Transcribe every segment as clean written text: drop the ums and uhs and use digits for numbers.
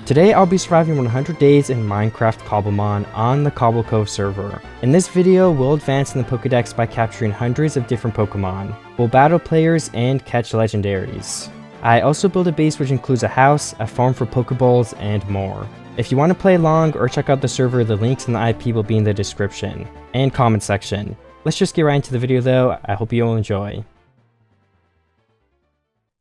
Today I'll be surviving 100 days in Minecraft Cobblemon on the CobbleCove server. In this video, we'll advance in the Pokédex by capturing hundreds of different Pokemon. We'll battle players and catch Legendaries. I also build a base which includes a house, a farm for Pokeballs, and more. If you want to play along or check out the server, the links and the IP will be in the description and comment section. Let's just get right into the video though. I hope you all enjoy.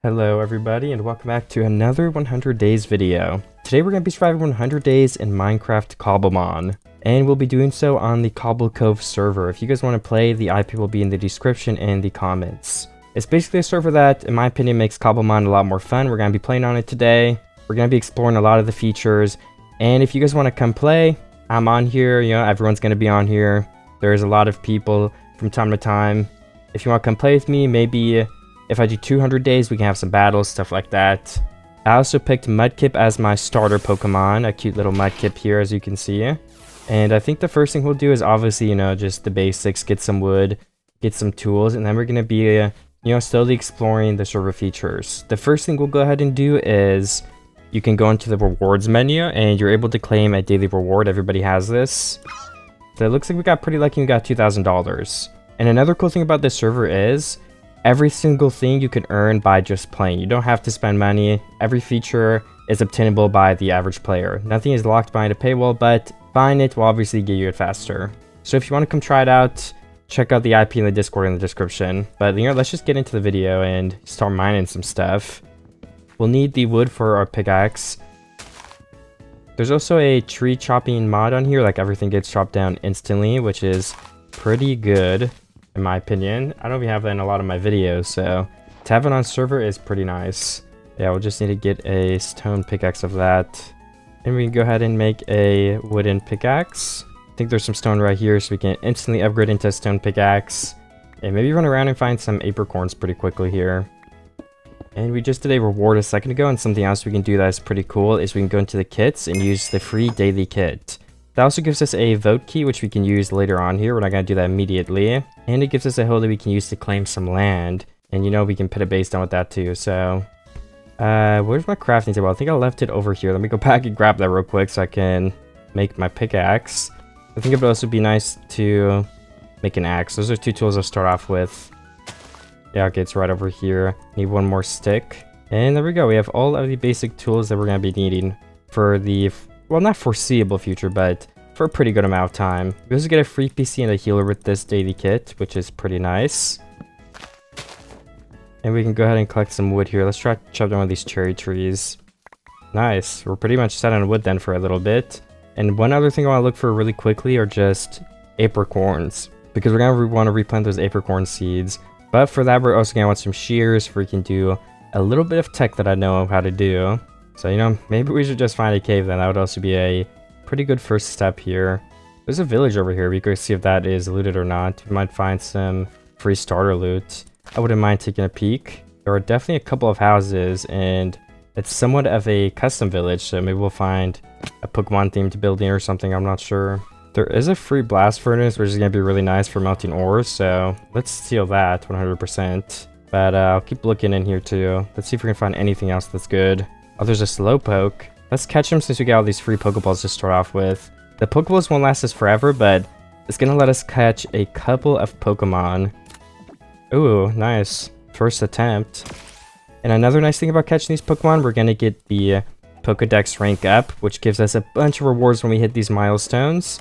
Hello everybody and welcome back to another 100 days video. Today we're going to be surviving 100 days in Minecraft Cobblemon, and we'll be doing so on the CobbleCove server. If you guys want to play, the IP will be in the description and the comments. It's basically a server that, in my opinion, makes Cobblemon a lot more fun. We're going to be playing on it today. We're going to be exploring a lot of the features, and if you guys want to come play, I'm on here. You know, everyone's going to be on here. There's a lot of people from time to time. If you want to come play with me, maybe if I do 200 days, we can have some battles, stuff like that. I also picked Mudkip as my starter Pokemon, a cute little Mudkip here, as you can see. And I think the first thing we'll do is obviously, you know, just the basics, get some wood, get some tools, and then we're going to be, you know, slowly exploring the server features. The first thing we'll go ahead and do is you can go into the rewards menu, and you're able to claim a daily reward. Everybody has this. So it looks like we got pretty lucky and we got $2,000. And another cool thing about this server is every single thing you can earn by just playing. You don't have to spend money. Every feature is obtainable by the average player. Nothing is locked behind a paywall, but buying it will obviously get you it faster. So if you want to come try it out, check out the IP in the Discord in the description. But you know, let's just get into the video and start mining some stuff. We'll need the wood for our pickaxe. There's also a tree chopping mod on here, like everything gets chopped down instantly, which is pretty good. In my opinion, I don't know if we have that in a lot of my videos, so to have it on server is pretty nice. Yeah, we'll just need to get a stone pickaxe of that, and we can go ahead and make a wooden pickaxe. I think there's some stone right here, so we can instantly upgrade into a stone pickaxe, and maybe run around and find some apricorns pretty quickly here. And we just did a reward a second ago, and something else we can do that is pretty cool is we can go into the kits and use the free daily kit. That also gives us a vote key, which we can use later on here. We're not going to do that immediately. And it gives us a hill that we can use to claim some land. And you know, we can put a base down with that too. So, where's my crafting table? I think I left it over here. Let me go back and grab that real quick so I can make my pickaxe. I think it would also be nice to make an axe. Those are two tools I'll start off with. Yeah, okay, it's right over here. Need one more stick. And there we go. We have all of the basic tools that we're going to be needing for the, well, not foreseeable future, but for a pretty good amount of time. We also get a free PC and a healer with this daily kit, which is pretty nice. And we can go ahead and collect some wood here. Let's try to chop down one of these cherry trees. Nice. We're pretty much set on wood then for a little bit. And one other thing I want to look for really quickly are just apricorns, because we're going to want to replant those apricorn seeds. But for that, we're also going to want some shears where we can do a little bit of tech that I know how to do. So, you know, maybe we should just find a cave then. That would also be a pretty good first step here. There's a village over here. We could see if that is looted or not. We might find some free starter loot. I wouldn't mind taking a peek. There are definitely a couple of houses, and it's somewhat of a custom village, so maybe we'll find a Pokemon themed building or something. I'm not sure. There is a free blast furnace, which is going to be really nice for melting ores, so let's steal that 100%. But I'll keep looking in here too. Let's see if we can find anything else that's good. Oh, there's a Slowpoke. Let's catch him since we got all these free Pokeballs to start off with. The Pokeballs won't last us forever, but it's going to let us catch a couple of Pokemon. Ooh, nice. First attempt. And another nice thing about catching these Pokemon, we're going to get the Pokédex rank up, which gives us a bunch of rewards when we hit these milestones.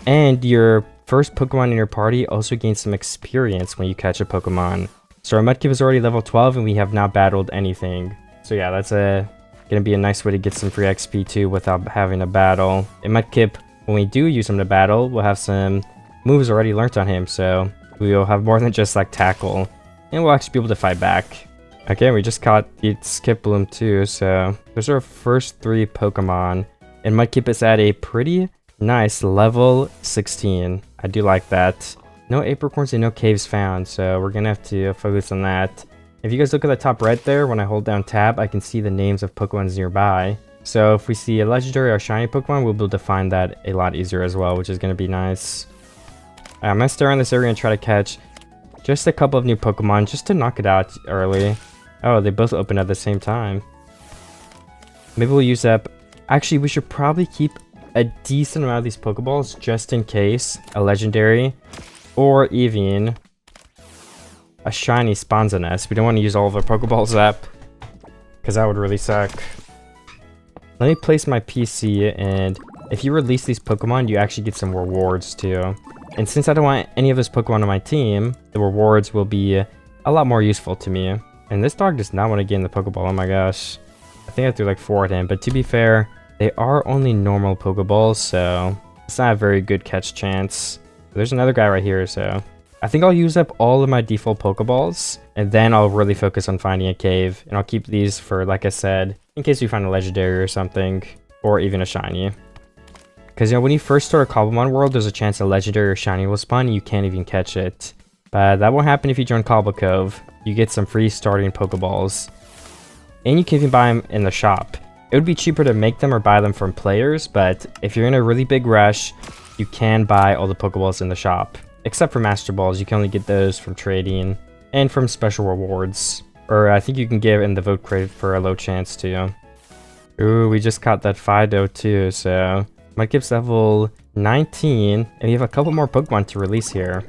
And your first Pokemon in your party also gains some experience when you catch a Pokemon. So our Mudkip is already level 12 and we have not battled anything. So yeah, that's gonna be a nice way to get some free XP too without having a battle. And Mudkip, when we do use him to battle, we'll have some moves already learnt on him. So we'll have more than just like tackle, and we'll actually be able to fight back. Okay, we just caught the Skiploom too. So those are our first 3 Pokemon. And Mudkip is at a pretty nice level 16. I do like that. No apricorns and no caves found, so we're gonna have to focus on that. If you guys look at the top right there, when I hold down tab, I can see the names of Pokemons nearby. So if we see a legendary or shiny Pokemon, we'll be able to find that a lot easier as well, which is gonna be nice. I'm gonna stay around this area and try to catch just a couple of new Pokemon just to knock it out early. Oh, they both open at the same time. Maybe we'll use up Actually, we should probably keep a decent amount of these Pokeballs just in case a legendary or even a shiny spawns in us. We don't want to use all of our Pokeballs up because that would really suck. Let me place my PC, and if you release these Pokemon, you actually get some rewards too. And since I don't want any of those Pokemon on my team, the rewards will be a lot more useful to me. And this dog does not want to get in the Pokeball. Oh my gosh. I think I threw like 4 at him, but to be fair, they are only normal Pokeballs, so it's not a very good catch chance. There's another guy right here, so I think I'll use up all of my default Pokeballs, and then I'll really focus on finding a cave. And I'll keep these for, like I said, in case we find a legendary or something, or even a shiny. Because, you know, when you first start a Cobblemon world, there's a chance a legendary or shiny will spawn and you can't even catch it. But that won't happen if you join CobbleCove. You get some free starting Pokeballs. And you can even buy them in the shop. It would be cheaper to make them or buy them from players, but if you're in a really big rush, you can buy all the Pokeballs in the shop. Except for Master Balls, you can only get those from trading and from special rewards. Or I think you can give in the vote crate for a low chance too. Ooh, we just caught that Fido too, so might give us level 19, and we have a couple more Pokemon to release here.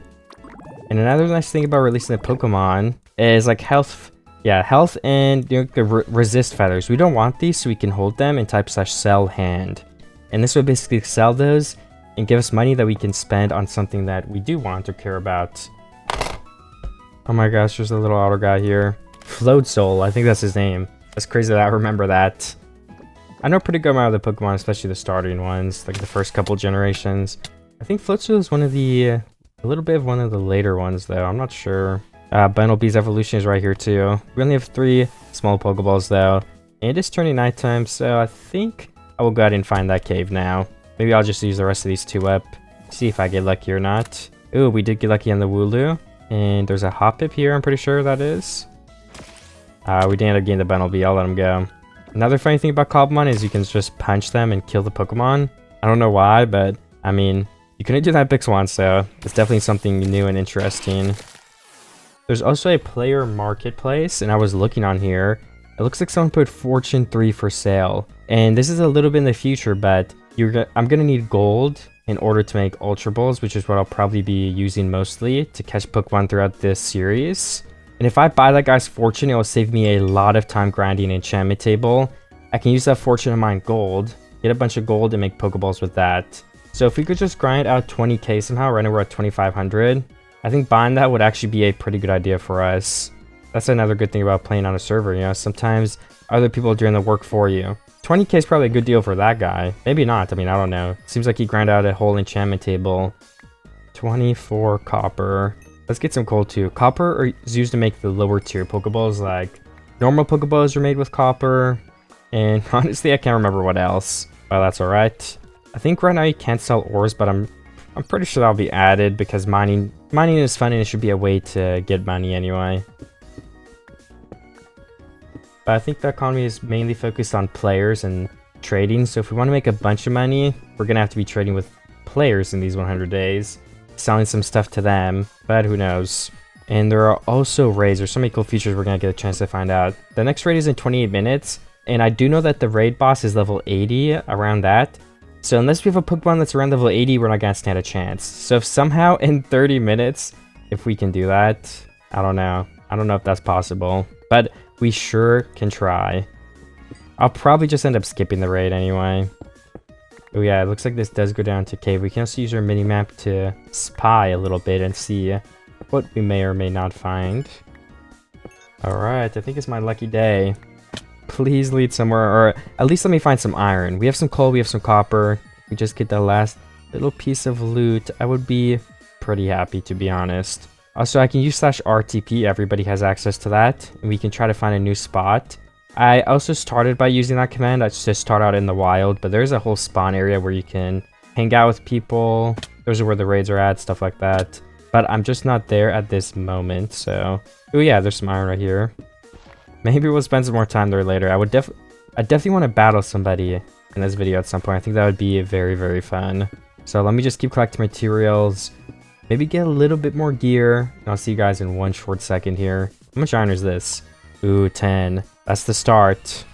And another nice thing about releasing the Pokemon is like health. Yeah, health and, you know, the resist feathers. We don't want these, so we can hold them and type /sell hand. And this would basically sell those and give us money that we can spend on something that we do want or care about. Oh my gosh, there's a little otter guy here. Float Soul, I think that's his name. That's crazy that I remember that. I know pretty good amount of the Pokemon, especially the starting ones, like the first couple generations. I think Float Soul is one of the, a little bit of one of the later ones though, I'm not sure. Bunnelby's evolution is right here too. We only have 3 small Pokeballs though, and it is turning nighttime, so I think I will go ahead and find that cave now. Maybe I'll just use the rest of these 2 up, see if I get lucky or not. Ooh, we did get lucky on the Wooloo, and there's a Hoppip here, I'm pretty sure that is. We didn't end up getting the Bunnelby, I'll let him go. Another funny thing about Cobblemon is you can just punch them and kill the Pokemon. I don't know why, but I mean, you couldn't do that Pix once, so it's definitely something new and interesting. There's also a player marketplace, and I was looking on here. It looks like someone put Fortune 3 for sale. And this is a little bit in the future, but I'm going to need gold in order to make Ultra Balls, which is what I'll probably be using mostly to catch Pokemon throughout this series. And if I buy that guy's Fortune, it will save me a lot of time grinding an enchantment table. I can use that Fortune to mine gold, get a bunch of gold, and make Pokeballs with that. So if we could just grind out 20k somehow, right now we're at 2500. I think buying that would actually be a pretty good idea for us. That's another good thing about playing on a server, you know, sometimes other people are doing the work for you. 20k is probably a good deal for that guy. Maybe not, I mean, I don't know. Seems like he grind out a whole enchantment table. 24 copper. Let's get some gold too. Copper is used to make the lower tier Pokeballs, like normal Pokeballs are made with copper. And honestly, I can't remember what else. Well, that's alright. I think right now you can't sell ores, but I'm pretty sure that'll be added because mining is fun and it should be a way to get money anyway. But I think the economy is mainly focused on players and trading. So if we want to make a bunch of money, we're going to have to be trading with players in these 100 days. Selling some stuff to them, but who knows. And there are also raids. There's so many cool features we're going to get a chance to find out. The next raid is in 28 minutes. And I do know that the raid boss is level 80, around that. So unless we have a Pokemon that's around level 80, we're not going to stand a chance. So if somehow in 30 minutes, if we can do that, I don't know. I don't know if that's possible. But we sure can try. I'll probably just end up skipping the raid anyway. Oh yeah, it looks like this does go down to cave. We can also use our mini-map to spy a little bit and see what we may or may not find. Alright, I think it's my lucky day. Please lead somewhere, or at least let me find some iron. We have some coal, we have some copper. We just get the last little piece of loot. I would be pretty happy, to be honest. Also, I can use /RTP. Everybody has access to that. And we can try to find a new spot. I also started by using that command. I just start out in the wild, but there's a whole spawn area where you can hang out with people. Those are where the raids are at, stuff like that. But I'm just not there at this moment, so... Oh yeah, there's some iron right here. Maybe we'll spend some more time there later. I definitely want to battle somebody in this video at some point. I think that would be very, very fun. So let me just keep collecting materials. Maybe get a little bit more gear. And I'll see you guys in one short second here. How much iron is this? Ooh, 10. That's the start.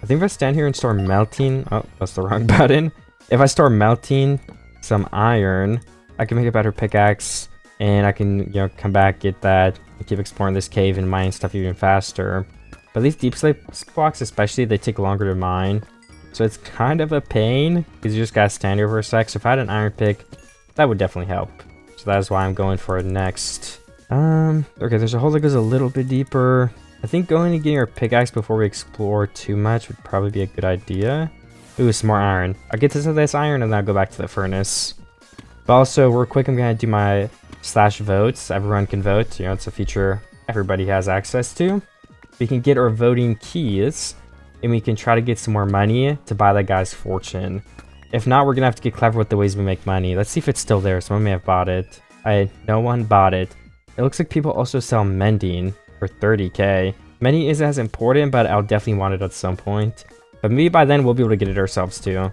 I think if I stand here and start melting... Oh, that's the wrong button. If I start melting some iron, I can make a better pickaxe. And I can, you know, come back, get that, and keep exploring this cave and mine stuff even faster. But these deep slate blocks especially, they take longer to mine. So it's kind of a pain, because you just gotta stand here for a sec. So if I had an iron pick, that would definitely help. So that is why I'm going for it next. Okay, there's a hole that goes a little bit deeper. I think going and getting our pickaxe before we explore too much would probably be a good idea. Ooh, some more iron. I'll get to this iron and then I'll go back to the furnace. But also, real quick, I'm gonna do my /votes. Everyone can vote. You know, it's a feature everybody has access to. We can get our voting keys, and we can try to get some more money to buy that guy's fortune. If not, we're gonna have to get clever with the ways we make money. Let's see if it's still there. Someone may have bought it. No one bought it. It looks like people also sell mending for 30k. Mending isn't as important, but I'll definitely want it at some point. But maybe by then we'll be able to get it ourselves too.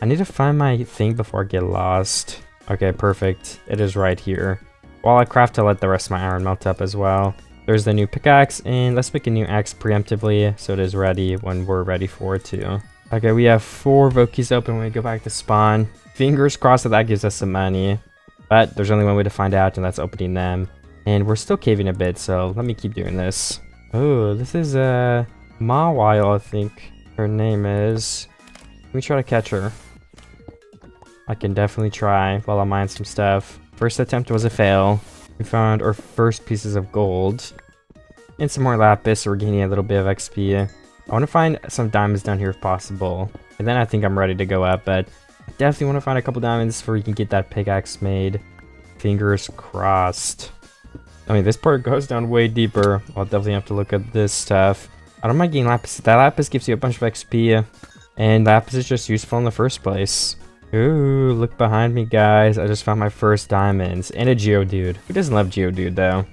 I need to find my thing before I get lost. Okay, perfect. It is right here. While I craft to let the rest of my iron melt up as well. There's the new pickaxe, and let's make a new axe preemptively so it is ready when we're ready for it too. Okay, we have 4 vote keys open when we go back to spawn. Fingers crossed that that gives us some money. But there's only one way to find out, and that's opening them. And we're still caving a bit, so let me keep doing this. Oh, this is Mawile, I think her name is. Let me try to catch her. I can definitely try while I mine some stuff. First attempt was a fail. We found our first pieces of gold. And some more lapis, so we're gaining a little bit of XP. I want to find some diamonds down here if possible. And then I think I'm ready to go up, but I definitely want to find a couple diamonds before we can get that pickaxe made. Fingers crossed. I mean, this part goes down way deeper. I'll definitely have to look at this stuff. I don't mind getting lapis. That lapis gives you a bunch of XP. And lapis is just useful in the first place. Ooh, look behind me, guys. I just found my first diamonds. And a Geodude. Who doesn't love Geodude, though?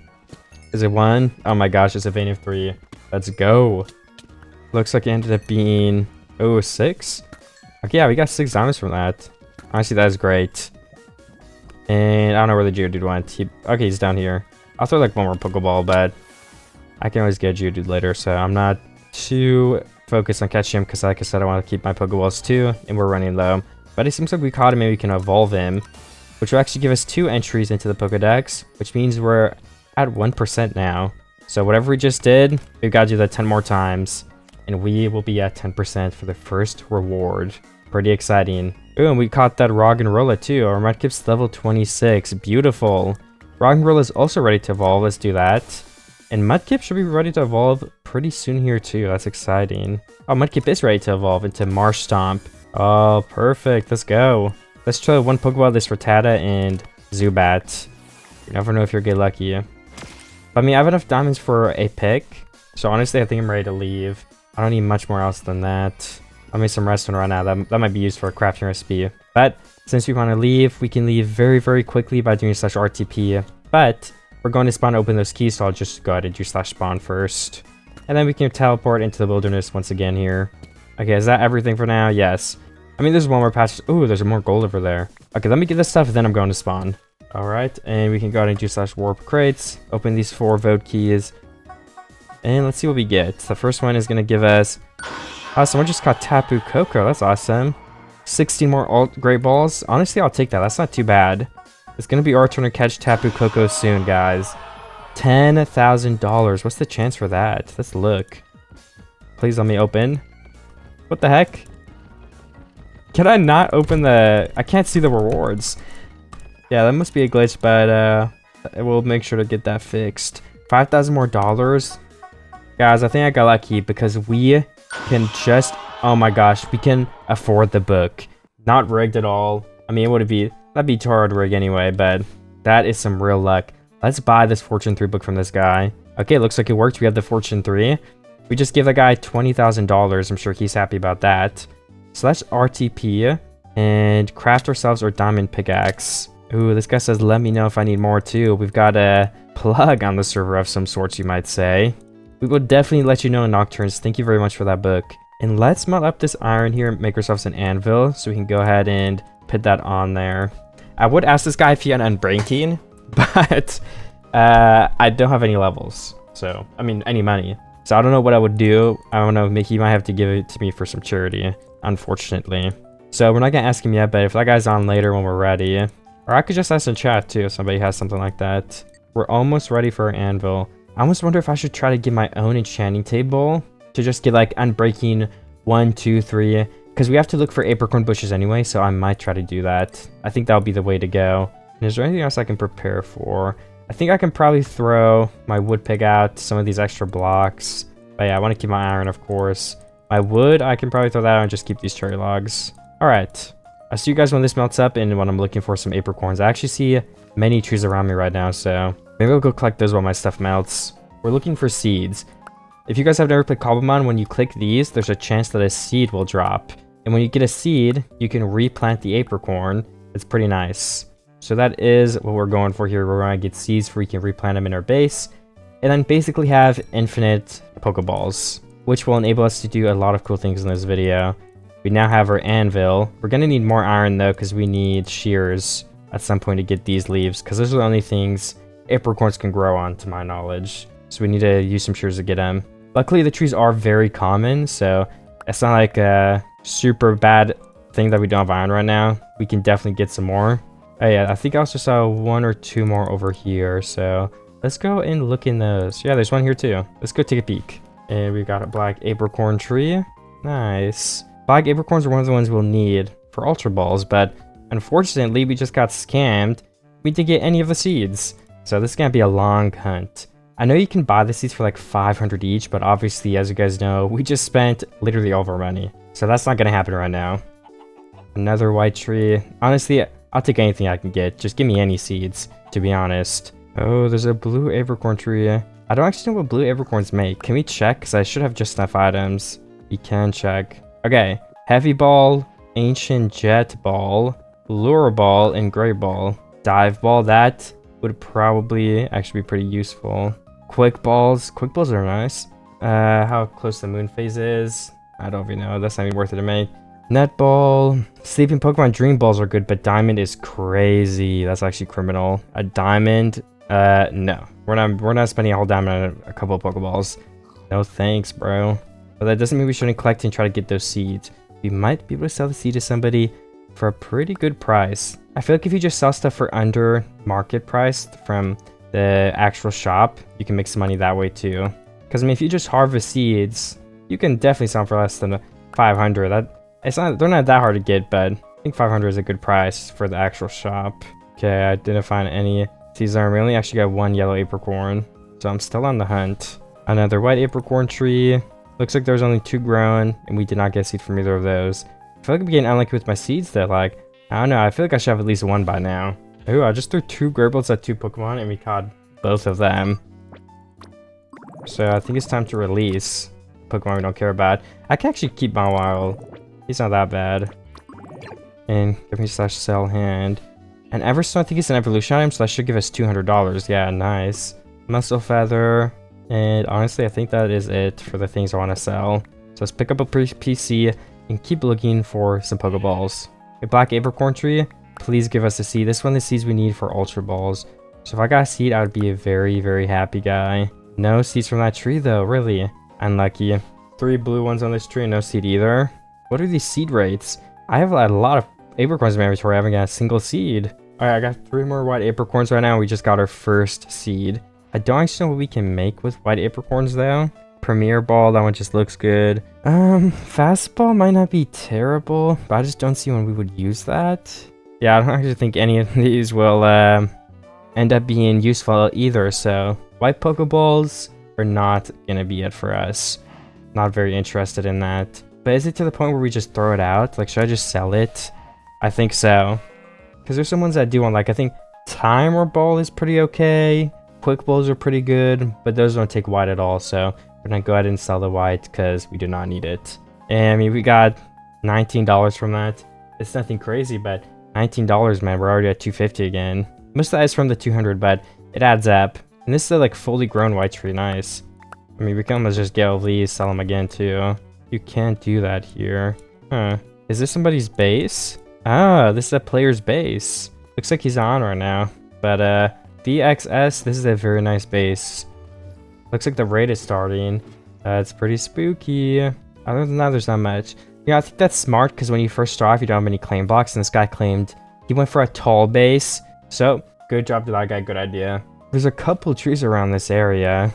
Is it 1? Oh my gosh, it's a vein of 3. Let's go. Looks like it ended up being... Oh, 6? Okay, yeah, we got 6 diamonds from that. Honestly, that is great. And I don't know where the Geodude went. Okay, he's down here. I'll throw like one more Pokeball, but I can always get Geodude later, so I'm not too focused on catching him because, like I said, I want to keep my Pokeballs too, and we're running low. But it seems like we caught him, maybe we can evolve him, which will actually give us 2 entries into the Pokédex, which means we're at 1% now. So whatever we just did, we've got to do that 10 more times, and we will be at 10% for the first reward. Pretty exciting. Ooh, and we caught that Roggenrola too. Our Mudkip's level 26. Beautiful. Roggenrola is also ready to evolve. Let's do that. And Mudkip should be ready to evolve pretty soon here too. That's exciting. Oh, Mudkip is ready to evolve into Marsh Stomp. Oh, perfect. Let's go. Let's try one Pokeball, this Rattata and Zubat. You never know if you'll get lucky. But I mean, I have enough diamonds for a pick. So honestly, I think I'm ready to leave. I don't need much more else than that. I'll make some redstone right now. That might be used for a crafting recipe. But since we want to leave, we can leave very, very quickly by doing /RTP. But we're going to spawn open those keys, so I'll just go ahead and do /spawn first. And then we can teleport into the wilderness once again here. Okay, is that everything for now? Yes. I mean, there's one more patch. Ooh, there's more gold over there. Okay, let me get this stuff, and then I'm going to spawn. Alright, and we can go ahead and do /warp crates. Open these 4 vote keys. And let's see what we get. The first one is going to give us... Oh, someone just caught Tapu Koko. That's awesome. 16 more Great Balls. Honestly, I'll take that. That's not too bad. It's going to be our turn to catch Tapu Koko soon, guys. $10,000. What's the chance for that? Let's look. Please let me open. What the heck? Can I not open the... I can't see the rewards. Yeah, that must be a glitch, but we'll make sure to get that fixed. $5,000 more dollars. Guys, I think I got lucky because we can just... Oh my gosh, we can afford the book. Not rigged at all. I mean, that'd be too hard to rig anyway, but that is some real luck. Let's buy this Fortune 3 book from this guy. Okay, looks like it worked. We have the Fortune 3. We just give the guy $20,000. I'm sure he's happy about that. So let's RTP and craft ourselves our diamond pickaxe. Ooh, this guy says, let me know if I need more too. We've got a plug on the server of some sorts, you might say. We will definitely let you know in Nocturnes. Thank you very much for that book. And let's melt up this iron here and make ourselves an anvil so we can go ahead and put that on there. I would ask this guy if he had unbreaking, but I don't have any levels. So, I mean, any money. So I don't know what I would do. I don't know, Mickey might have to give it to me for some charity, unfortunately. So we're not gonna ask him yet, but if that guy's on later when we're ready, or I could just ask in chat too if somebody has something like that. We're almost ready for our anvil. I almost wonder if I should try to get my own enchanting table to just get like unbreaking 1, 2, 3, because we have to look for apricorn bushes anyway, so I might try to do that. I think that'll be the way to go. And is there anything else I can prepare for? I think I can probably throw my wood pig out, some of these extra blocks. But yeah, I want to keep my iron, of course. My wood, I can probably throw that out and just keep these cherry logs. Alright. I'll see you guys when this melts up and when I'm looking for some apricorns. I actually see many trees around me right now, so maybe I'll go collect those while my stuff melts. We're looking for seeds. If you guys have never played Cobblemon, when you click these, there's a chance that a seed will drop. And when you get a seed, you can replant the apricorn. It's pretty nice. So that is what we're going for here. We're going to get seeds where we can replant them in our base. And then basically have infinite Pokeballs, which will enable us to do a lot of cool things in this video. We now have our anvil. We're going to need more iron though, because we need shears at some point to get these leaves, because those are the only things apricorns can grow on, to my knowledge. So we need to use some shears to get them. Luckily, the trees are very common, so it's not like a super bad thing that we don't have iron right now. We can definitely get some more. Oh yeah, I think I also saw 1 or 2 more over here, so let's go and look in those. Yeah, there's one here too. Let's go take a peek. And we got a black apricorn tree. Nice. Black apricorns are one of the ones we'll need for Ultra Balls, but unfortunately, we just got scammed. We didn't get any of the seeds. So this is gonna be a long hunt. I know you can buy the seeds for like 500 each, but obviously, as you guys know, we just spent literally all of our money. So that's not gonna happen right now. Another white tree. Honestly, I'll take anything I can get. Just give me any seeds, to be honest. Oh, there's a blue apricorn tree. I don't actually know what blue apricorns make. Can we check? Because I should have just enough items. We can check. Okay. Heavy ball, ancient jet ball, lure ball, and gray ball. Dive ball, that would probably actually be pretty useful. Quick balls. Quick balls are nice. How close the moon phase is, I don't even know. That's not even worth it to make. Netball. Sleeping Pokemon Dream Balls are good, but Diamond is crazy. That's actually criminal. A Diamond? No. We're not spending a whole diamond on a couple of Pokeballs. No thanks, bro. But that doesn't mean we shouldn't collect and try to get those seeds. We might be able to sell the seed to somebody for a pretty good price. I feel like if you just sell stuff for under market price from the actual shop, you can make some money that way too. Because I mean, if you just harvest seeds, you can definitely sell them for less than 500. They're not that hard to get, but I think 500 is a good price for the actual shop. Okay, I didn't find any seeds there. We only actually got 1 yellow apricorn, so I'm still on the hunt. Another white apricorn tree. Looks like there's only 2 grown, and we did not get a seed from either of those. I feel like I'm getting unlucky with my seeds though. Like, I don't know. I feel like I should have at least 1 by now. Ooh, I just threw 2 Gribbles at 2 Pokemon, and we caught both of them. So I think it's time to release Pokemon we don't care about. I can actually keep my wild. He's not that bad. And give me /sell hand. And Everstone, I think it's an evolution item, so that should give us $200. Yeah, nice. Muscle Feather. And honestly, I think that is it for the things I want to sell. So let's pick up a PC and keep looking for some Pokeballs. A black apricorn tree. Please give us a seed. This one, the seeds we need for Ultra Balls. So if I got a seed, I would be a very, very happy guy. No seeds from that tree though, really. Unlucky. 3 blue ones on this tree, no seed either. What are these seed rates? I have a lot of apricorns in my inventory. I haven't got a single seed. Alright, I got 3 more white apricorns right now. We just got our first seed. I don't actually know what we can make with white apricorns though. Premier Ball, that one just looks good. Fastball might not be terrible, but I just don't see when we would use that. Yeah, I don't actually think any of these will end up being useful either, so white Pokeballs are not gonna be it for us. Not very interested in that. But is it to the point where we just throw it out? Like, should I just sell it? I think so. Because there's some ones that do want, like, I think Timer Ball is pretty okay. Quick Balls are pretty good, but those don't take white at all, so we're gonna go ahead and sell the white because we do not need it. And I mean, we got $19 from that. It's nothing crazy, but $19, man, we're already at $250 again. Most of that is from the 200, but it adds up. And this is a, like, fully grown white tree, nice. I mean, we can almost just get all these, sell them again too. You can't do that here. Huh. Is this somebody's base? Ah, this is a player's base. Looks like he's on right now. But, BXS, this is a very nice base. Looks like the raid is starting. That's pretty spooky. Other than that, there's not much. Yeah, I think that's smart because when you first start off, you don't have any claim blocks, and this guy claimed he went for a tall base. So, good job to that guy, good idea. There's a couple trees around this area.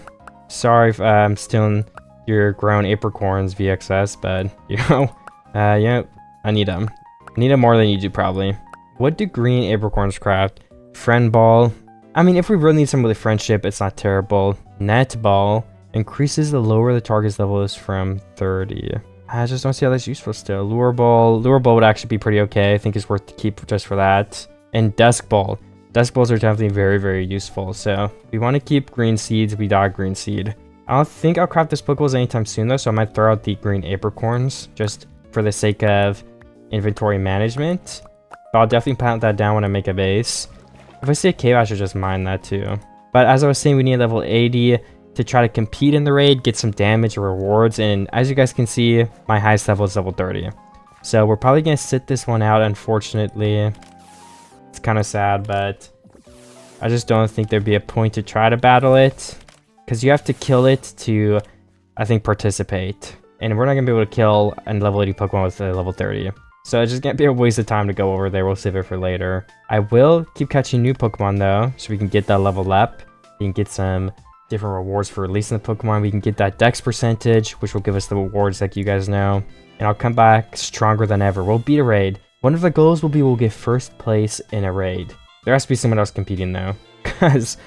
Sorry if I'm stealing your grown apricorns, VXS, but, yeah, I need them. I need them more than you do, probably. What do green apricorns craft? Friend ball. I mean, if we really need some with a friendship, it's not terrible. Net ball. Increases the lower the target's level is from 30. I just don't see how that's useful still. Lure ball. Lure ball would actually be pretty okay. I think it's worth to keep just for that. And desk ball. Desk balls are definitely very, very useful. So we want to keep green seeds. We dog green seed. I don't think I'll craft this Pokeballs anytime soon though. So I might throw out the green apricorns just for the sake of inventory management. But I'll definitely plant that down when I make a base. If I see a cave, I should just mine that too. But as I was saying, we need level 80 to try to compete in the raid, get some damage or rewards. And as you guys can see, my highest level is level 30. So we're probably going to sit this one out, unfortunately. It's kind of sad, but I just don't think there'd be a point to try to battle it. Because you have to kill it to, I think, participate. And we're not going to be able to kill a level 80 Pokemon with a level 30. So it's just going to be a waste of time to go over there. We'll save it for later. I will keep catching new Pokemon, though, so we can get that level up. We can get some different rewards for releasing the Pokemon. We can get that Dex percentage, which will give us the rewards like you guys know. And I'll come back stronger than ever. We'll beat a raid. One of the goals will be we'll get first place in a raid. There has to be someone else competing though. Because,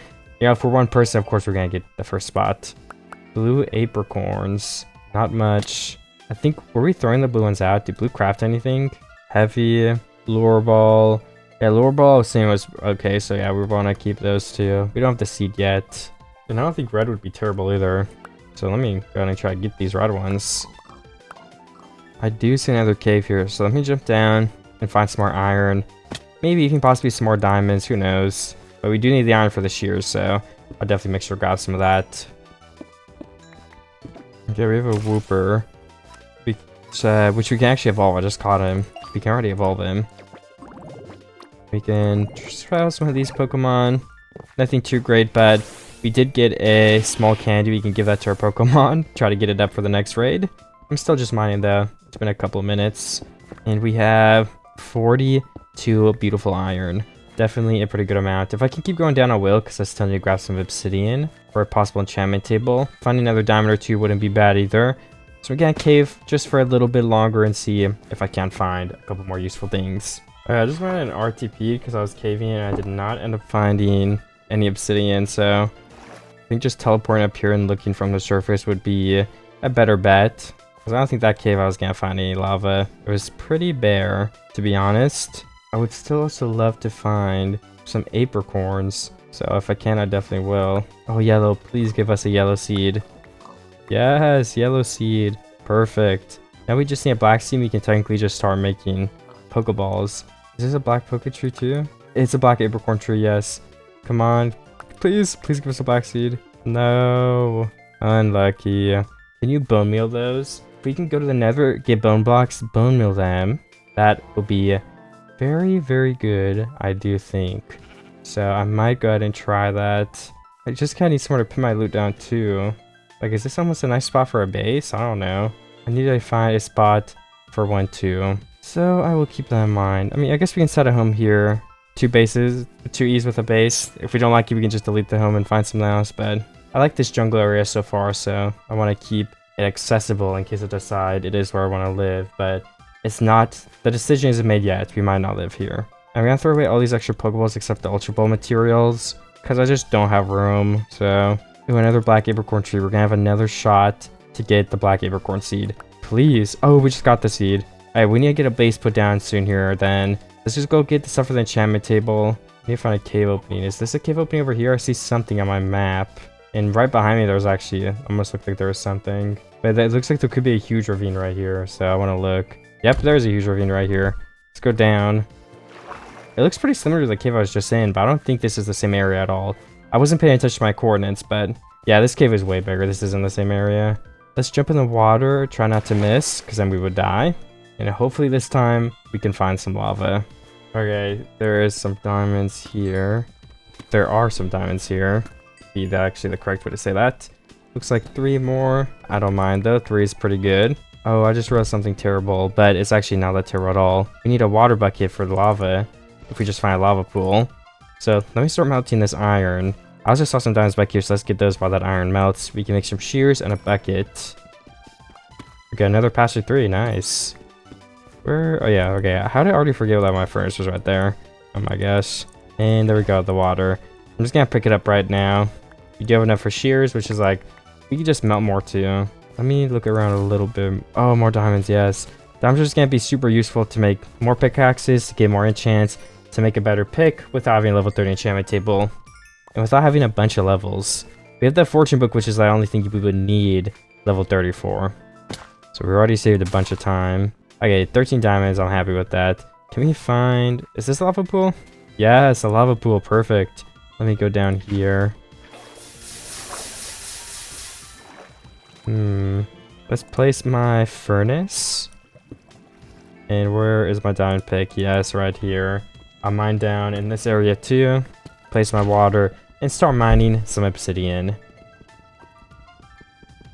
if we're one person, of course we're going to get the first spot. Blue apricorns. Not much. I think, were we throwing the blue ones out? Did blue craft anything? Heavy. Lure ball. Yeah, lure ball I was saying was okay. So yeah, we want to keep those two. We don't have the seed yet. And I don't think red would be terrible either. So let me go ahead and try to get these red ones. I do see another cave here. So let me jump down and find some more iron. Maybe even possibly some more diamonds. Who knows? But we do need the iron for the shears. So I'll definitely make sure to grab some of that. Okay, we have a Wooper. Which we can actually evolve. I just caught him. We can already evolve him. We can try out some of these Pokemon. Nothing too great, but we did get a small candy. We can give that to our Pokemon. Try to get it up for the next raid. I'm still just mining though. It's been a couple of minutes. And we have 42 beautiful iron. Definitely a pretty good amount. If I can keep going down, I will, because I still need to grab some obsidian for a possible enchantment table. Finding another diamond or two wouldn't be bad either. So we're gonna cave just for a little bit longer and see if I can find a couple more useful things. I just went an RTP because I was caving and I did not end up finding any obsidian, so I think just teleporting up here and looking from the surface would be a better bet. Because I don't think that cave I was gonna find any lava. It was pretty bare, to be honest. I would still also love to find some apricorns. So if I can, I definitely will. Oh, yellow, please give us a yellow seed. Yes, yellow seed. Perfect. Now we just need a black seed. We can technically just start making Pokeballs. Is this a black Poke tree too? It's a black apricorn tree, yes. Come on. Please give us a black seed. No. Unlucky. Can you bone meal those? If we can go to the Nether, get bone blocks, bone meal them. That will be very, very good, I do think. So I might go ahead and try that. I just kind of need somewhere to put my loot down too. Like, is this almost a nice spot for a base? I don't know. I need to find a spot for one too. So I will keep that in mind. I mean, I guess we can set a home here. 2 bases, 2 E's with a base. If we don't like it, we can just delete the home and find something else. But I like this jungle area so far, so I want to keep it accessible in case I decide it is where I want to live. But it's not, the decision isn't made yet. We might not live here. I'm going to throw away all these extra Pokeballs except the Ultra Ball materials, because I just don't have room. So, ooh, another black apricorn tree. We're going to have another shot to get the black apricorn seed. Please. Oh, we just got the seed. Alright, we need to get a base put down soon here. Then let's just go get the stuff for the enchantment table. I need to find a cave opening. Is this a cave opening over here? I see something on my map. And right behind me, there's actually, almost looked like there was something. But it looks like there could be a huge ravine right here. So I want to look. Yep, there's a huge ravine right here. Let's go down. It looks pretty similar to the cave I was just in, but I don't think this is the same area at all. I wasn't paying attention to my coordinates, but yeah, this cave is way bigger. This isn't the same area. Let's jump in the water. Try not to miss, because then we would die. And hopefully this time we can find some lava. Okay, there is some diamonds here. There are some diamonds here. Be that actually the correct way to say that. Looks like 3 more. I don't mind though, 3 is pretty good. Oh, I just realized something terrible, but it's actually not that terrible at all. We need a water bucket for the lava if we just find a lava pool. So let me start melting this iron. I also saw some diamonds back here, so let's get those while that iron melts. We can make some shears and a bucket. We got another passage 3, nice. Where? Oh yeah, okay. How did I already forget that my furnace was right there? Oh my gosh. And there we go, the water. I'm just gonna pick it up right now. We do have enough for shears, which is like, we can just melt more too. Let me look around a little bit. Oh, more diamonds, yes. Diamonds are just gonna be super useful to make more pickaxes, to get more enchants, to make a better pick without having a level 30 enchantment table. And without having a bunch of levels. We have the fortune book, which is the only thing we would need level 30 for. So we already saved a bunch of time. Okay, 13 diamonds, I'm happy with that. Can we find... Is this a lava pool? Yes, a lava pool, perfect. Let me go down here. Let's place my furnace. And where is my diamond pick? Yes, right here. I'll mine down in this area too. Place my water and start mining some obsidian.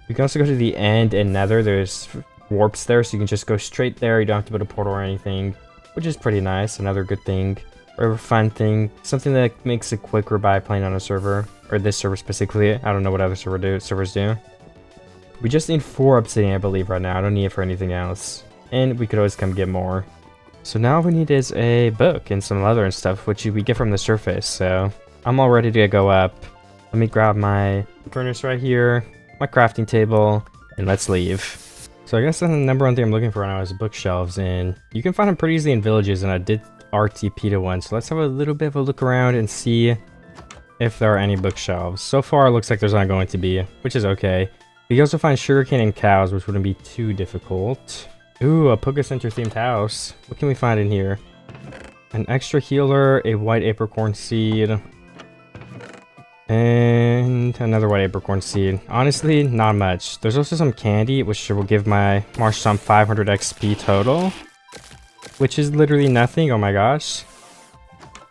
We can also go to the end and Nether. There's warps there, so you can just go straight there. You don't have to build a portal or anything, which is pretty nice. Another good thing, or a fun thing, something that makes it quicker by playing on a server, or this server specifically. I don't know what other servers do. We just need 4 obsidian, I believe, right now. I don't need it for anything else, and we could always come get more. So now all we need is a book and some leather and stuff, which we get from the surface. So I'm all ready to go up. Let me grab my furnace right here, my crafting table, and let's leave. So I guess the number 1 thing I'm looking for right now is bookshelves, and you can find them pretty easily in villages, and I did RTP to one. So let's have a little bit of a look around and see if there are any bookshelves. So far it looks like there's not going to be, which is okay. We can also find sugarcane and cows, which wouldn't be too difficult. Ooh, a Poké Center themed house. What can we find in here? An extra healer, a white apricorn seed, and another white apricorn seed. Honestly, not much. There's also some candy, which will give my Marsh some 500 XP total, which is literally nothing. Oh my gosh.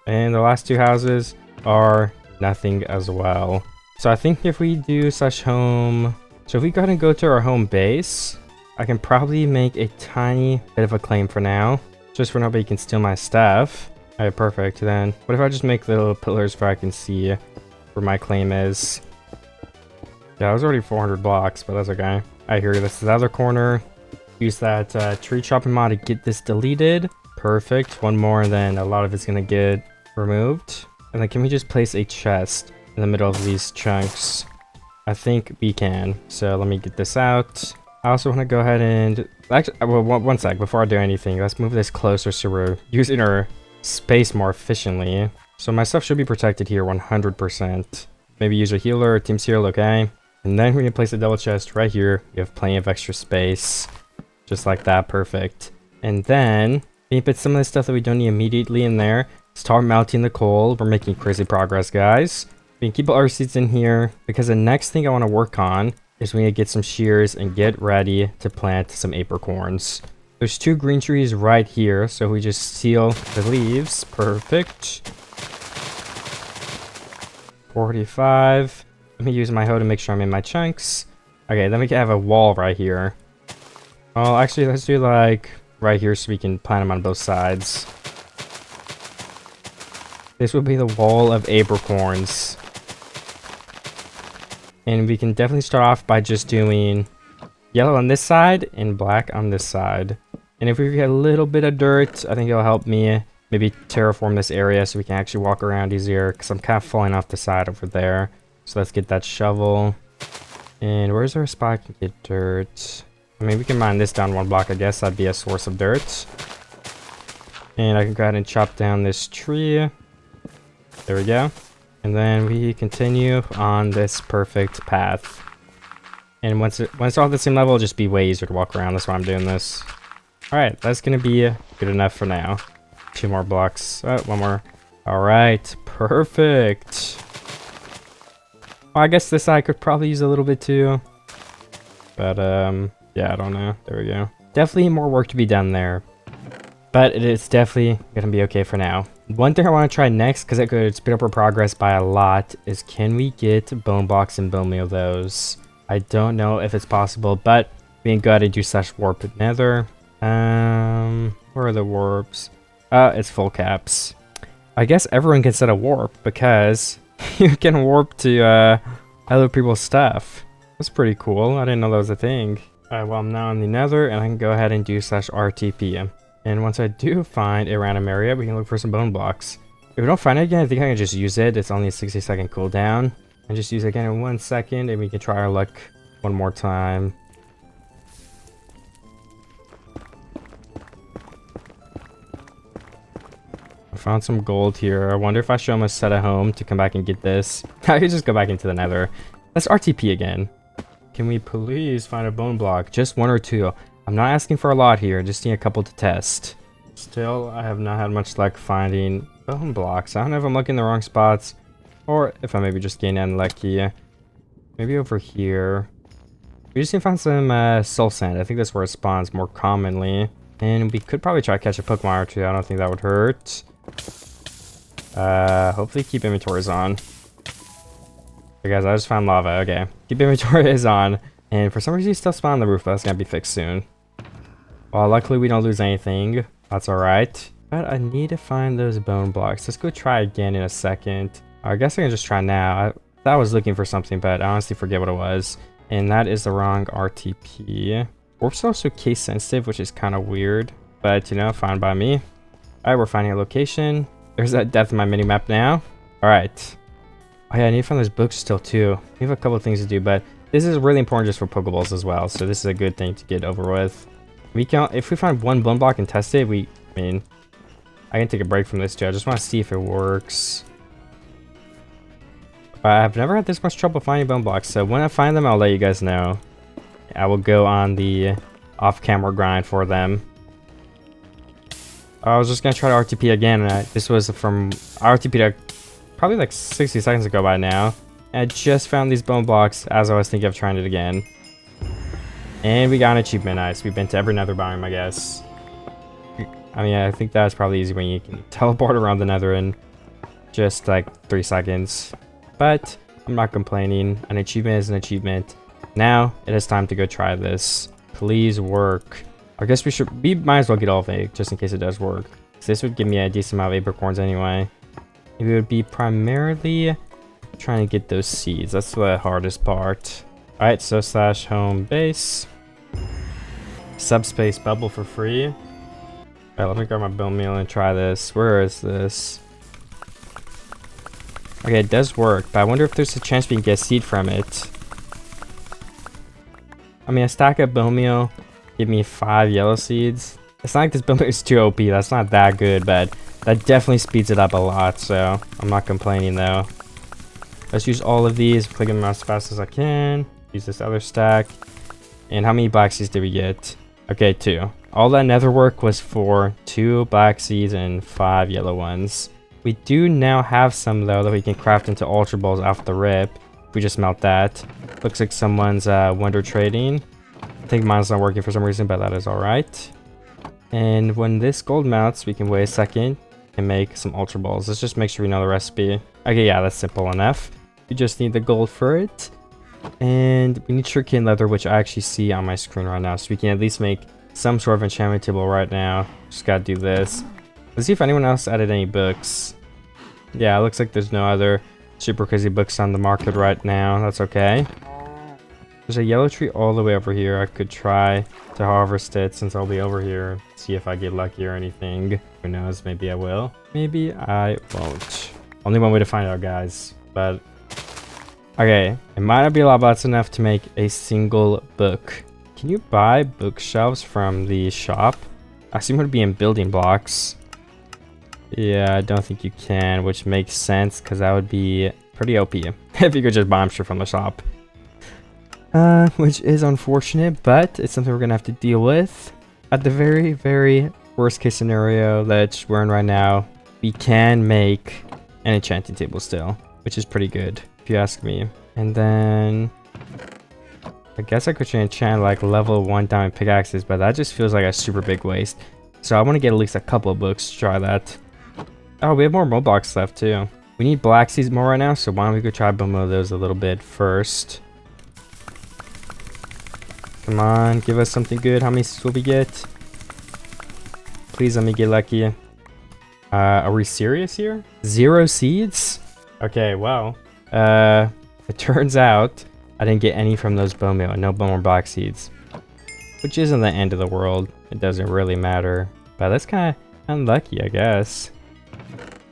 And the last 2 houses are nothing as well. So I think if we do /home, so if we go ahead and go to our home base, I can probably make a tiny bit of a claim for now, just for nobody can steal my stuff. Alright, perfect. Then what if I just make little pillars where I can see where my claim is? Yeah, it was already 400 blocks, but that's okay. I hear this is the other corner. Use that tree chopping mod to get this deleted. Perfect. 1 more, and then a lot of it's gonna get removed. And then can we just place a chest in the middle of these chunks? I think we can. So let me get this out. I also want to go ahead and actually, well, one sec before I do anything. Let's move this closer so we're using our space more efficiently. So my stuff should be protected here 100%. Maybe use a healer, team seal, okay. And then we can place a double chest right here. We have plenty of extra space, just like that, perfect. And then we can put some of the stuff that we don't need immediately in there. Start melting the coal. We're making crazy progress, guys. We can keep our seeds in here because the next thing I want to work on is we need to get some shears and get ready to plant some apricorns. There's 2 green trees right here, so we just seal the leaves. Perfect. 45. Let me use my hoe to make sure I'm in my chunks. Okay, then we can have a wall right here. Well, actually, let's do like right here so we can plant them on both sides. This would be the wall of apricorns. And we can definitely start off by just doing yellow on this side and black on this side. And if we get a little bit of dirt, I think it'll help me maybe terraform this area so we can actually walk around easier, because I'm kind of falling off the side over there. So let's get that shovel. And where's our spot I can get dirt? I mean, we can mine this down 1 block, I guess. That'd be a source of dirt. And I can go ahead and chop down this tree. There we go. And then we continue on this perfect path. And once it's all at the same level, it'll just be way easier to walk around. That's why I'm doing this. Alright, that's going to be good enough for now. 2 more blocks. 1 more. Alright, perfect. Well, I guess this side could probably use a little bit too. But, yeah, I don't know. There we go. Definitely more work to be done there. But it is definitely going to be okay for now. One thing I want to try next, because it could speed up our progress by a lot, is can we get bone blocks and bone meal those? I don't know if it's possible, but we can go ahead and do /warp nether. Where are the warps? It's full caps. I guess everyone can set a warp because you can warp to other people's stuff. That's pretty cool. I didn't know that was a thing. Alright, well, I'm now in the nether and I can go ahead and do /RTP. And once I do find a random area, we can look for some bone blocks. If we don't find it again, I think I can just use it. It's only a 60-second cooldown. And just use it again in 1 second and we can try our luck one more time. I found some gold here. I wonder if I show him a set at home to come back and get this. I could just go back into the nether. Let's RTP again. Can we please find a bone block? Just 1 or 2. I'm not asking for a lot here. Just need a couple to test. Still, I have not had much luck finding bone blocks. I don't know if I'm looking in the wrong spots or if I maybe just getting unlucky. Maybe over here. We just need to find some soul sand. I think that's where it spawns more commonly. And we could probably try to catch a Pokemon or 2. I don't think that would hurt. Hopefully keep inventories on. Okay, guys, I just found lava. Okay, keep inventory is on. And for some reason, you still spawn on the roof, but that's gonna be fixed soon. Well, luckily we don't lose anything. That's alright. But I need to find those bone blocks. Let's go try again in a second. I guess I can just try now. I was looking for something, but I honestly forget what it was. And that is the wrong RTP. Warp's also case sensitive, which is kind of weird. But, you know, fine by me. Alright, we're finding a location. There's that death in my mini-map now. Alright. Oh yeah, I need to find those books still too. We have a couple of things to do, but this is really important just for Pokeballs as well. So this is a good thing to get over with. We can, if we find one bone block and test it, I can take a break from this too. I just want to see if it works. I've never had this much trouble finding bone blocks, so when I find them, I'll let you guys know. I will go on the off-camera grind for them. I was just gonna try to RTP again, and this was from RTP probably like 60 seconds ago by now. And I just found these bone blocks as I was thinking of trying it again. And we got an achievement. Nice. We've been to every nether biome, I guess. I mean, I think that's probably easy when you can teleport around the nether in just like 3 seconds. But I'm not complaining. An achievement is an achievement. Now it is time to go try this. Please work. I guess we might as well get all of it just in case it does work. So this would give me a decent amount of apricorns anyway. It would be primarily trying to get those seeds. That's the hardest part. Alright, so /home base. Subspace bubble for free. Alright, let me grab my bone meal and try this. Where is this? Okay, it does work, but I wonder if there's a chance we can get a seed from it. I mean, a stack of bone meal give me 5 yellow seeds. It's not like this bone meal is too OP. That's not that good, but that definitely speeds it up a lot, so I'm not complaining though. Let's use all of these, click them as fast as I can. Use this other stack. And how many black seeds did we get? Okay, 2. All that nether work was for 2 black seeds and 5 yellow ones. We do now have some though that we can craft into ultra balls off the rip. If we just melt that. Looks like someone's wonder trading. I think mine's not working for some reason, but that is alright. And when this gold melts, we can wait a second and make some ultra balls. Let's just make sure we know the recipe. Okay, yeah, that's simple enough. We just need the gold for it. And we need sugarcane leather, which I actually see on my screen right now. So we can at least make some sort of enchantment table right now. Just gotta do this. Let's see if anyone else added any books. Yeah, it looks like there's no other super crazy books on the market right now. That's okay. There's a yellow tree all the way over here. I could try to harvest it since I'll be over here. See if I get lucky or anything. Who knows? Maybe I will. Maybe I won't. Only one way to find out, guys. But okay, it might not be a lot, but that's enough to make a single book. Can you buy bookshelves from the shop? I seem to be in building blocks. Yeah, I don't think you can, which makes sense because that would be pretty OP if you could just buy them straight from the shop. Which is unfortunate, but it's something we're gonna have to deal with. At the very, very worst case scenario that we're in right now, we can make an enchanting table still, which is pretty good if you ask me. And then I guess I could enchant like level 1 diamond pickaxes, but that just feels like a super big waste. So I want to get at least a couple of books to try that. Oh, we have more blocks left too. We need black seeds more right now, so why don't we go try boom of those a little bit first. Come on, give us something good. How many seeds will we get? Please let me get lucky. Are we serious here? 0 seeds? Okay, well, it turns out I didn't get any from those bone meal and no bone or black seeds, which isn't the end of the world. It doesn't really matter, but that's kind of unlucky, I guess.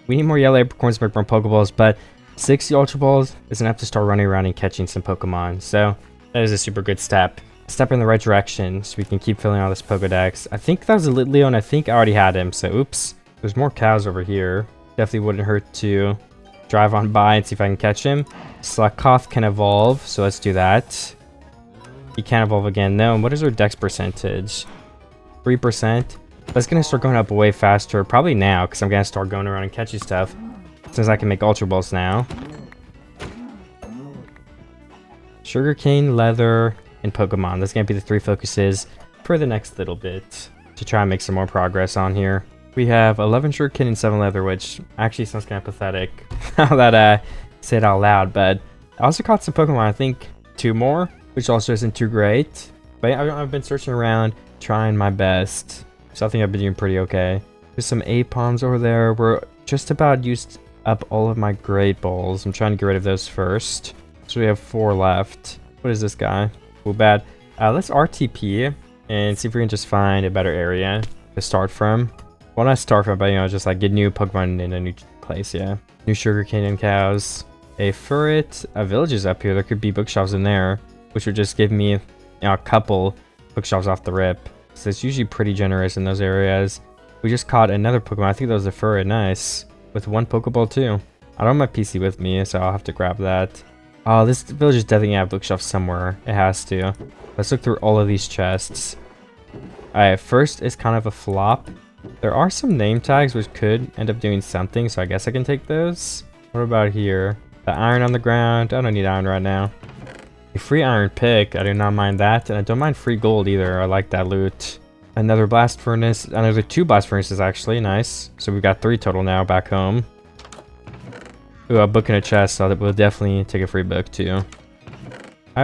We need more yellow apricorns to make more Pokeballs, but 60 Ultra Balls is enough to start running around and catching some Pokemon, so that is a super good step. Step in the right direction so we can keep filling out this Pokédex. I think that was a Litleo, and I think I already had him, so oops. There's more cows over here. Definitely wouldn't hurt to drive on by and see if I can catch him. Slakoth can evolve, so let's do that. He can't evolve again. No, and what is our dex percentage? 3%. That's going to start going up way faster, probably now, because I'm going to start going around and catching stuff, since I can make Ultra Balls now. Sugarcane, leather, and Pokemon. That's going to be the 3 focuses for the next little bit to try and make some more progress on here. We have 11 sugarcane and 7 leather, which actually sounds kind of pathetic now that I say it out loud, but I also caught some Pokemon, I think 2 more, which also isn't too great. But I've been searching around, trying my best, so I think I've been doing pretty okay. There's some Apons over there. We're just about used up all of my Great Balls. I'm trying to get rid of those first. So we have 4 left. What is this guy? Oh, bad. Let's RTP and see if we can just find a better area to start from. Well, not start from, but you know, just like get new Pokemon in a new place, yeah. New sugarcane and cows. A Furret. Village is up here. There could be bookshelves in there, which would just give me, you know, a couple bookshelves off the rip. So it's usually pretty generous in those areas. We just caught another Pokemon. I think that was a Furret. Nice. With 1 Pokeball too. I don't have my PC with me, so I'll have to grab that. Oh, this village is definitely have bookshelf somewhere. It has to. Let's look through all of these chests. Alright, first is kind of a flop. There are some name tags which could end up doing something, so I guess I can take those. What about here? The iron on the ground. I don't need iron right now. A free iron pick. I do not mind that, and I don't mind free gold either. I like that loot. Another blast furnace. Another 2 blast furnaces actually. Nice. So we've got 3 total now back home. Ooh, a book in a chest, so we'll definitely take a free book too. Alright,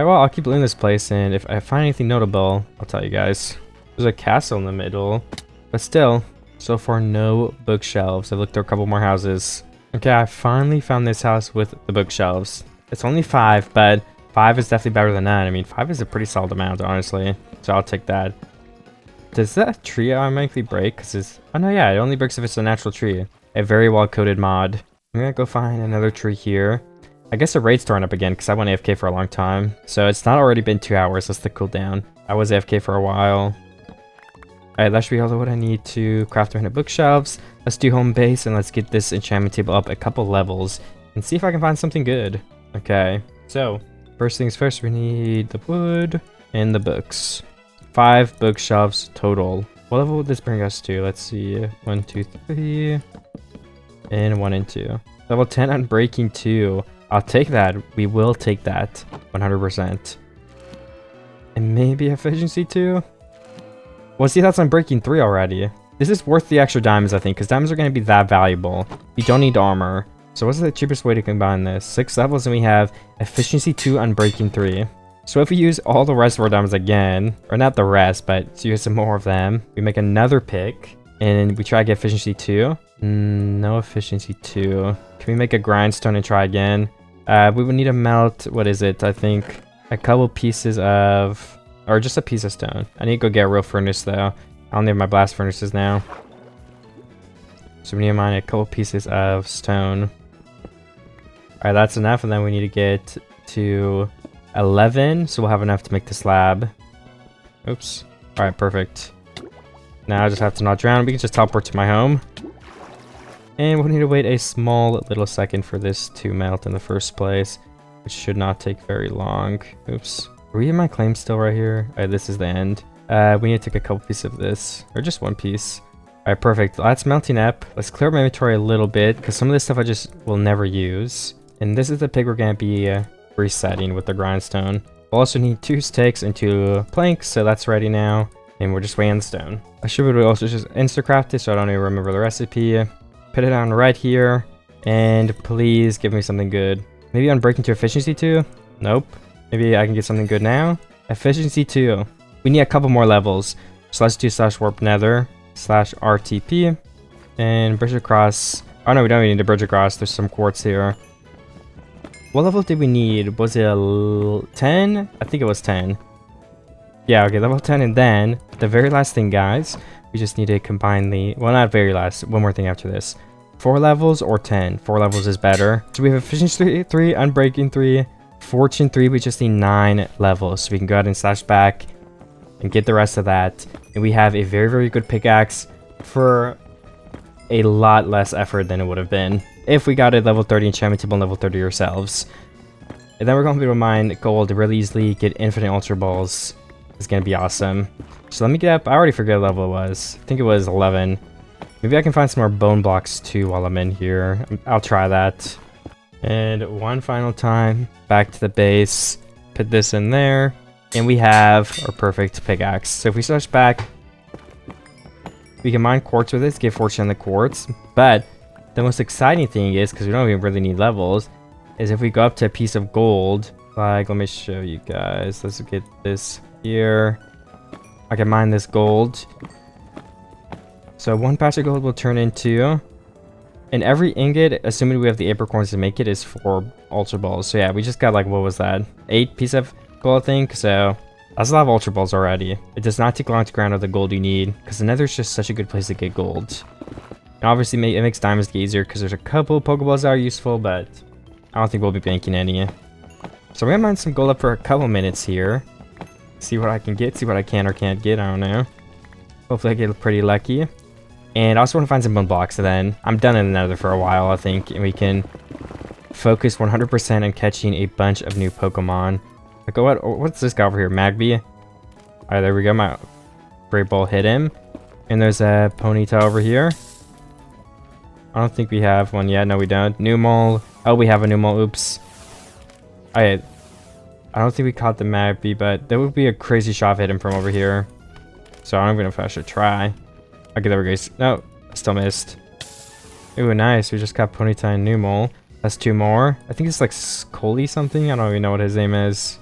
well, I'll keep looting this place, and if I find anything notable, I'll tell you guys. There's a castle in the middle, but still, so far no bookshelves. I've looked through a couple more houses. Okay, I finally found this house with the bookshelves. It's only 5, but 5 is definitely better than 9. I mean, 5 is a pretty solid amount, honestly, so I'll take that. Does that tree automatically break? Cause it's, oh no, yeah, it only breaks if it's a natural tree. A very well-coded mod. I'm gonna go find another tree here. I guess the raid's starting up again because I went AFK for a long time. So it's not already been 2 hours. That's the cooldown. I was AFK for a while. Alright, that should be all of what I need to craft 300 bookshelves. Let's do home base and let's get this enchantment table up a couple levels and see if I can find something good. Okay, so first things first, we need the wood and the books. 5 bookshelves total. What level would this bring us to? Let's see. 1, 2, 3. And 1 and 2. Level 10 on breaking 2. I'll take that. We will take that. 100%. And maybe efficiency 2? Well, see, that's on breaking 3 already. This is worth the extra diamonds, I think, because diamonds are going to be that valuable. You don't need armor. So what's the cheapest way to combine this? 6 levels and we have efficiency 2 on breaking 3. So if we use all the rest of our diamonds again, or not the rest, but use some more of them, we make another pick, and we try to get efficiency 2. No efficiency 2. Can we make a grindstone and try again? We would need to melt, what is it? I think a couple pieces of, or just a piece of stone. I need to go get a real furnace though. I only have my blast furnaces now. So we need to mine a couple pieces of stone. Alright, that's enough, and then we need to get to 11, so we'll have enough to make the slab. Oops. Alright, perfect. Now I just have to not drown. We can just teleport to my home. And we'll need to wait a small little second for this to melt in the first place, which should not take very long. Oops. Are we in my claim still right here? Alright, this is the end. We need to take a couple pieces of this, or just 1 piece. Alright, perfect. That's melting up. Let's clear up my inventory a little bit, because some of this stuff I just will never use. And this is the pig we're going to be resetting with the grindstone. We'll also need 2 sticks and 2 planks, so that's ready now. And we're just waiting on the stone. I should be able to also just instacraft it, so I don't even remember the recipe. Put it on right here, and please give me something good. Maybe on breaking to efficiency 2? Nope. Maybe I can get something good now. Efficiency 2. we need a couple more levels. So let's do /warp nether /RTP and bridge across. Oh no, we don't even need to bridge across. There's some quartz here. What level did we need? Was it a 10? I think it was 10. Yeah, okay, level 10. And then the very last thing, guys, we just need to combine the, well, not very last, one more thing after this. 4 levels or 10? 4 levels is better. So we have efficiency 3, unbreaking 3, fortune 3. We just need 9 levels. So we can go ahead and slash back and get the rest of that. And we have a very, very good pickaxe for a lot less effort than it would have been if we got a level 30 enchantment table and level 30 ourselves. And then we're going to be able to mine gold really easily, get infinite ultra balls. It's going to be awesome. So let me get up. I already forget what level it was. I think it was 11. Maybe I can find some more bone blocks too while I'm in here. I'll try that. And one final time, back to the base. Put this in there. And we have our perfect pickaxe. So if we switch back, we can mine quartz with this, get fortune on the quartz. But the most exciting thing is, because we don't even really need levels, is if we go up to a piece of gold, like, let me show you guys. Let's get this here. I can mine this gold. So 1 patch of gold will turn into, and every ingot, assuming we have the apricorns to make it, is 4 ultra balls. So yeah, we just got like, what was that? 8 piece of gold, I think. So that's a lot of ultra balls already. It does not take long to grind out the gold you need, because the nether is just such a good place to get gold. And obviously it makes diamonds get easier because there's a couple pokeballs that are useful, but I don't think we'll be banking any. So we're gonna mine some gold up for a couple minutes here. See what I can get, see what I can or can't get, I don't know. Hopefully I get pretty lucky. And I also want to find some bone blocks, and then I'm done in the nether for a while, I think, and we can focus 100% on catching a bunch of new Pokemon. Like, what's this guy over here? Magby? Alright, there we go. My Great Ball hit him. And there's a Ponyta over here. I don't think we have one yet. No, we don't. Numol. Oh, we have a Numol. Oops. I don't think we caught the Magby, but that would be a crazy shot if I hit him from over here. So I don't even know if I should try. Okay, there we go. No, still missed. Ooh, nice. We just got Ponyta and Numol. That's 2 more. I think it's like Scully something. I don't even know what his name is.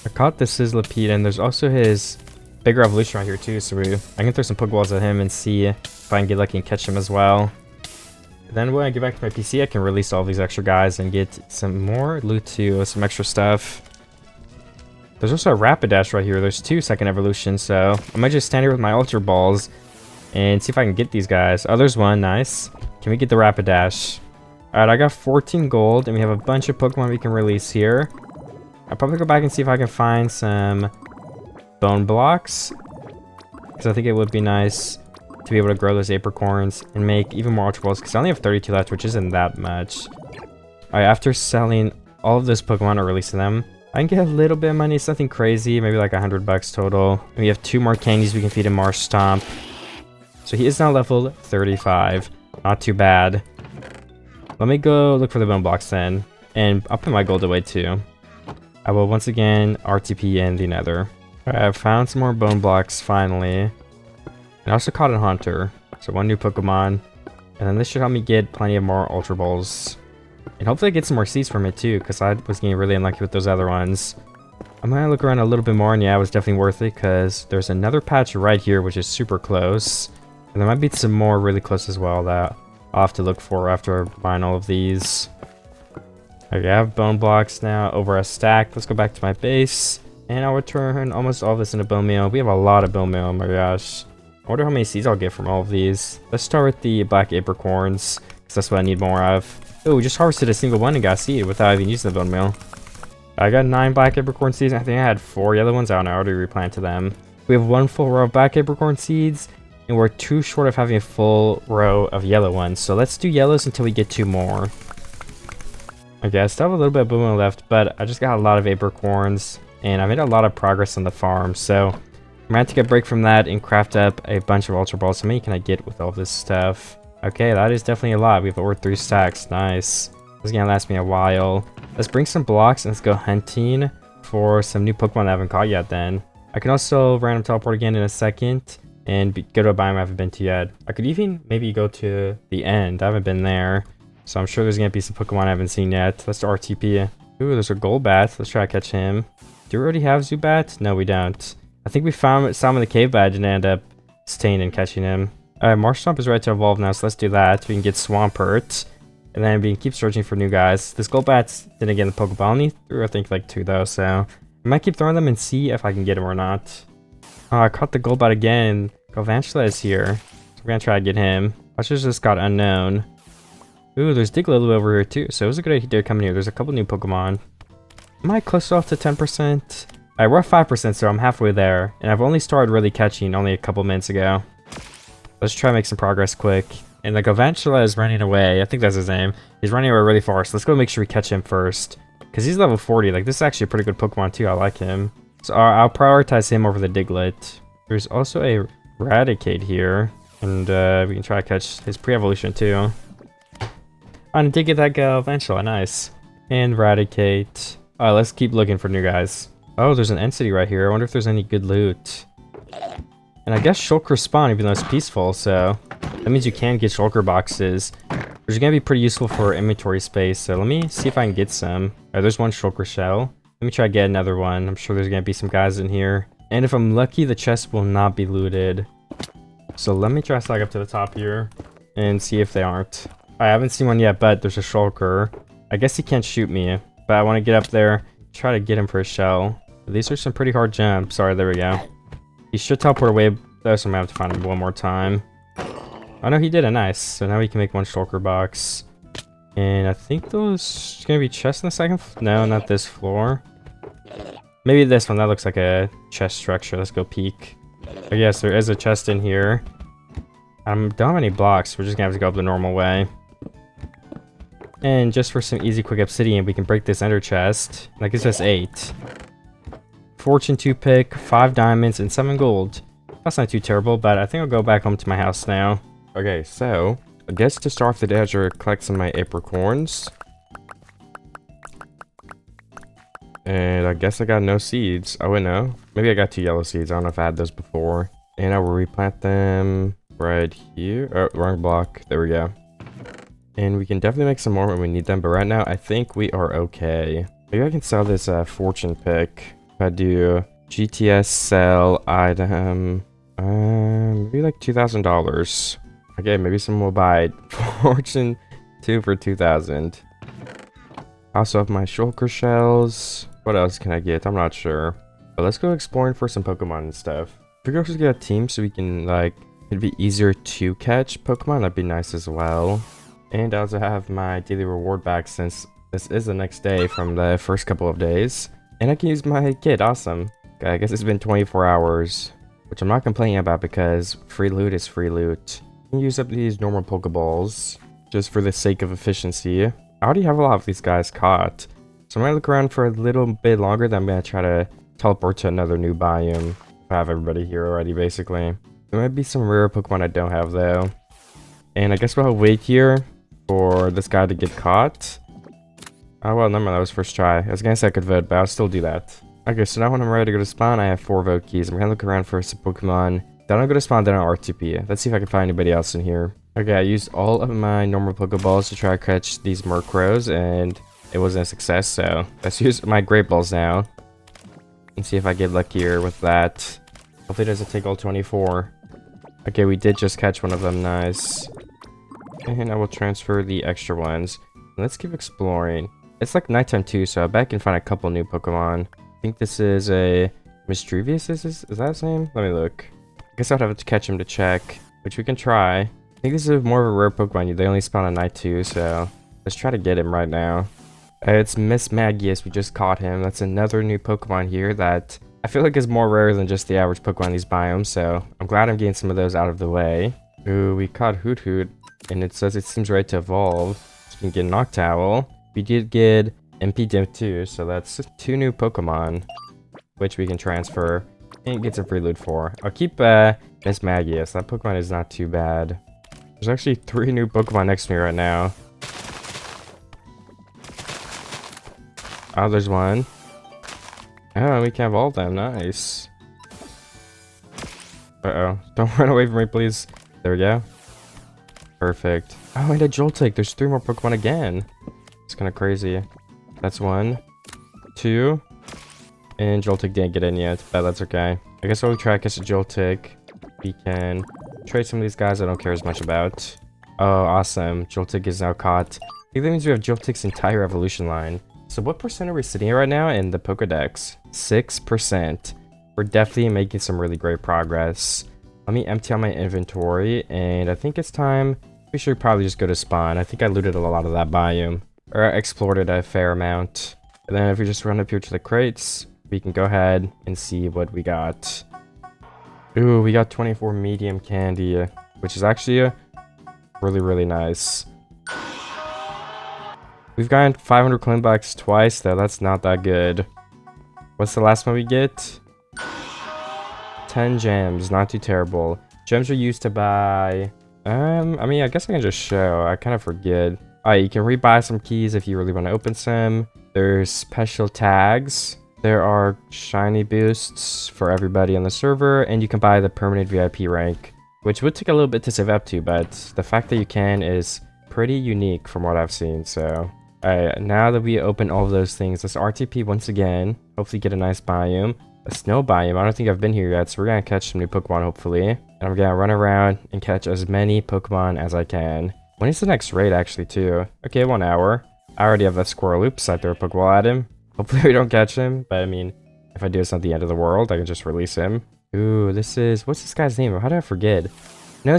I caught the Sizzlipede, and there's also his bigger evolution right here too. So I can throw some Pokeballs at him and see if I can get lucky and catch him as well. And then when I get back to my PC, I can release all these extra guys and get some more loot too, some extra stuff. There's also a Rapidash right here. There's 2 2nd evolutions, so I might just stand here with my Ultra Balls and see if I can get these guys. Oh, there's one. Nice. Can we get the Rapidash? Alright, I got 14 gold, and we have a bunch of Pokemon we can release here. I'll probably go back and see if I can find some bone blocks, because I think it would be nice to be able to grow those apricorns and make even more Ultra Balls, because I only have 32 left, which isn't that much. Alright, after selling all of those Pokemon or releasing them, I can get a little bit of money, something crazy, maybe like $100 total. And we have 2 more candies we can feed him Marsh Stomp. So he is now level 35. Not too bad. Let me go look for the bone blocks then. And I'll put my gold away too. I will once again RTP in the nether. Alright, I've found some more bone blocks finally. And I also caught a hunter. So 1 new Pokemon. And then this should help me get plenty of more Ultra Balls. And hopefully I get some more seeds from it too, because I was getting really unlucky with those other ones. I'm going to look around a little bit more, and yeah, it was definitely worth it, because there's another patch right here which is super close. And there might be some more really close as well that I'll have to look for after buying all of these. Okay, I have bone blocks now over a stack. Let's go back to my base. And I'll return almost all of this into bone meal. We have a lot of bone meal, oh my gosh. I wonder how many seeds I'll get from all of these. Let's start with the black apricorns, because that's what I need more of. Oh, we just harvested a single one and got a seed without even using the bone meal. I got 9 black apricorn seeds. I think I had 4 yellow ones. I don't know. I already replanted them. We have 1 full row of black apricorn seeds, and we're 2 short of having a full row of yellow ones. So let's do yellows until we get 2 more. Okay, I still have a little bit of bone meal left, but I just got a lot of apricorns, and I made a lot of progress on the farm. So I'm gonna have to take a break from that and craft up a bunch of Ultra Balls. How many can I get with all this stuff? Okay, that is definitely a lot. We have over 3 stacks. Nice. This is gonna last me a while. Let's bring some blocks and let's go hunting for some new Pokemon I haven't caught yet then. I can also random teleport again in a second and go to a biome I haven't been to yet. I could even maybe go to the end. I haven't been there. So I'm sure there's gonna be some Pokemon I haven't seen yet. Let's do RTP. Ooh, there's a Golbat. Let's try to catch him. Do we already have Zubat? No, we don't. I think we found some in the cave, but I didn't end up staying and catching him. Alright, Marsh Swamp is ready to evolve now, so let's do that. We can get Swampert. And then we can keep searching for new guys. This Golbat's didn't get in the Pokeball. I only threw, I think, like 2 though, so I might keep throwing them and see if I can get him or not. Oh, I caught the Golbat again. Galvantula is here. So we're gonna try to get him. I just got unknown. Ooh, there's Diglett over here too, so it was a good idea coming here. There's a couple new Pokemon. Am I close off to 10%? Alright, we're at 5%, so I'm halfway there. And I've only started really catching only a couple minutes ago. Let's try to make some progress quick. And the Galvantula is running away. I think that's his name. He's running away really far, so let's go make sure we catch him first. Because he's level 40. Like, this is actually a pretty good Pokemon too. I like him. So I'll prioritize him over the Diglett. There's also a Raticate here. And we can try to catch his pre-evolution too. I did get that Galvantula. Nice. And Raticate. Alright, let's keep looking for new guys. Oh, there's an entity right here. I wonder if there's any good loot. And I guess Shulker spawn even though it's peaceful, so that means you can get Shulker boxes, which is going to be pretty useful for inventory space. So let me see if I can get some. Alright, there's one Shulker shell. Let me try to get another one. I'm sure there's going to be some guys in here. And if I'm lucky, the chest will not be looted. So let me try to slide up to the top here and see if they aren't. I haven't seen one yet, but there's a Shulker. I guess he can't shoot me, but I want to get up there, try to get him for a shell. These are some pretty hard jumps. Sorry, there we go. He should teleport away, though, so I'm going to have to find him one more time. Oh no, he did it. Nice. So now we can make one Shulker box. And I think those going to be chests in the second no, not this floor. Maybe this one. That looks like a chest structure. Let's go peek. Oh yes, there is a chest in here. I don't have any blocks. We're just going to have to go up the normal way. And just for some easy quick obsidian, we can break this ender chest. That gives us 8. Fortune 2 pick, 5 diamonds, and 7 gold. That's not too terrible, but I think I'll go back home to my house now. Okay, so I guess to start off the day, I should collect some of my apricorns. And I guess I got no seeds. Oh wait, no. Maybe I got 2 yellow seeds. I don't know if I had those before. And I will replant them right here. Oh, wrong block. There we go. And we can definitely make some more when we need them. But right now, I think we are okay. Maybe I can sell this fortune pick. If I do GTS sell item, maybe like $2,000. Okay, maybe someone will buy fortune 2 for 2,000. I also have my shulker shells. What else can I get? I'm not sure. But let's go exploring for some Pokemon and stuff. If we could also get a team so we can like, it'd be easier to catch Pokemon. That'd be nice as well. And I also have my daily reward back since this is the next day from the first couple of days. And I can use my kit. Awesome. Okay, I guess it's been 24 hours, which I'm not complaining about because free loot is free loot. You can use up these normal Pokeballs just for the sake of efficiency. I already have a lot of these guys caught. So I'm going to look around for a little bit longer. Then I'm going to try to teleport to another new biome. If I have everybody here already, basically. There might be some rare Pokemon I don't have, though. And I guess we'll wait here for this guy to get caught. Oh, well, never mind. That was first try. I was going to say I could vote, but I'll still do that. Okay, so now when I'm ready to go to spawn, I have 4 vote keys. I'm going to look around for some Pokemon. Then I'll go to spawn, then I'll RTP. Let's see if I can find anybody else in here. Okay, I used all of my normal Pokeballs to try to catch these Murkrows, and it wasn't a success, so let's use my Great Balls now. And see if I get luckier with that. Hopefully it doesn't take all 24. Okay, we did just catch one of them. Nice. And I will transfer the extra ones. Let's keep exploring. It's like nighttime too, so I bet I can find a couple new Pokemon. I think this is a Mischievous. Is that his name? Let me look. I guess I'd have to catch him to check, which we can try. I think this is more of a rare Pokemon. They only spawn at night too, so let's try to get him right now. It's Miss Magius. We just caught him. That's another new Pokemon here that I feel like is more rare than just the average Pokemon in these biomes, so I'm glad I'm getting some of those out of the way. Ooh, we caught Hoot Hoot, and it says it seems ready to evolve. So we can get Noctowl. We did get MP Dim too, so that's 2 new Pokemon, which we can transfer and get some free loot for. I'll keep Miss Magius. That Pokemon is not too bad. There's actually 3 new Pokemon next to me right now. Oh, there's one. Oh, we can evolve them. Nice. Uh-oh. Don't run away from me, please. There we go. Perfect. Oh, and a Joltik. There's 3 more Pokemon again. It's kind of crazy. That's 1, 2. And Joltik didn't get in yet, but that's okay. I guess while we try to catch a Joltik, we can trade some of these guys I don't care as much about. Oh, awesome. Joltik is now caught. I think that means we have Joltik's entire evolution line. So what percent are we sitting at right now in the Pokédex? 6%. We're definitely making some really great progress. Let me empty out my inventory, and I think it's time. We should probably just go to spawn. I think I looted a lot of that biome, or I explored it a fair amount. And then if we just run up here to the crates, we can go ahead and see what we got. Ooh, we got 24 medium candy, which is actually really nice. We've gotten 500 clean blocks twice, though. That's not that good. What's the last one we get? 10 gems, not too terrible. Gems are used to buy... I mean, I guess I can just show. I kind of forget. You can rebuy some keys if you really want to open some. There's special tags. There are shiny boosts for everybody on the server, and you can buy the permanent VIP rank, which would take a little bit to save up to, but the fact that you can is pretty unique from what I've seen. So now that we open all of those things, let's RTP once again. Hopefully get a nice biome. A snow biome. I don't think I've been here yet, so we're gonna catch some new Pokemon hopefully. And I'm gonna run around and catch as many Pokemon as I can. When is the next raid actually too? Okay, 1 hour. I already have that squirrel. Oops, I threw a Pokeball at him. Hopefully we don't catch him, but I mean, if I do, it's not the end of the world. I can just release him. Ooh, this is... What's this guy's name? How did I forget? No,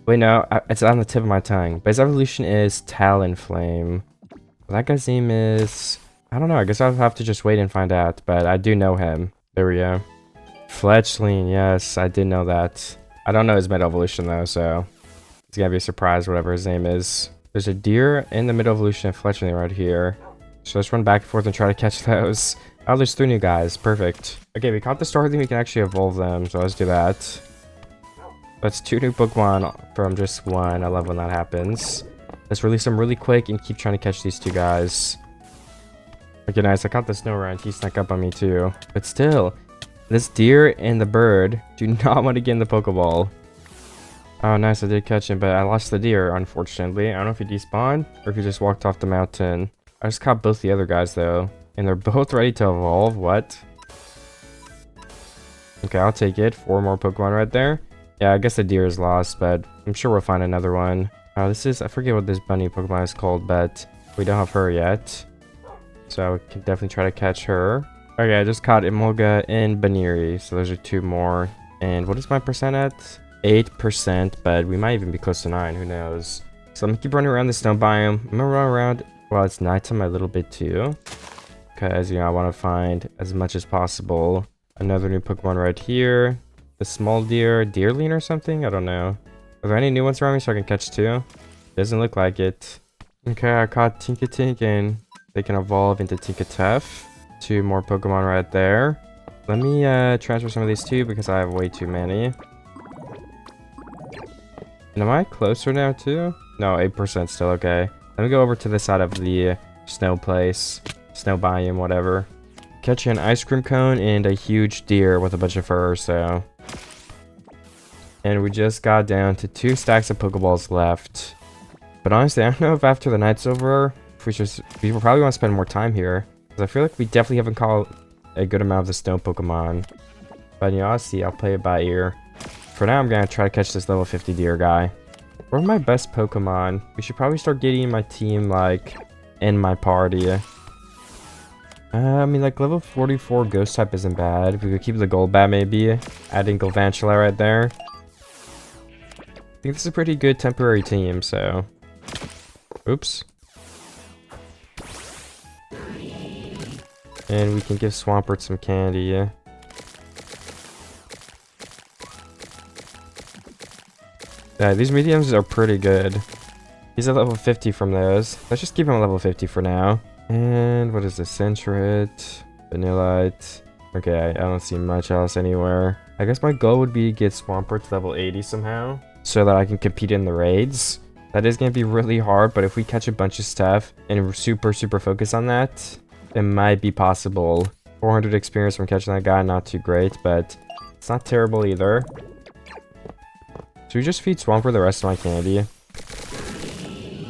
wait, no, it's on the tip of my tongue. But his evolution is Talonflame. That guy's name is... I don't know, I guess I'll have to just wait and find out, but I do know him. There we go. Fletchling, yes, I did know that. I don't know his mid evolution though, so it's gonna be a surprise whatever his name is. There's a deer in the mid evolution of Fletchling right here. So let's run back and forth and try to catch those. Oh, there's 3 new guys. Perfect. Okay, we caught the Starling. We can actually evolve them, so let's do that. That's 2 new Pokemon from just 1. I love when that happens. Let's release them really quick and keep trying to catch these 2 guys. Okay, nice. I caught the Snorunt. He snuck up on me too. But still, this deer and the bird do not want to get in the Pokeball. Oh, nice. I did catch him, but I lost the deer, unfortunately. I don't know if he despawned or if he just walked off the mountain. I just caught both the other guys, though. And they're both ready to evolve. What? Okay, I'll take it. 4 more Pokemon right there. Yeah, I guess the deer is lost, but I'm sure we'll find another one. Oh, this is... I forget what this bunny Pokemon is called, but we don't have her yet. So we can definitely try to catch her. Okay, I just caught Emolga and Baniri, so those are 2 more. And what is my percent at? 8%, but we might even be close to 9, who knows. So I'm gonna keep running around the snow biome. I'm gonna run around while it's nighttime a little bit too. Because, you know, I want to find as much as possible. Another new Pokemon right here. The small deer, Deerling or something? I don't know. Are there any new ones around me so I can catch too? Doesn't look like it. Okay, I caught Tinkatink and they can evolve into Tinkatuff. 2 more Pokemon right there. Let me transfer some of these too because I have way too many. And am I closer now too? No, 8% still, okay. Let me go over to the side of the snow place. Snow biome, whatever. Catch an ice cream cone and a huge deer with a bunch of fur, so... And we just got down to 2 stacks of Pokeballs left. But honestly, I don't know if after the night's over, if we will probably want to spend more time here. Because I feel like we definitely haven't caught a good amount of the snow Pokemon. But you know, I'll see. I'll play it by ear. For now, I'm going to try to catch this level 50 deer guy. What are my best Pokemon? We should probably start getting my team, like, in my party. I mean, like, level 44 Ghost type isn't bad. If we could keep the Golbat, maybe. Adding Galvantula right there. I think this is a pretty good temporary team, so... Oops. And we can give Swampert some candy, yeah. Yeah, these mediums are pretty good. He's at level 50 from those. Let's just keep him at level 50 for now. And what is this? Centrit, Vanillite. Okay, I don't see much else anywhere. I guess my goal would be to get Swampert to level 80 somehow, so that I can compete in the raids. That is going to be really hard, but if we catch a bunch of stuff and we're super focus on that, it might be possible. 400 experience from catching that guy, not too great, but it's not terrible either. Should we just feed Swampert the rest of my candy?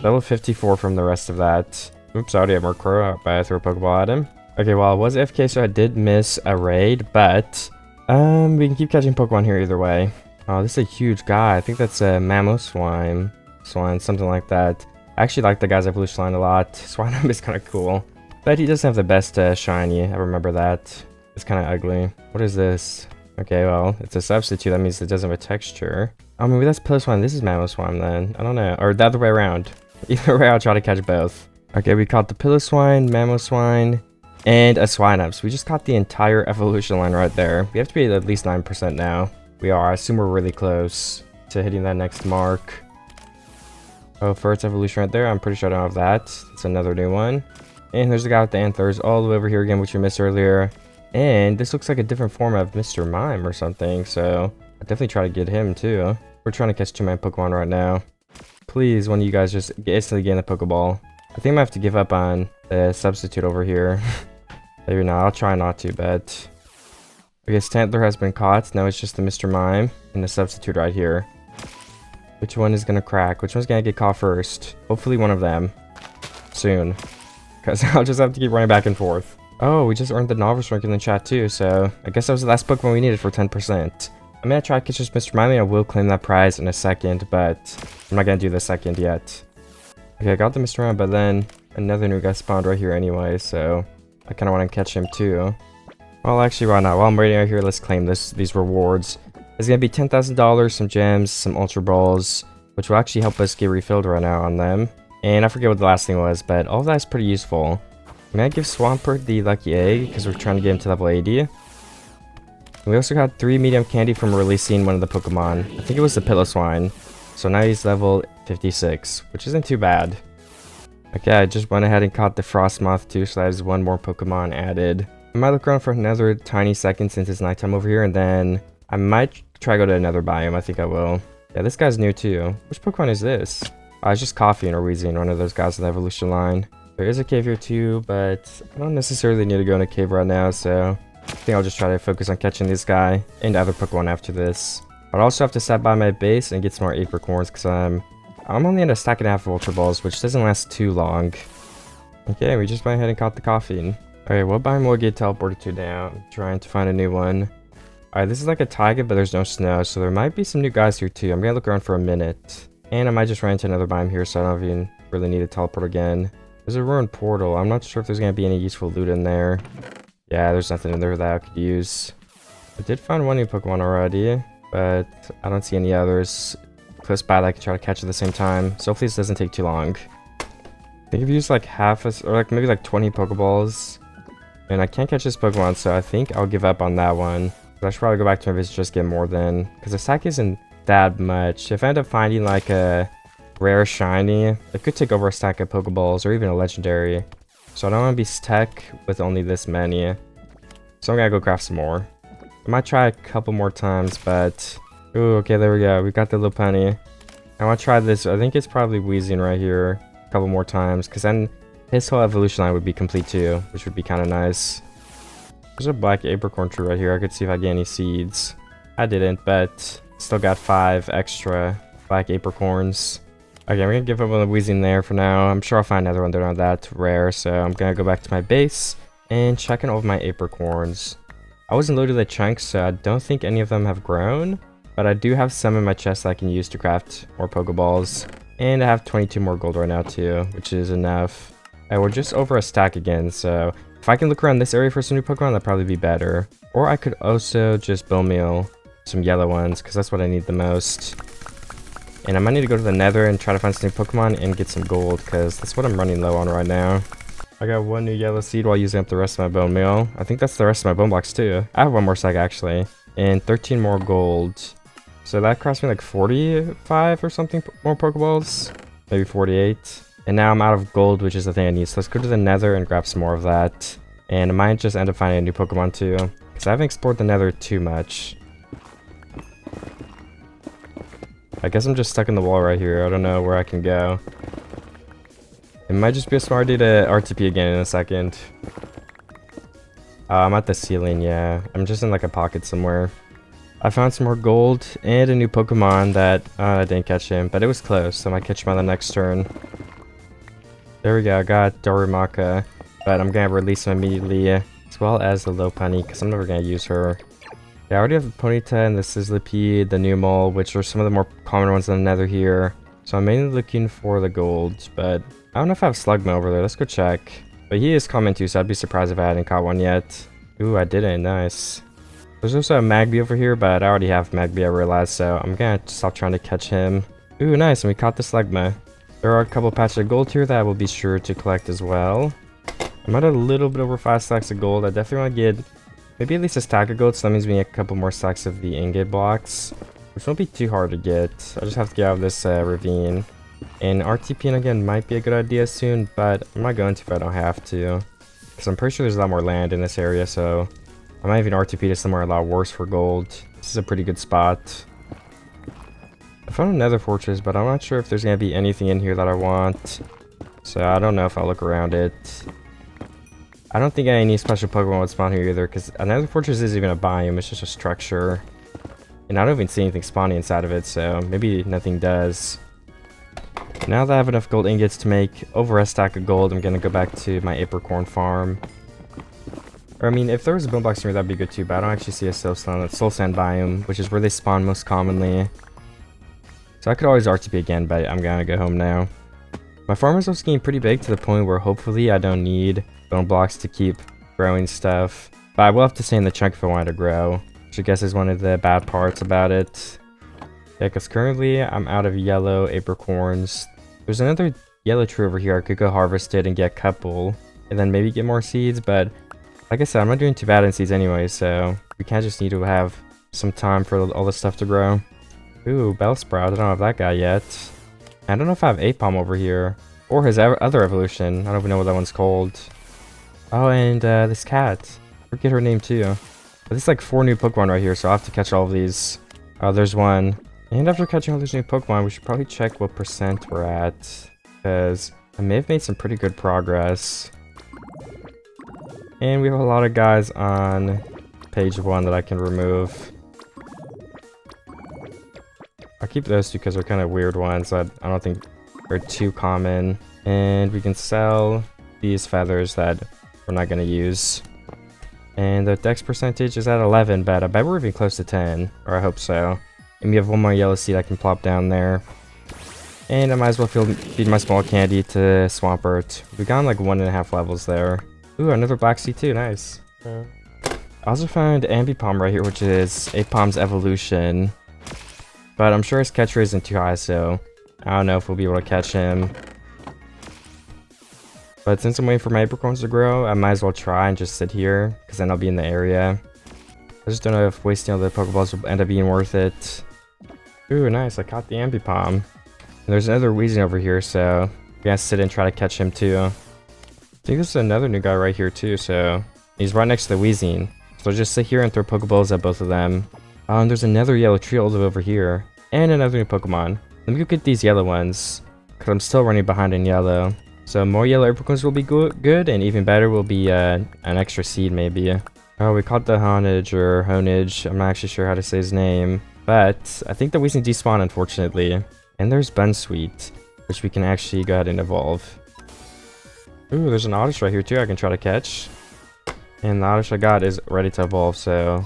Level 54 from the rest of that. Oops, I already have Murkrow, but I threw a Pokeball at him. Okay, well, I was AFK, so I did miss a raid, but We can keep catching Pokemon here either way. Oh, this is a huge guy. I think that's a Mamoswine. Swine, something like that. I actually like the guy's evolution line a lot. Swine is kind of cool. But he doesn't have the best shiny. I remember that. It's kind of ugly. What is this? Okay, well, it's a substitute. That means it doesn't have a texture. Oh, maybe that's Piloswine. This is Mamoswine then. I don't know. Or the other way around. Either way, I'll try to catch both. Okay, we caught the Piloswine, Mamoswine, and a Swinub. So we just caught the entire evolution line right there. We have to be at least 9% now. We are. I assume we're really close to hitting that next mark. Oh, first evolution right there. I'm pretty sure I don't have that. It's another new one. And there's the guy with the antlers all the way over here again, which we missed earlier. And this looks like a different form of Mr. Mime or something. So I'll definitely try to get him too. We're trying to catch 2-man Pokemon right now. Please, one of you guys just instantly get in the Pokeball. I think I might have to give up on the substitute over here. Maybe not. I'll try not to, but... Okay, Stantler has been caught. Now it's just the Mr. Mime and the substitute right here. Which one is gonna crack? Which one's gonna get caught first? Hopefully one of them. Soon. Because I'll just have to keep running back and forth. Oh, we just earned the novice rank in the chat too, so... I guess that was the last Pokemon we needed for 10%. I'm gonna try to catch this Mr. Mime. I will claim that prize in a second, but... I'm not gonna do the second yet. Okay, I got the Mr. Mime, but then... Another new guy spawned right here anyway, so... I kinda wanna catch him too. Well, actually, right now, while I'm waiting out here, let's claim these rewards. It's gonna be $10,000, some gems, some Ultra Balls, which will actually help us get refilled right now on them. And I forget what the last thing was, but all of that is pretty useful. I'm gonna give Swampert the lucky egg, because we're trying to get him to level 80. And we also got 3 medium candy from releasing one of the Pokemon. I think it was the Piloswine. So now he's level 56, which isn't too bad. Okay, I just went ahead and caught the Frostmoth too, so that is one more Pokemon added. I might look around for another tiny second since it's nighttime over here, and then I might try to go to another biome. I think I will. Yeah, this guy's new too. Which Pokemon is this? Oh, it's just Coffee or Weezing, one of those guys in the evolution line. There is a cave here too, but I don't necessarily need to go in a cave right now, so I think I'll just try to focus on catching this guy and other Pokemon after this. I'd also have to stop by my base and get some more apricorns because I'm only at a stack and a half of Ultra Balls, which doesn't last too long. Okay, we just went ahead and caught the Coffee. Okay, what biome will get teleported to now? I'm trying to find a new one. Alright, this is like a taiga, but there's no snow, so there might be some new guys here too. I'm gonna look around for a minute. And I might just run into another biome here, so I don't even really need to teleport again. There's a ruined portal. I'm not sure if there's gonna be any useful loot in there. Yeah, there's nothing in there that I could use. I did find one new Pokemon already, but I don't see any others close by that I can try to catch at the same time. So hopefully this doesn't take too long. I think I've used like or like maybe like 20 Pokeballs. And I can't catch this Pokemon, so I think I'll give up on that one. But I should probably go back to my visit just get more then. Because the stack isn't that much. If I end up finding like a rare shiny, it could take over a stack of Pokeballs or even a legendary. So I don't want to be stuck with only this many. So I'm gonna go craft some more. I might try a couple more times, but... Ooh, okay, there we go. We got the Lopunny. I want to try this. I think it's probably Weezing right here a couple more times, because then his whole evolution line would be complete too, which would be kind of nice. There's a black apricorn tree right here. I could see if I get any seeds. I didn't, but still got 5 extra black apricorns. Okay, I'm going to give up on the Weezing there for now. I'm sure I'll find another one. They're not that rare, so I'm going to go back to my base and check in all of my apricorns. I wasn't loaded the chunks, so I don't think any of them have grown. But I do have some in my chest that I can use to craft more Pokeballs. And I have 22 more gold right now too, which is enough. And we're just over a stack again, so if I can look around this area for some new Pokemon, that'd probably be better. Or I could also just bone meal some yellow ones, because that's what I need the most. And I might need to go to the Nether and try to find some new Pokemon and get some gold, because that's what I'm running low on right now. I got 1 new yellow seed while using up the rest of my bone meal. I think that's the rest of my bone blocks too. I have 1 more stack actually. And 13 more gold. So that cost me like 45 or something more Pokeballs. Maybe 48. And now I'm out of gold, which is the thing I need. So let's go to the Nether and grab some more of that. And I might just end up finding a new Pokemon too, because I haven't explored the Nether too much. I guess I'm just stuck in the wall right here. I don't know where I can go. It might just be a smart idea to RTP again in a second. I'm at the ceiling, yeah. I'm just in like a pocket somewhere. I found some more gold and a new Pokemon that I didn't catch him, but it was close, so I might catch him on the next turn. There we go, I got Darumaka, but I'm gonna release him immediately, as well as the Lopunny, because I'm never gonna use her. Yeah, I already have the Ponyta and the Sizzlipede, the new mole, which are some of the more common ones in the Nether here. So I'm mainly looking for the gold, but I don't know if I have Slugma over there. Let's go check. But he is common too, so I'd be surprised if I hadn't caught one yet. Ooh, I didn't. Nice. There's also a Magby over here, but I already have Magby, I realized, so I'm gonna stop trying to catch him. Ooh, nice, and we caught the Slugma. There are a couple patches of gold here that I will be sure to collect as well. I'm at a little bit over 5 stacks of gold. I definitely want to get maybe at least a stack of gold, so that means we need a couple more stacks of the ingot blocks, which won't be too hard to get. I just have to get out of this ravine. And RTPing again might be a good idea soon, but I'm not going to if I don't have to. Because I'm pretty sure there's a lot more land in this area, so I might even RTP to somewhere a lot worse for gold. This is a pretty good spot. I found another fortress, but I'm not sure if there's going to be anything in here that I want. So I don't know if I'll look around it. I don't think any special Pokemon would spawn here either, because another fortress isn't even a biome, it's just a structure. And I don't even see anything spawning inside of it, so maybe nothing does. Now that I have enough gold ingots to make over a stack of gold, I'm going to go back to my apricorn farm. Or, I mean, if there was a bone box here, that'd be good too, but I don't actually see a soul sand biome, which is where they spawn most commonly. So I could always RTP again, but I'm going to go home now. My farm is also getting pretty big to the point where hopefully I don't need bone blocks to keep growing stuff. But I will have to stay in the chunk if I want to grow, which I guess is one of the bad parts about it. Yeah, because currently I'm out of yellow apricorns. There's another yellow tree over here. I could go harvest it and get a couple, and then maybe get more seeds, but like I said, I'm not doing too bad in seeds anyway, so we kind of just need to have some time for all this stuff to grow. Ooh, Bellsprout. I don't have that guy yet. I don't know if I have Apom over here, or his other evolution. I don't even know what that one's called. Oh, and this cat. I forget her name too. But there's like 4 new Pokemon right here, so I'll have to catch all of these. Oh, there's one. And after catching all these new Pokemon, we should probably check what percent we're at, because I may have made some pretty good progress. And we have a lot of guys on page 1 that I can remove. I'll keep those two because they're kind of weird ones. I don't think they're too common. And we can sell these feathers that we're not going to use. And the dex percentage is at 11, but I bet we're even close to 10, or I hope so. And we have one more yellow seed I can plop down there. And I might as well feed my small candy to Swampert. We've gone like 1.5 levels there. Ooh, another black seed too, nice. I also found Ambipom right here, which is Apom's evolution. But I'm sure his catch rate isn't too high, so I don't know if we'll be able to catch him. But since I'm waiting for my apricorns to grow, I might as well try and just sit here, because then I'll be in the area. I just don't know if wasting all the Pokeballs will end up being worth it. Ooh, nice, I caught the Ambipom. And there's another Weezing over here, so I'm gonna sit and try to catch him too. I think there's another new guy right here too, so he's right next to the Weezing. So I'll just sit here and throw Pokeballs at both of them. And there's another yellow tree all the way over here. And another new Pokemon. Let me go get these yellow ones, because I'm still running behind in yellow. So more yellow apricorns will be good, and even better will be an extra seed maybe. Oh, we caught the Honage, or Honage. I'm not actually sure how to say his name. But I think the Weezing despawned, unfortunately. And there's Bunsweet, which we can actually go ahead and evolve. Ooh, there's an Oddish right here too I can try to catch. And the Oddish I got is ready to evolve, so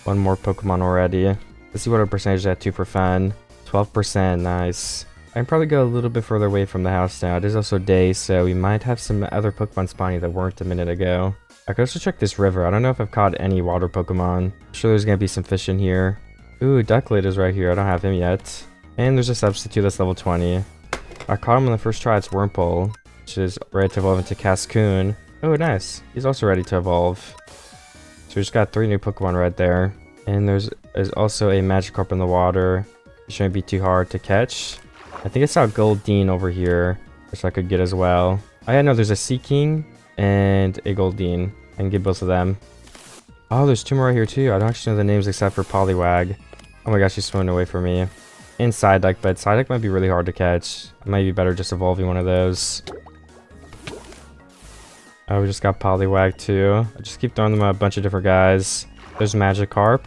one more Pokemon already. Let's see what our percentage is at too for fun. 12%, nice. I can probably go a little bit further away from the house now. It is also day, so we might have some other Pokemon spawning that weren't a minute ago. I could also check this river. I don't know if I've caught any water Pokemon. I'm sure there's gonna be some fish in here. Ooh, Ducklett is right here. I don't have him yet. And there's a substitute that's level 20. I caught him on the first try. It's Wurmple, which is ready to evolve into Cascoon. Oh, nice. He's also ready to evolve. So we just got 3 new Pokemon right there. And there's also a Magikarp in the water. It shouldn't be too hard to catch. I think I saw Goldeen over here, which I could get as well. Oh yeah, no, there's a Seaking and a Goldeen. I can get both of them. Oh, there's 2 more right here too. I don't actually know the names except for Poliwag. Oh my gosh, he's swimming away from me. And Psyduck, but Psyduck might be really hard to catch. It might be better just evolving one of those. Oh, we just got Poliwag too. I just keep throwing them at a bunch of different guys. There's Magikarp.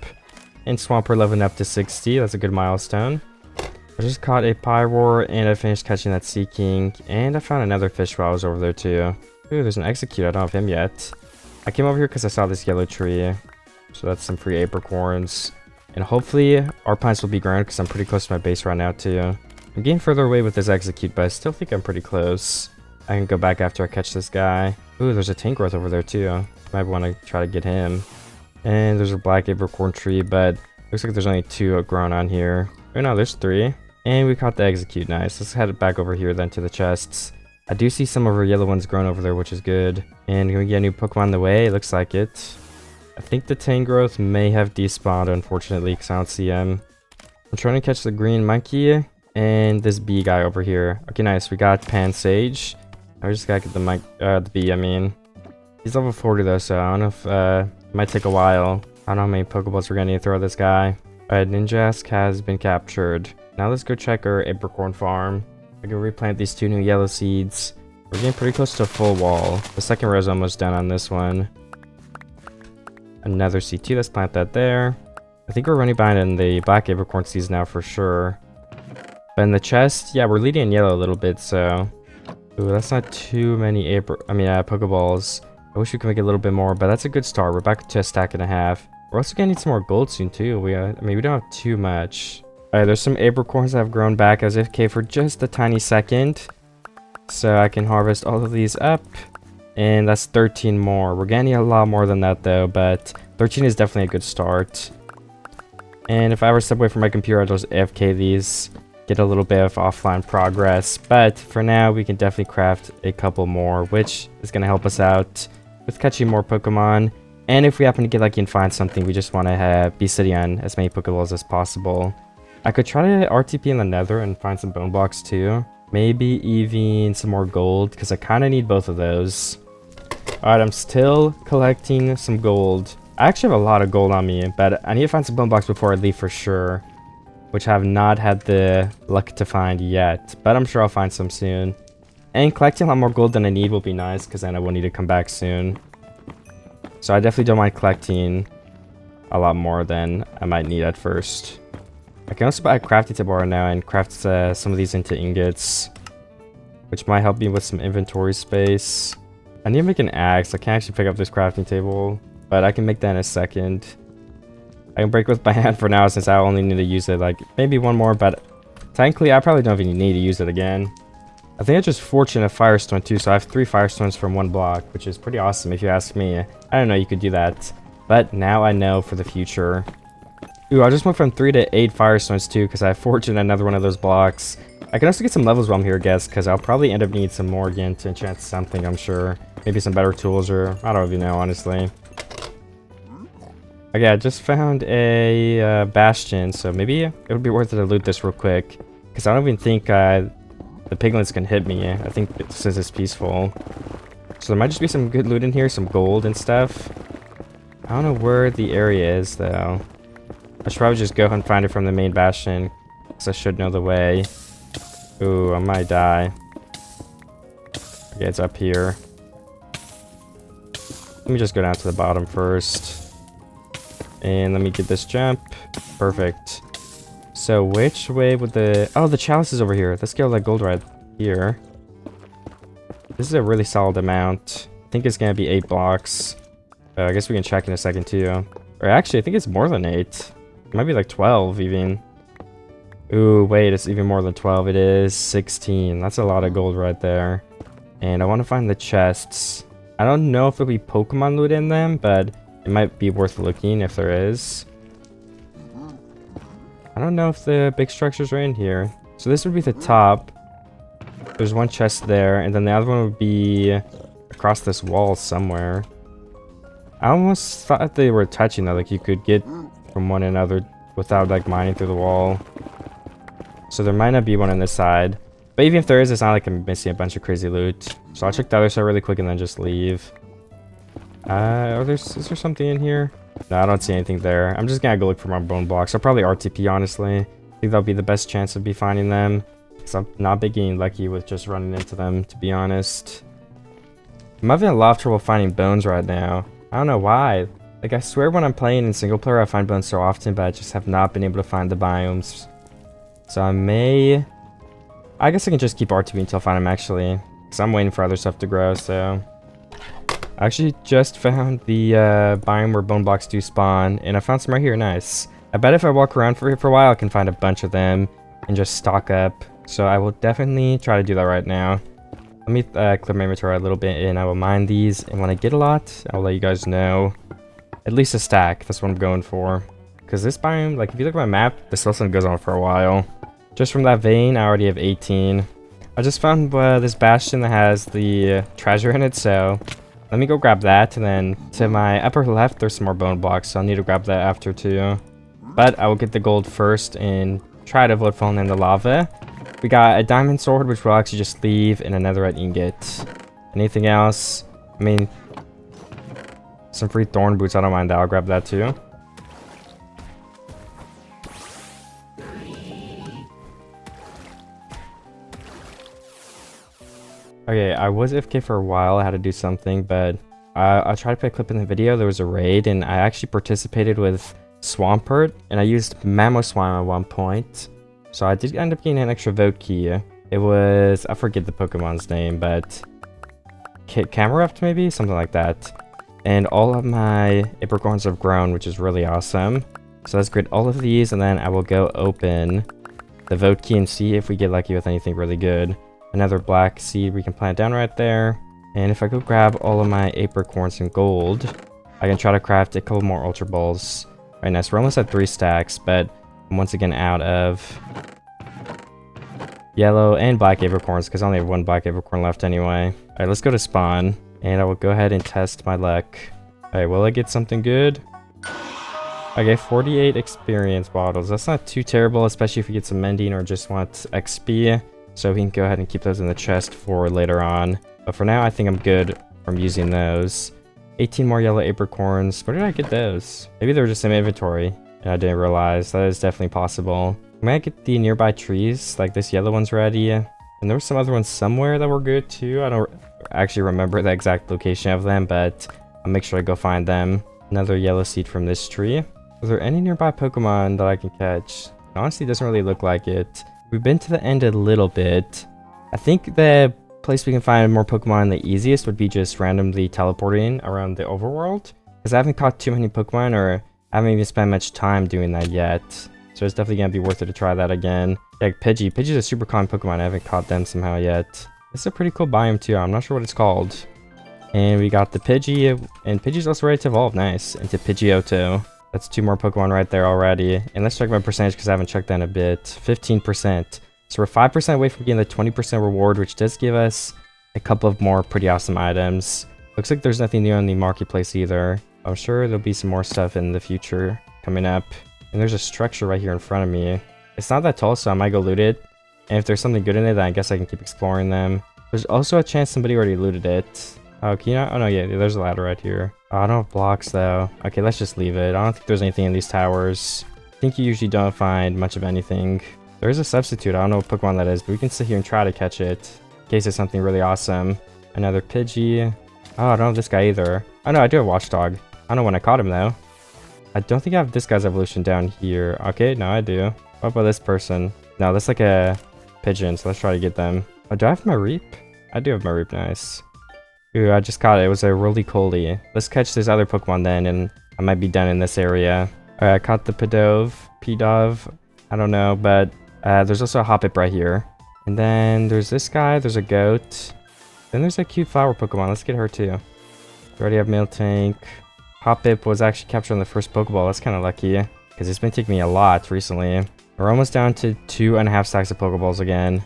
And Swampert leveling up to 60. That's a good milestone. I just caught a Pyroar, and I finished catching that Seaking. And I found another fish while I was over there too. Ooh, there's an Execute. I don't have him yet. I came over here because I saw this yellow tree. So that's some free apricorns. And hopefully our plants will be ground because I'm pretty close to my base right now too. I'm getting further away with this execute, but I still think I'm pretty close. I can go back after I catch this guy. Ooh, there's a tank growth over there too. Might want to try to get him. And there's a black apricorn tree, but looks like there's only 2 grown on here. Oh no, there's 3. And we caught the execute. Nice. Let's head back over here then to the chests. I do see some of our yellow ones grown over there, which is good. And can we get a new Pokemon on the way? It looks like it. I think the Tangrowth may have despawned, unfortunately, because I don't see him. I'm trying to catch the green monkey and this bee guy over here. Okay, nice. We got Pansage. I just gotta get the bee, I mean. He's level 40 though, so I don't know if it might take a while. I don't know how many Pokeballs we're gonna need to throw at this guy. Alright, Ninjask has been captured. Now let's go check our apricorn farm. I can replant these 2 new yellow seeds. We're getting pretty close to a full wall. The second row is almost done on this one. Another seed 2, let's plant that there. I think we're running behind in the black apricorn seeds now for sure. But in the chest, yeah, we're leading in yellow a little bit, so... Ooh, that's not too many Pokeballs. I wish we could make a little bit more, but that's a good start. We're back to a stack and a half. We're also gonna need some more gold soon too. I mean, we don't have too much. Alright, there's some apricorns that have grown back as AFK for just a tiny second. So I can harvest all of these up. And that's 13 more. We're gonna need a lot more than that though, but 13 is definitely a good start. And if I ever step away from my computer, I'll just AFK these. Get a little bit of offline progress. But for now, we can definitely craft a couple more, which is gonna help us out with catching more Pokemon. And if we happen to get lucky and find something, we just want to be sitting on as many Pokeballs as possible. I could try to RTP in the Nether and find some bone blocks too. Maybe even some more gold, because I kind of need both of those. Alright, I'm still collecting some gold. I actually have a lot of gold on me, but I need to find some bone blocks before I leave for sure. Which I have not had the luck to find yet, but I'm sure I'll find some soon. And collecting a lot more gold than I need will be nice, because then I will need to come back soon. So I definitely don't mind collecting a lot more than I might need at first. I can also buy a crafting table right now and craft some of these into ingots, which might help me with some inventory space. I need to make an axe. I can't actually pick up this crafting table, but I can make that in a second. I can break with my hand for now since I only need to use it like maybe one more, but technically I probably don't even need to use it again. I think I just fortunate a Firestone too, so I have 3 Firestones from 1 block, which is pretty awesome if you ask me. I don't know you could do that, but now I know for the future. Ooh, I just went from 3 to 8 Firestones too, because I have fortunate another one of those blocks. I can also get some levels while I'm here, I guess, because I'll probably end up needing some more again to enchant something, I'm sure. Maybe some better tools, or I don't even know, honestly. Okay, I just found a bastion, so maybe it would be worth it to loot this real quick, because I don't even think the piglins can hit me. I think since it's peaceful. So there might just be some good loot in here, some gold and stuff. I don't know where the area is though. I should probably just go and find it from the main bastion, because I should know the way. Ooh, I might die. Okay, it's up here. Let me just go down to the bottom first. And let me get this jump. Perfect. So which way would the... Oh, the chalice is over here. Let's get all that gold right here. This is a really solid amount. I think it's going to be 8 blocks. I guess we can check in a second too. Or actually, I think it's more than 8. It might be like 12 even. Ooh, wait, it's even more than 12. It is 16. That's a lot of gold right there. And I want to find the chests. I don't know if there'll be Pokemon loot in them, but it might be worth looking if there is. I don't know if the big structures are in here. So this would be the top. There's one chest there, and then the other one would be across this wall somewhere. I almost thought they were touching that, like you could get from one another without like mining through the wall. So there might not be one on this side. But even if there is, it's not like I'm missing a bunch of crazy loot. So I'll check the other side really quick and then just leave. Is there something in here? No, I don't see anything there. I'm just gonna go look for my bone blocks. I'll probably RTP, honestly. I think that'll be the best chance of me finding them. Because I'm not been getting lucky with just running into them, to be honest. I'm having a lot of trouble finding bones right now. I don't know why. Like, I swear when I'm playing in single player, I find bones so often, but I just have not been able to find the biomes. So I guess I can just keep RTP until I find them, actually. Because I'm waiting for other stuff to grow, so... I actually just found the biome where bone blocks do spawn, and I found some right here. Nice. I bet if I walk around for a while, I can find a bunch of them and just stock up. So I will definitely try to do that right now. Let me clear my inventory a little bit, and I will mine these. And when I get a lot, I'll let you guys know. At least a stack. That's what I'm going for. Because this biome, like if you look at my map, this lesson goes on for a while. Just from that vein, I already have 18. I just found this bastion that has the treasure in it, so let me go grab that. And then to my upper left, there's some more bone blocks, so I'll need to grab that after too. But I will get the gold first and try to avoid falling in the lava. We got a diamond sword, which we'll actually just leave, and a netherite ingot. Anything else? I mean, some free thorn boots, I don't mind that. I'll grab that too. Okay, I was AFK for a while. I had to do something, but I tried to put a clip in the video. There was a raid, and I actually participated with Swampert, and I used Mamoswine at one point. So I did end up getting an extra vote key. It was, I forget the Pokemon's name, but Camerupt maybe? Something like that. And all of my apricorns have grown, which is really awesome. So let's grade all of these, and then I will go open the vote key and see if we get lucky with anything really good. Another black seed we can plant down right there. And if I go grab all of my apricorns in gold, I can try to craft a couple more ultra balls. Right now, so we're almost at 3 stacks, but I'm once again out of yellow and black apricorns because I only have 1 black apricorn left anyway. Alright, let's go to spawn, and I will go ahead and test my luck. Alright, will I get something good? Okay, 48 experience bottles. That's not too terrible, especially if you get some mending or just want XP. So we can go ahead and keep those in the chest for later on. But for now, I think I'm good from using those. 18 more yellow apricorns. Where did I get those? Maybe they were just in my inventory and I didn't realize. That is definitely possible. I might get the nearby trees, like this yellow one's ready. And there were some other ones somewhere that were good too. I don't actually remember the exact location of them, but I'll make sure I go find them. Another yellow seed from this tree. Are there any nearby Pokemon that I can catch? It honestly doesn't really look like it. We've been to the end a little bit. I think the place we can find more Pokemon the easiest would be just randomly teleporting around the overworld. Because I haven't caught too many Pokemon, or I haven't even spent much time doing that yet. So it's definitely going to be worth it to try that again. Like Pidgey. Pidgey's a super common Pokemon. I haven't caught them somehow yet. This is a pretty cool biome too. I'm not sure what it's called. And we got the Pidgey. And Pidgey's also ready to evolve. Nice. Into Pidgeotto. That's 2 more Pokemon right there already. And let's check my percentage because I haven't checked that in a bit. 15%. So we're 5% away from getting the 20% reward, which does give us a couple of more pretty awesome items. Looks like there's nothing new on the marketplace either. I'm sure there'll be some more stuff in the future coming up. And there's a structure right here in front of me. It's not that tall, so I might go loot it. And if there's something good in it, then I guess I can keep exploring them. There's also a chance somebody already looted it. Oh, can you not? Oh no, yeah, there's a ladder right here. Oh, I don't have blocks though. Okay, let's just leave it. I don't think there's anything in these towers. I think you usually don't find much of anything. There is a substitute. I don't know what Pokemon that is, but we can sit here and try to catch it in case it's something really awesome. Another Pidgey. Oh, I don't have this guy either. Oh no, I do have Watchdog. I don't know when I caught him though. I don't think I have this guy's evolution down here. Okay, no, I do. What about this person? No, that's like a pigeon, so let's try to get them. Oh, do I have my Reap? I do have my Reap. Nice. Ooh, I just caught it. It was a roly-poly. Let's catch this other Pokemon then, and I might be done in this area. Alright, I caught the Pidove. I don't know, but there's also a Hoppip right here. And then there's this guy. There's a goat. Then there's a cute flower Pokemon. Let's get her too. We already have Miltank. Hoppip was actually captured on the first Pokeball. That's kind of lucky, because it's been taking me a lot recently. We're almost down to 2.5 stacks of Pokeballs again.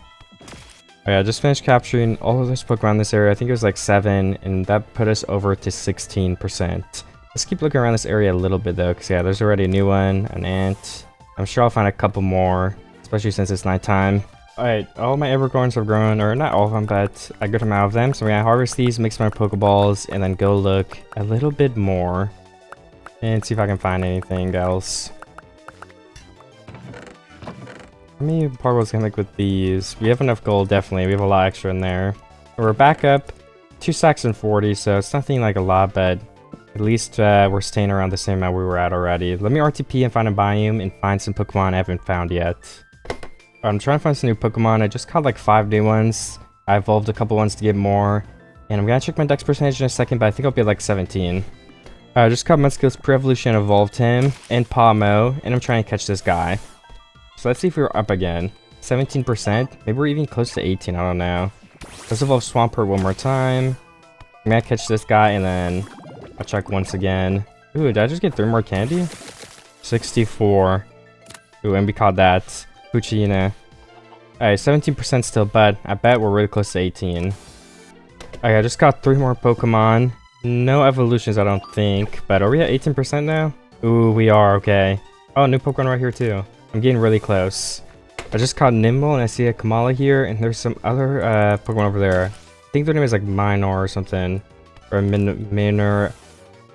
I just finished capturing all of those Pokemon in this area. I think it was like 7, and that put us over to 16%. Let's keep looking around this area a little bit though, because yeah, there's already a new one, an ant. I'm sure I'll find a couple more, especially since it's nighttime. Alright, all my Evergorns have grown, or not all of them, but a good amount of them. So we're gonna harvest these, mix my Pokeballs, and then go look a little bit more and see if I can find anything else. How many Pokeballs can I make with these? We have enough gold, definitely. We have a lot extra in there. We're back up 2 stacks and 40, so it's nothing like a lot, but at least we're staying around the same amount we were at already. Let me RTP and find a biome and find some Pokemon I haven't found yet. I'm trying to find some new Pokemon. I just caught like 5 new ones. I evolved a couple ones to get more. And I'm gonna check my dex percentage in a second, but I think I'll be like 17. I just caught Muskil's pre-evolution, evolved him, and Pawmo, and I'm trying to catch this guy. So let's see if we're up again. 17%? Maybe we're even close to 18, I don't know. Let's evolve Swampert one more time. I'm gonna catch this guy, and then I'll check once again. Ooh, did I just get 3 more candy? 64. Ooh, and we caught that. Puccina. Alright, 17% still, but I bet we're really close to 18. Okay, I just got 3 more Pokemon. No evolutions, I don't think. But are we at 18% now? Ooh, we are, okay. Oh, new Pokemon right here, too. I'm getting really close. I just caught Nimble, and I see a Kamala here, and there's some other Pokemon over there. I think their name is like Minor or something. Or Minor.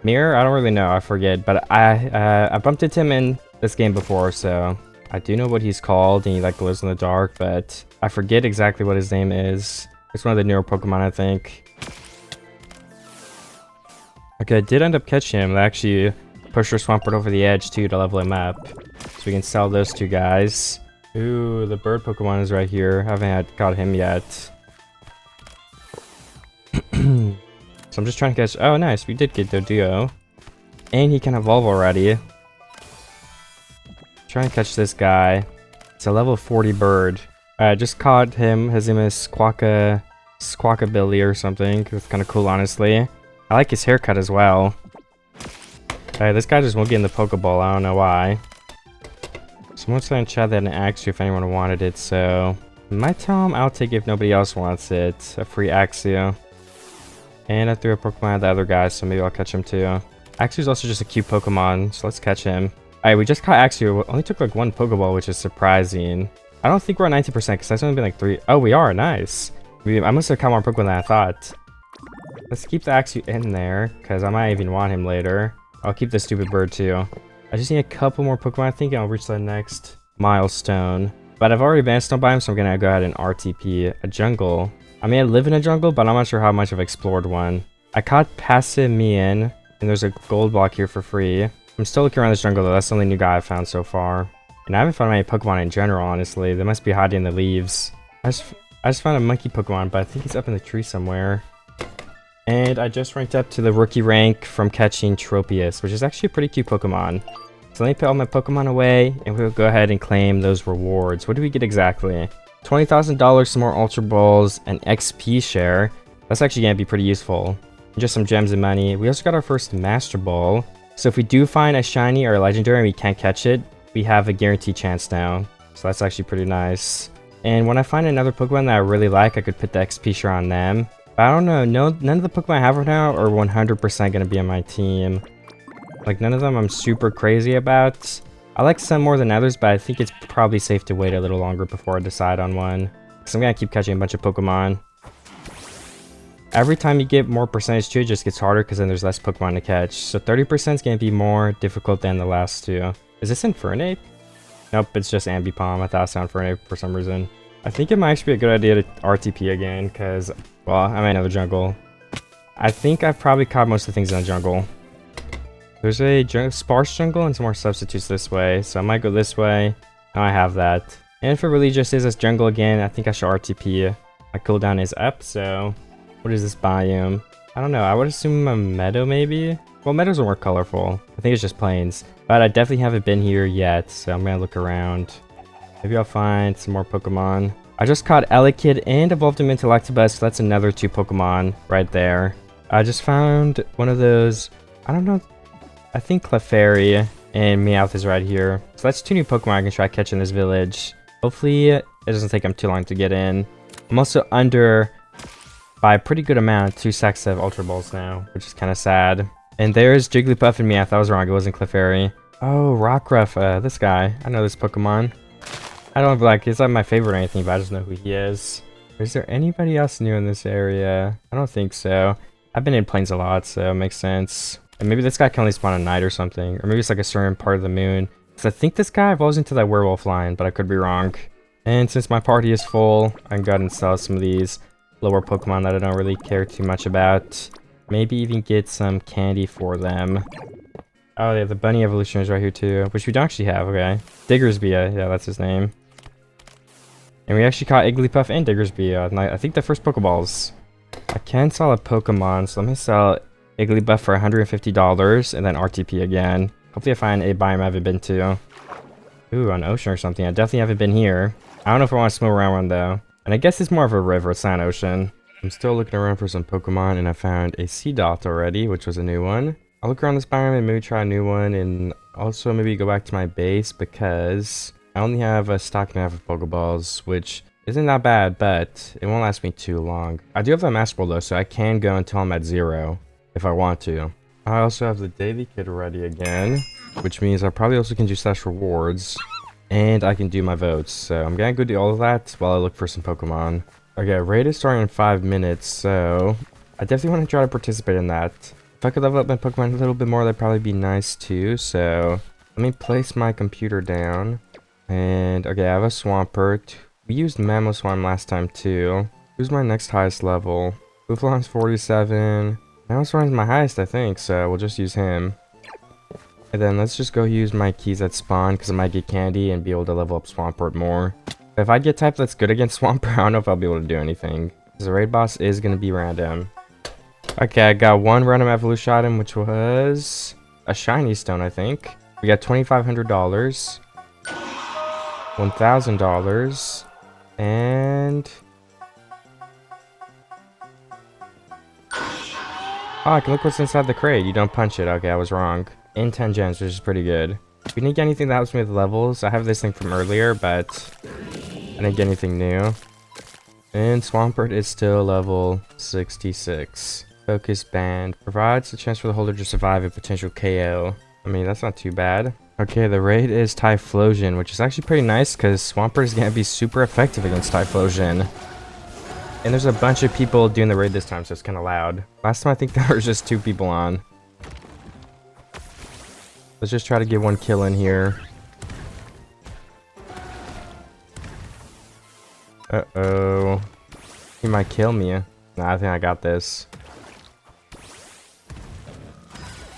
Mirror? I don't really know, I forget. But I bumped into him in this game before, so I do know what he's called, and he like glows in the dark, but I forget exactly what his name is. It's one of the newer Pokemon, I think. Okay, I did end up catching him. I actually pushed our Swampert over the edge, too, to level him up. So we can sell those 2 guys. Ooh, the bird Pokemon is right here. Haven't caught him yet. So I'm just trying to catch... Oh, nice. We did get Doduo. And he can evolve already. Trying to catch this guy. It's a level 40 bird. I just caught him. His name is Squawkabilly or something. It's kind of cool, honestly. I like his haircut as well. Alright, this guy just won't get in the Pokeball. I don't know why. Someone's gonna chat that and ask you if anyone wanted it, so... I might tell him I'll take it if nobody else wants it. A free Axio. And I threw a Pokemon at the other guy, so maybe I'll catch him too. Axio's also just a cute Pokemon, so let's catch him. Alright, we just caught Axio. It only took like 1 Pokeball, which is surprising. I don't think we're at 90% because that's only been like 3. Oh, we are. Nice. I must have caught more Pokemon than I thought. Let's keep the Axio in there because I might even want him later. I'll keep the stupid bird too. I just need a couple more Pokemon, I think, and I'll reach the next milestone. But I've already been Stone Biome, so I'm gonna go ahead and RTP a jungle. I mean, I live in a jungle, but I'm not sure how much I've explored one. I caught Passimian, and there's a gold block here for free. I'm still looking around this jungle though. That's the only new guy I've found so far. And I haven't found any Pokemon in general, honestly. They must be hiding in the leaves. I just found a monkey Pokemon, but I think he's up in the tree somewhere. And I just ranked up to the rookie rank from catching Tropius, which is actually a pretty cute Pokemon. So let me put all my Pokemon away, and we'll go ahead and claim those rewards. What do we get exactly? $20,000, some more Ultra Balls, and XP share. That's actually going to be pretty useful. And just some gems and money. We also got our first Master Ball. So if we do find a shiny or a legendary and we can't catch it, we have a guaranteed chance now. So that's actually pretty nice. And when I find another Pokemon that I really like, I could put the XP share on them. But I don't know, none of the Pokemon I have right now are 100% going to be on my team. Like, none of them I'm super crazy about. I like some more than others, but I think it's probably safe to wait a little longer before I decide on one. Because I'm going to keep catching a bunch of Pokemon. Every time you get more percentage too, it just gets harder because then there's less Pokemon to catch. So 30% is going to be more difficult than the last 2. Is this Infernape? Nope, it's just Ambipom. I thought it was Infernape for some reason. I think it might actually be a good idea to RTP again because, well, I'm in another jungle. I think I've probably caught most of the things in the jungle. There's a sparse jungle and some more substitutes this way, so I might go this way. Now I have that. And if it really just is this jungle again, I think I should RTP. My cooldown is up, so... What is this biome? I don't know, I would assume a meadow maybe? Well, meadows are more colorful. I think it's just plains. But I definitely haven't been here yet, so I'm gonna look around. Maybe I'll find some more Pokemon. I just caught Elekid and evolved him into Electabuzz, so that's another 2 Pokemon right there. I just found one of those... I don't know... I think Clefairy and Meowth is right here. So that's 2 new Pokemon I can try to catch in this village. Hopefully it doesn't take them too long to get in. I'm also under by a pretty good amount 2 sacks of Ultra Balls now, which is kind of sad. And there's Jigglypuff and Meowth. I was wrong, it wasn't Clefairy. Oh, Rockruff, this guy. I know this Pokemon. I don't like, he's not my favorite or anything, but I just know who he is. Is there anybody else new in this area? I don't think so. I've been in plains a lot, so it makes sense. And maybe this guy can only spawn at night or something. Or maybe it's like a certain part of the moon. Because I think this guy evolves into that werewolf line, but I could be wrong. And since my party is full, I can go ahead and sell some of these lower Pokemon that I don't really care too much about. Maybe even get some candy for them. Oh, yeah, the bunny evolution is right here too, which we don't actually have, okay. Diggersby, yeah, that's his name. And we actually caught Igglypuff and Diggersby. I think the first Pokeballs. I can sell a Pokemon, so let me sell Igglybuff for $150 and then RTP again. Hopefully I find a biome I haven't been to. Ooh, an ocean or something. I definitely haven't been here. I don't know if I want to swim around one though. And I guess it's more of a river, it's not an ocean. I'm still looking around for some Pokemon and I found a Seedot already, which was a new one. I'll look around this biome and maybe try a new one and also maybe go back to my base because I only have a stock and a half of Pokeballs, which isn't that bad, but it won't last me too long. I do have a Master Ball though, so I can go until I'm at 0 if I want to. I also have the Daily Kit ready again, which means I probably also can do slash rewards and I can do my votes. So I'm gonna go do all of that while I look for some Pokemon. Okay, raid is starting in 5 minutes, so I definitely want to try to participate in that. If I could level up my Pokemon a little bit more, that'd probably be nice too. So let me place my computer down. And okay, I have a Swampert. We used Mamoswine last time too. Who's my next highest level? Bouffalin's 47. Mamoswine's my highest, I think, so we'll just use him. And then let's just go use my keys at spawn because I might get candy and be able to level up Swampert more. If I get type that's good against Swampert, I don't know if I'll be able to do anything. The raid boss is going to be random. Okay, I got one random evolution item, which was a shiny stone, I think. We got $2,500, $1,000, and oh, I can look what's inside the crate. You don't punch it. Okay, I was wrong. And 10 gems, which is pretty good. If you didn't get anything that helps me with levels, I have this thing from earlier, but I didn't get anything new. And Swampert is still level 66. Focus Band provides a chance for the holder to survive a potential KO. I mean, that's not too bad. Okay, the raid is Typhlosion, which is actually pretty nice because Swampert is going to be super effective against Typhlosion. And there's a bunch of people doing the raid this time, so it's kind of loud. Last time I think there was just 2 people on. Let's just try to get one kill in here. Uh-oh. He might kill me. Nah, I think I got this.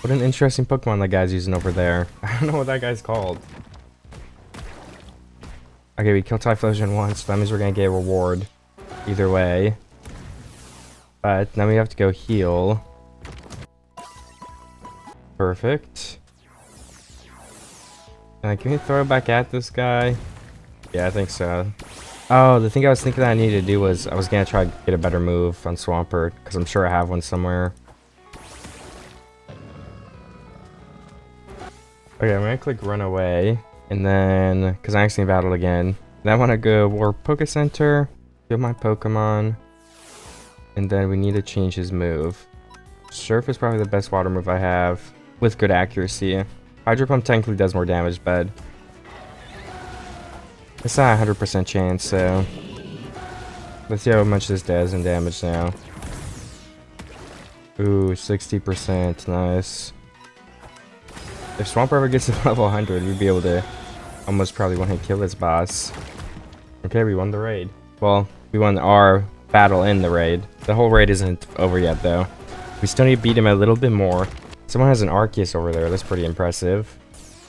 What an interesting Pokemon that guy's using over there. I don't know what that guy's called. Okay, we killed Typhlosion once, so that means we're gonna get a reward. Either way. But now we have to go heal. Perfect. Can we throw it back at this guy? Yeah, I think so. Oh, the thing I was thinking that I needed to do was I was gonna try to get a better move on Swampert, because I'm sure I have one somewhere. Okay, I'm gonna click run away, and then, because I accidentally battled again. Then I want to go Warp Poke Center, heal my Pokemon, and then we need to change his move. Surf is probably the best water move I have, with good accuracy. Hydro Pump technically does more damage, but it's not a 100% chance, so let's see how much this does in damage now. Ooh, 60%, nice. If Swampert ever gets to level 100, we'd be able to almost probably one-hit kill this boss. Okay, we won the raid. Well, we won our battle in the raid. The whole raid isn't over yet, though. We still need to beat him a little bit more. Someone has an Arceus over there. That's pretty impressive.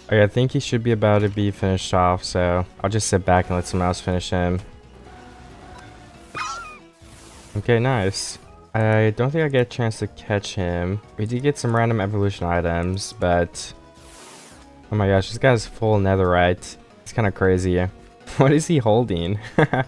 Okay, I think he should be about to be finished off, so I'll just sit back and let someone else finish him. Okay, nice. I don't think I get a chance to catch him. We did get some random evolution items, but oh my gosh, this guy's full netherite. It's kind of crazy. What is he holding? I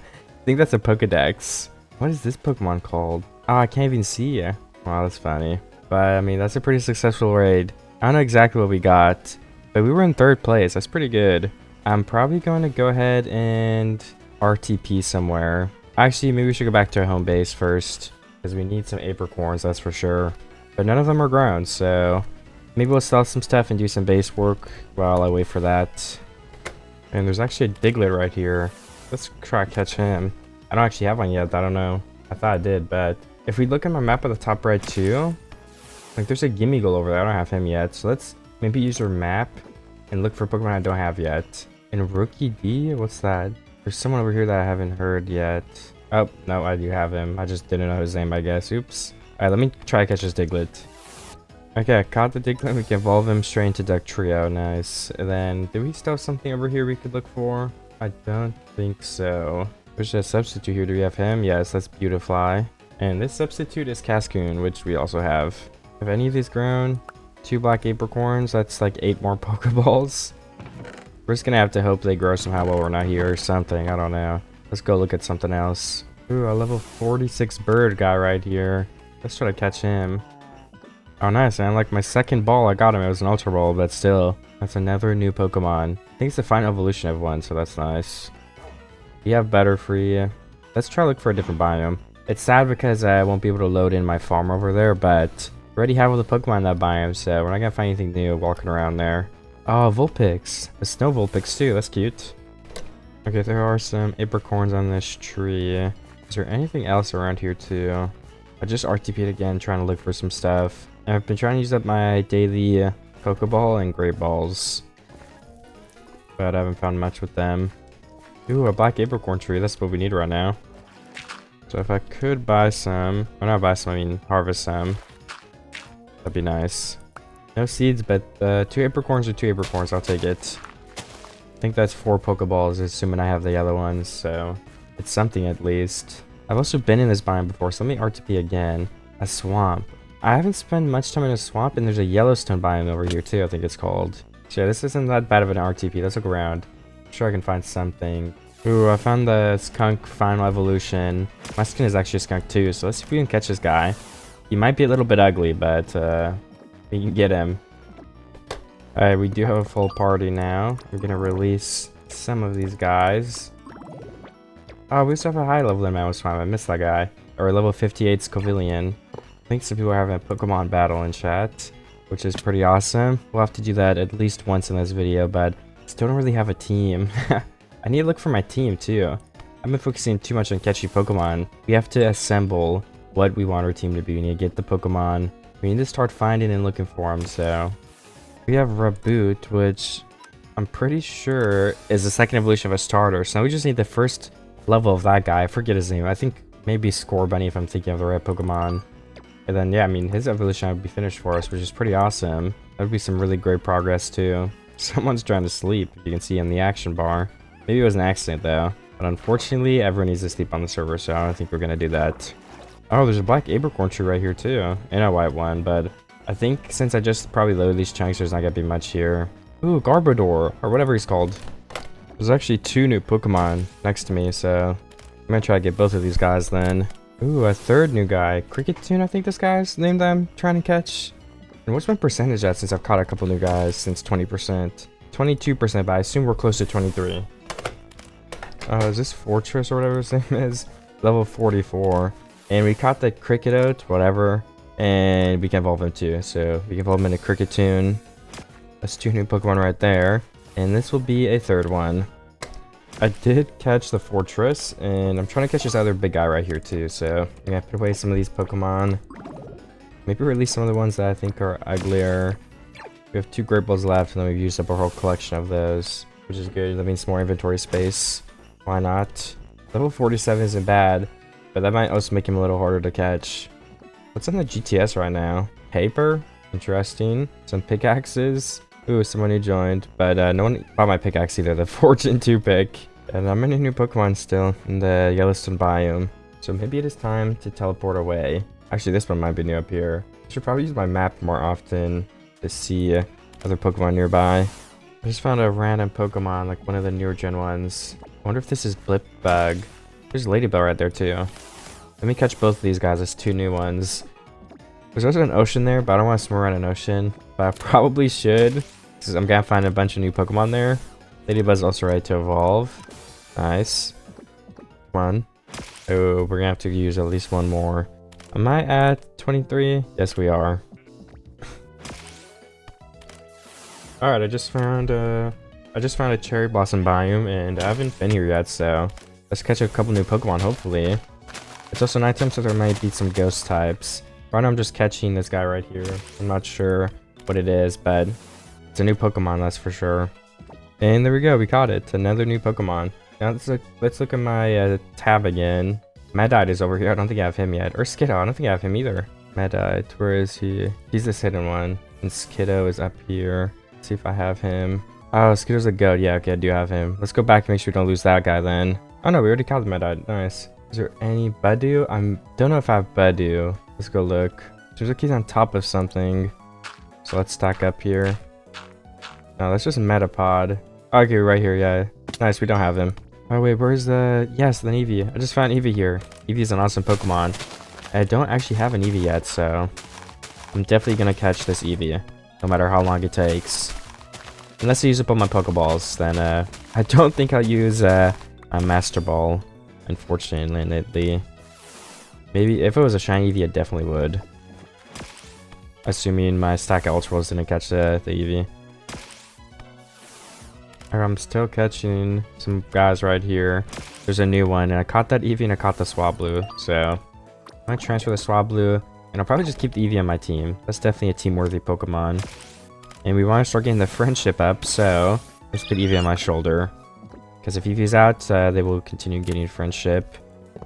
think that's a Pokédex. What is this Pokemon called? Oh, I can't even see. Wow, that's funny. But I mean, that's a pretty successful raid. I don't know exactly what we got, but we were in 3rd place. That's pretty good. I'm probably going to go ahead and RTP somewhere. Actually, maybe we should go back to our home base first, because we need some apricorns, that's for sure. But none of them are grown, so maybe we'll sell some stuff and do some base work while I wait for that. And there's actually a Diglett right here. Let's try to catch him. I don't actually have one yet, I don't know. I thought I did, but if we look at my map at the top right too, like there's a Gimmighoul over there. I don't have him yet, so let's maybe use our map and look for Pokemon I don't have yet. And Rookie D, what's that? There's someone over here that I haven't heard yet. Oh, no, I do have him. I just didn't know his name, I guess. Oops. Alright, let me try to catch this Diglett. Okay, I caught the Diglett. We can evolve him straight into Ductrio. Nice. And then, do we still have something over here we could look for? I don't think so. There's a substitute here. Do we have him? Yes, that's Beautifly. And this substitute is Cascoon, which we also have. Have any of these grown? 2 black apricorns, that's like 8 more Pokeballs. We're just gonna have to hope they grow somehow while we're not here or something, I don't know. Let's go look at something else. Ooh, a level 46 bird guy right here. Let's try to catch him. Oh nice, man, like my second ball I got him, it was an Ultra Ball, but still. That's another new Pokemon. I think it's the final evolution of one, so that's nice. We have Butterfree. Let's try to look for a different biome. It's sad because I won't be able to load in my farm over there, but we already have all the Pokemon in that biome, so we're not gonna find anything new walking around there. Oh, Vulpix. A Snow Vulpix too, that's cute. Okay, there are some apricorns on this tree. Is there anything else around here too? I just RTP'd again, trying to look for some stuff. I've been trying to use up my daily Pokeball and Great Balls, but I haven't found much with them. Ooh, a black apricorn tree, that's what we need right now. So if I could buy some, or not buy some, I mean harvest some, that'd be nice. No seeds, but 2 apricorns or 2 apricorns, I'll take it. I think that's 4 Pokeballs, assuming I have the other ones, so it's something at least. I've also been in this biome before, so let me RTP again. A swamp. I haven't spent much time in a swamp, and there's a Yellowstone biome over here too, I think it's called. So yeah, this isn't that bad of an RTP. Let's look around. I'm sure I can find something. Ooh, I found the skunk final evolution. My skin is actually a skunk too, so let's see if we can catch this guy. He might be a little bit ugly, but we can get him. Alright, we do have a full party now. We're gonna release some of these guys. Oh, we also have a high level in Mouse Swamp. I missed that guy. Or level 58 Scovillian. I think some people are having a Pokemon battle in chat, which is pretty awesome. We'll have to do that at least once in this video, but still don't really have a team. I need to look for my team too. I've been focusing too much on catchy Pokemon. We have to assemble what we want our team to be. We need to get the Pokemon. We need to start finding and looking for them, so. We have Raboot, which I'm pretty sure is the second evolution of a starter. So now we just need the first level of that guy. I forget his name. I think maybe Scorbunny if I'm thinking of the right Pokemon. And then, yeah, I mean, his evolution would be finished for us, which is pretty awesome. That would be some really great progress too. Someone's trying to sleep, you can see in the action bar. Maybe it was an accident though, but unfortunately everyone needs to sleep on the server, so I don't think we're gonna do that. Oh, there's a black apricorn tree right here too, and a white one, but I think since I just probably loaded these chunks, there's not gonna be much here. Ooh, Garbodor, or whatever he's called. There's actually 2 new Pokemon next to me, so I'm gonna try to get both of these guys then. Ooh, a 3rd new guy. Cricketune, I think this guy's name that I'm trying to catch. And what's my percentage at since I've caught a couple new guys since 20%? 22%, but I assume we're close to 23. Is this Fortress or whatever his name is? Level 44. And we caught the Cricketote, whatever. And we can evolve him too. So we can evolve him into Cricketune. That's 2 new Pokemon right there. And this will be a 3rd one. I did catch the Fortress. And I'm trying to catch this other big guy right here too. So I'm gonna put away some of these Pokemon. Maybe release some of the ones that I think are uglier. We have 2 Great Balls left. And then we've used up a whole collection of those, which is good. That means more inventory space. Why not? Level 47 isn't bad, but that might also make him a little harder to catch. What's on the GTS right now? Paper? Interesting. Some pickaxes. Ooh, someone who joined, but no one bought my pickaxe either. The Fortune 2 pick. And I'm in a new Pokemon still in the Yellowstone biome. So maybe it is time to teleport away. Actually, this one might be new up here. I should probably use my map more often to see other Pokemon nearby. I just found a random Pokemon, like one of the newer gen ones. I wonder if this is Blipbug. There's Ladybell right there too. Let me catch both of these guys as 2 new ones. There's also an ocean there, but I don't want to swim around an ocean. But I probably should, because I'm gonna find a bunch of new Pokemon there. Ladybell's also ready to evolve. Nice. Come on. Oh, we're gonna have to use at least one more. Am I at 23? Yes, we are. Alright, I just found a cherry blossom biome, and I haven't been here yet, so let's catch a couple new Pokemon, hopefully. It's also nighttime, so there might be some ghost types. Right now I'm just catching this guy right here. I'm not sure what it is, but it's a new Pokemon, that's for sure. And there we go, we caught it. Another new Pokemon. Now let's look at my tab again. Medite is over here. I don't think I have him yet. Or Skiddo, I don't think I have him either. Medite, where is he? He's this hidden one. And Skiddo is up here. Let's see if I have him. Oh, Skiddo's a goat. Yeah, okay, I do have him. Let's go back and make sure we don't lose that guy then. Oh no, we already caught the Medite. Nice. Is there any Badu? Don't know if I have Badu. Let's go look. Seems like he's on top of something. So let's stack up here. No, that's just a Metapod. Okay, right here, yeah. Nice, we don't have him. Oh wait, where's the... Yes, the Eevee. I just found Eevee here. Eevee's an awesome Pokemon. I don't actually have an Eevee yet, so... I'm definitely gonna catch this Eevee. No matter how long it takes. Unless I use up all my Pokeballs, then I don't think I'll use a Master Ball. Unfortunately. Maybe if it was a shiny Eevee, I definitely would. Assuming my stack of Ultra Balls didn't catch the Eevee. I'm still catching some guys right here. There's a new one, and I caught that Eevee and I caught the Swablu. So, I'm gonna transfer the Swablu, and I'll probably just keep the Eevee on my team. That's definitely a team-worthy Pokemon. And we want to start getting the friendship up, so let's put Eevee on my shoulder. Because if Eevee's out, they will continue getting friendship,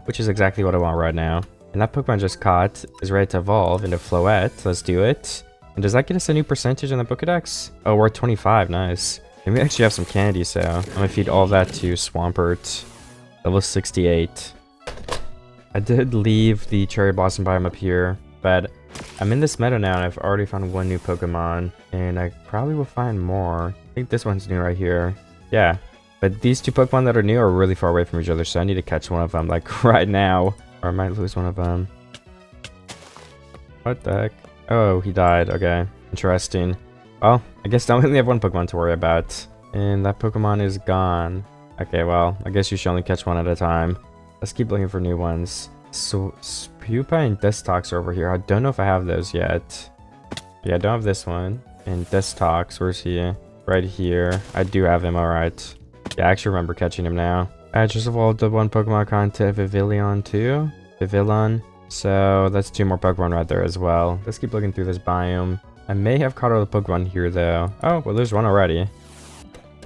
which is exactly what I want right now. And that Pokemon just caught is ready to evolve into Floette. Let's do it. And does that get us a new percentage in the Pokédex? Oh, we're at 25. Nice. And we actually have some candy, so I'm going to feed all of that to Swampert. Level 68. I did leave the Cherry Blossom biome up here, but I'm in this meta now and I've already found one new Pokemon. And I probably will find more. I think this one's new right here. Yeah. But these two Pokemon that are new are really far away from each other, so I need to catch one of them, like, right now. Or I might lose one of them. What the heck? Oh, he died. Okay. Interesting. Well, I guess I only have one Pokemon to worry about. And that Pokemon is gone. Okay, well, I guess you should only catch one at a time. Let's keep looking for new ones. So, Spewpa and Dustox are over here. I don't know if I have those yet. Yeah, I don't have this one. And Dustox, where's he? Right here. I do have him, alright. Yeah, I actually remember catching him now. I just evolved the one Pokemon con to Vivillon too. Vivillon. So that's two more Pokemon right there as well. Let's keep looking through this biome. I may have caught all the Pokemon here though. Oh, well there's one already.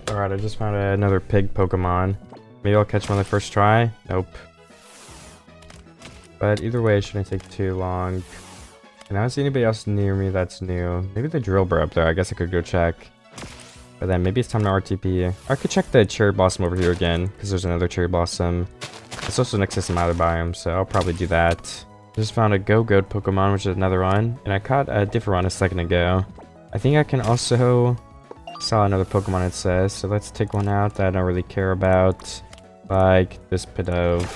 Alright, I just found another pig Pokemon. Maybe I'll catch one on the first try. Nope. But either way, it shouldn't take too long. And I don't see anybody else near me that's new. Maybe the Drillbur up there. I guess I could go check. But then maybe it's time to RTP. I could check the Cherry Blossom over here again, because there's another Cherry Blossom. It's also next to some other biomes, so I'll probably do that. Just found a Go-Goat Pokemon, which is another one. And I caught a different one a second ago. I think I can also sell another Pokemon, it says. So let's take one out that I don't really care about. Like this Pidove.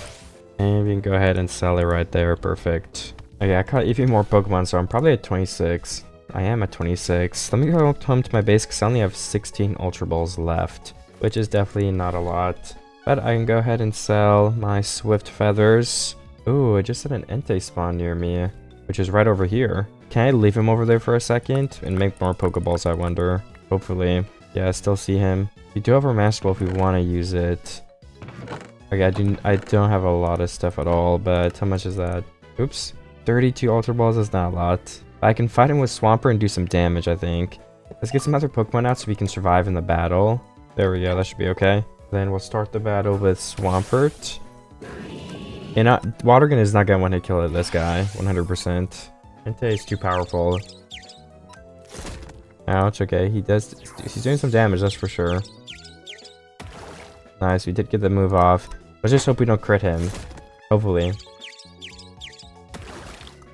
And we can go ahead and sell it right there. Perfect. Okay, I caught even more Pokemon, so I'm probably at 26. I am at 26. Let me go home to my base because I only have 16 Ultra Balls left, which is definitely not a lot. But I can go ahead and sell my Swift Feathers. Ooh, I just had an Entei spawn near me, which is right over here. Can I leave him over there for a second and make more Pokeballs, I wonder? Hopefully. Yeah, I still see him. We do have our Master Ball if we want to use it. Okay, I don't have a lot of stuff at all, but how much is that? Oops. 32 Ultra Balls is not a lot. I can fight him with Swampert and do some damage, I think. Let's get some other Pokemon out so we can survive in the battle. There we go, that should be okay. Then we'll start the battle with Swampert. And Watergun is not gonna one-hit kill this guy, 100%. Entei is too powerful. Ouch, okay, he's doing some damage, that's for sure. Nice, we did get the move off. Let's just hope we don't crit him. Hopefully.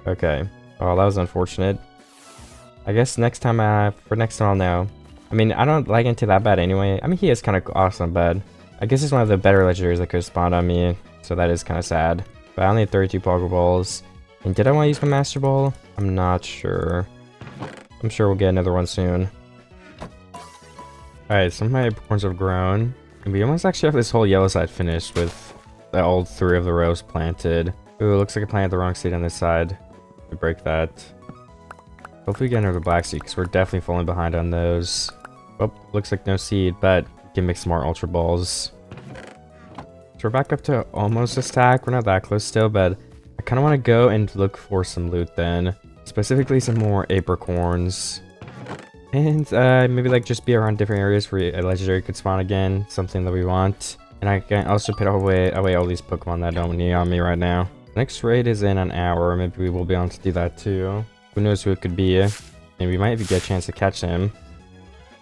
Okay. Oh, that was unfortunate. I guess next time, I'll know. I mean, I don't like Entei that bad anyway. I mean, he is kind of awesome, but I guess he's one of the better legendaries that could spawn on me. So that is kind of sad. But I only have 32 Pokeballs. And did I want to use my Master Ball? I'm not sure. I'm sure we'll get another one soon. Alright, some of my acorns have grown. And we almost actually have this whole yellow side finished with the old 3 of the rows planted. Ooh, it looks like I planted the wrong seed on this side. We break that. Hopefully we get another black seed, because we're definitely falling behind on those. Oh, looks like no seed, but we can make some more Ultra Balls. So we're back up to almost a stack. We're not that close still, but I kind of want to go and look for some loot then. Specifically some more apricorns. And maybe like just be around different areas where a legendary could spawn again. Something that we want. And I can also put away all these Pokemon that I don't need on me right now. Next raid is in an hour. Maybe we will be able to do that too. Who knows who it could be. And we might even get a chance to catch him.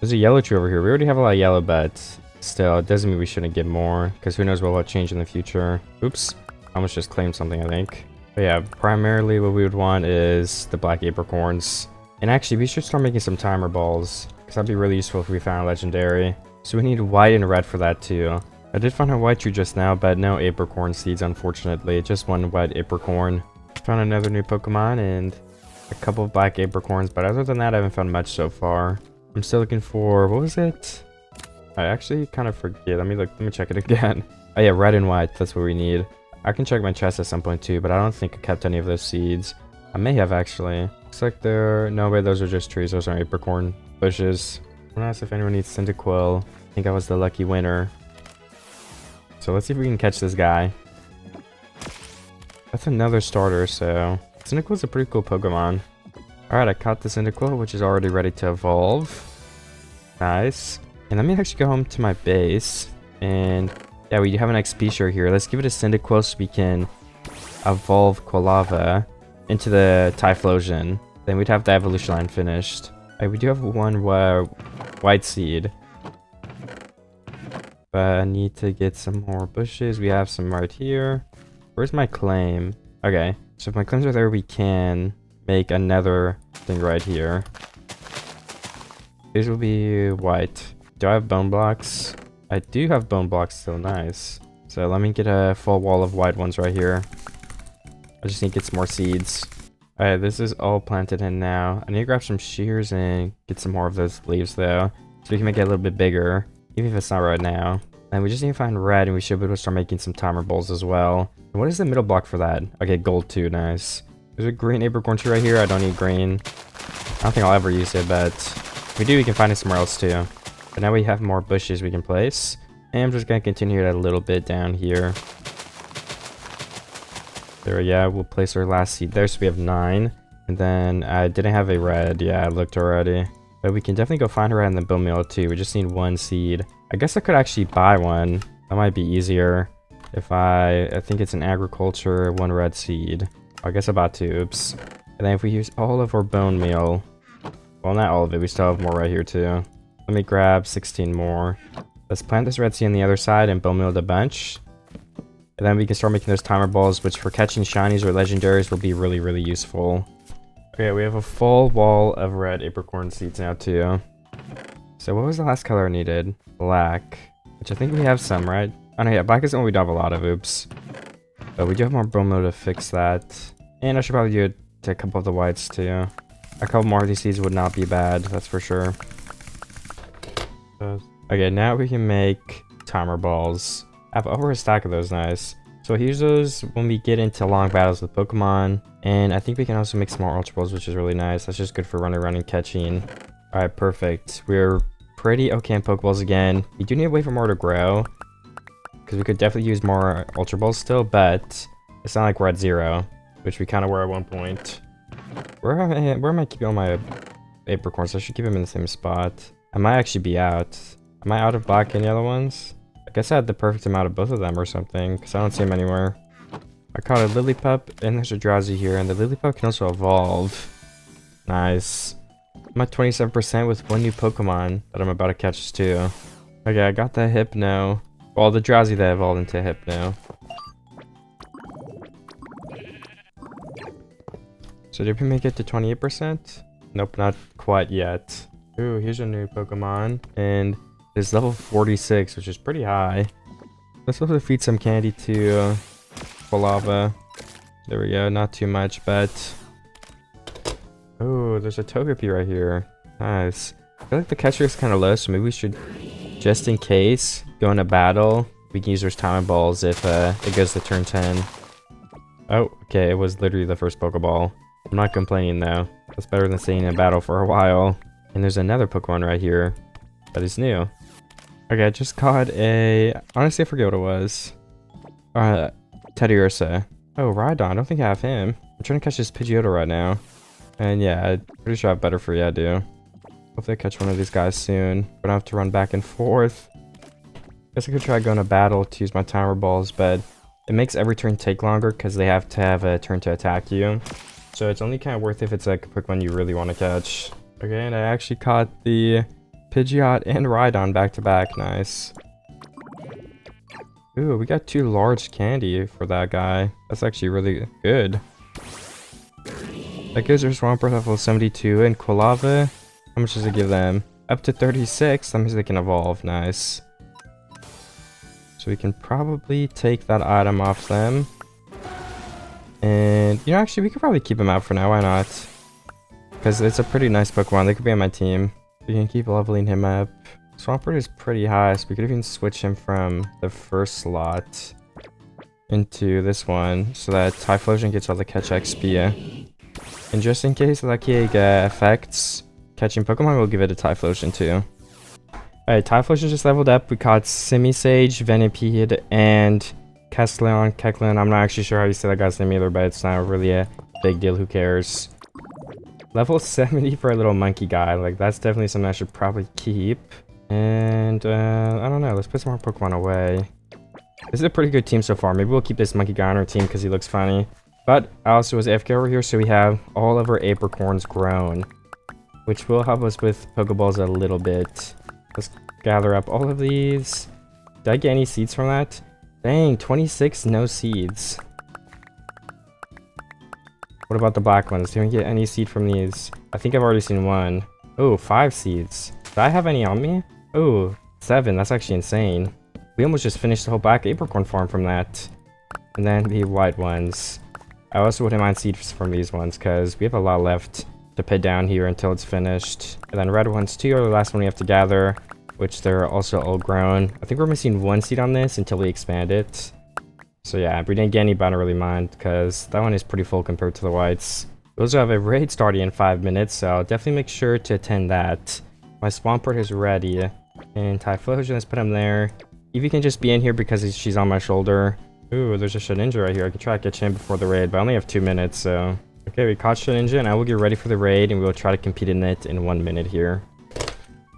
There's a yellow tree over here. We already have a lot of yellow, but still, it doesn't mean we shouldn't get more. Because who knows what will change in the future. Oops. I almost just claimed something, I think. But yeah, primarily what we would want is the black apricorns. And actually, we should start making some timer balls, because that'd be really useful if we found a legendary. So we need white and red for that too. I did find a white tree just now, but no apricorn seeds, unfortunately. Just one white apricorn. Found another new Pokemon and a couple of black apricorns, but other than that, I haven't found much so far. I'm still looking for, what was it? I actually kind of forget. Let me check it again. Oh yeah, red and white, that's what we need. I can check my chest at some point too, but I don't think I kept any of those seeds. I may have actually. Looks like no, wait, those are just trees. Those aren't apricorn bushes. I'm gonna ask if anyone needs Cyndaquil. I think I was the lucky winner. So let's see if we can catch this guy. That's another starter, so Cyndaquil's a pretty cool Pokemon. Alright, I caught the Cyndaquil, which is already ready to evolve. Nice. And let me actually go home to my base. And yeah, we do have an XP share here. Let's give it a Cyndaquil so we can evolve Quilava into the Typhlosion. Then we'd have the evolution line finished. Alright, we do have one white seed. But I need to get some more bushes. We have some right here. Where's my claim? Okay, so if my claims are there, we can make another thing right here. These will be white. Do I have bone blocks? I do have bone blocks still, nice. So let me get a full wall of white ones right here. I just need to get some more seeds. Alright, this is all planted in now. I need to grab some shears and get some more of those leaves though, so we can make it a little bit bigger, even if it's not right now. And we just need to find red, and we should be able to start making some timer bowls as well. And what is the middle block for that? Okay, gold too, nice. There's a green apricorn tree right here. I don't need green. I don't think I'll ever use it, but if we do, we can find it somewhere else too. But now we have more bushes we can place. And I'm just going to continue that a little bit down here. There, yeah, we'll place our last seed there, so we have 9. And then I didn't have a red. Yeah, I looked already. But we can definitely go find a red in the bone meal too. We just need 1 seed. I guess I could actually buy one. That might be easier. If I think it's an agriculture, 1 red seed. I guess I bought 2, oops. And then if we use all of our bone meal, well, not all of it, we still have more right here too. Let me grab 16 more. Let's plant this red seed on the other side and bone meal the bunch. And then we can start making those timer balls, which for catching shinies or legendaries will be really, really useful. Okay, we have a full wall of red apricorn seeds now too. So what was the last color I needed? Black, which I think we have some, right? Oh no, yeah, black is the one we don't have a lot of, oops. But we do have more bone meal to fix that. And I should probably do it to a couple of the whites too. A couple more of these seeds would not be bad, that's for sure. Okay, now we can make timer balls. I have over a stack of those, nice. So here's those when we get into long battles with Pokemon. And I think we can also make some more Ultra Balls, which is really nice. That's just good for running around and catching. Alright, perfect. We're pretty okay in Pokeballs again. We do need to wait for more to grow, because we could definitely use more Ultra Balls still, but it's not like we're at 0, which we kind of were at one point. Where am I keeping all my apricorns? I should keep them in the same spot. I might actually be out. Am I out of black and yellow ones? I guess I had the perfect amount of both of them or something, because I don't see them anywhere. I caught a Lillipup, and there's a Drowsy here, and the Lillipup can also evolve. Nice. I'm at 27% with 1 new Pokemon that I'm about to catch too. Okay, I got the Hypno. Well, the Drowsy that evolved into Hypno. So did we make it to 28%? Nope, not quite yet. Ooh, here's a new Pokemon, and it's level 46, which is pretty high. Let's also feed some candy to Quilava. There we go, not too much, but... Oh, there's a Togepi right here. Nice. I feel like the catcher is kind of low, so maybe we should, just in case, go into battle. We can use those timer balls if it goes to turn 10. Oh, okay, it was literally the first Pokeball. I'm not complaining though. That's better than staying in battle for a while. And there's another Pokemon right here that is new. Okay, I just caught a... Honestly, I forget what it was. Teddiursa. Oh, Rhydon. I don't think I have him. I'm trying to catch this Pidgeotto right now. And yeah, I'm pretty sure I have better for you, I do. Hopefully I catch one of these guys soon. But I have to run back and forth. Guess I could try going to battle to use my timer balls, but it makes every turn take longer because they have to have a turn to attack you. So it's only kind of worth it if it's like a Pokemon you really want to catch. Okay, and I actually caught the Pidgeot and Rhydon back to back. Nice. Ooh, we got 2 large candy for that guy. That's actually really good. That gives our Swampert level 72 and Quilava. How much does it give them? Up to 36. That means they can evolve. Nice. So we can probably take that item off them. And, you know, actually, we could probably keep him out for now. Why not? Because it's a pretty nice Pokemon. They could be on my team. We can keep leveling him up. Swampert is pretty high, so we could even switch him from the first slot into this one so that Typhlosion gets all the catch XP. And just in case Lucky Egg affects catching Pokemon, we'll give it a Typhlosion too. Alright, Typhlosion just leveled up. We caught Simisage, Venipede, and Kecleon. I'm not actually sure how you say that guy's name either, but it's not really a big deal. Who cares? Level 70 for a little monkey guy. Like, that's definitely something I should probably keep. And, I don't know. Let's put some more Pokemon away. This is a pretty good team so far. Maybe we'll keep this monkey guy on our team because he looks funny. But I also was AFK over here, so we have all of our apricorns grown, which will help us with Pokeballs a little bit. Let's gather up all of these. Did I get any seeds from that? Dang, 26 no seeds. What about the black ones? Did we get any seed from these? I think I've already seen one. Oh, 5 seeds. Did I have any on me? Oh, 7. That's actually insane. We almost just finished the whole black apricorn farm from that. And then the white ones. I also wouldn't mind seeds from these ones because we have a lot left to put down here until it's finished. And then red ones too are the last one we have to gather, which they're also all grown. I think we're missing 1 seed on this until we expand it. So yeah, we didn't get any, but I don't really mind because that one is pretty full compared to the whites. We also have a raid starting in 5 minutes, so I'll definitely make sure to attend that. My Swampert is ready. And Typhlosion, let's put him there. Eevee can just be in here because she's on my shoulder. Ooh, there's a Shedinja right here. I can try to catch him before the raid, but I only have 2 minutes, so... Okay, we caught Shedinja, and I will get ready for the raid, and we will try to compete in it in 1 minute here.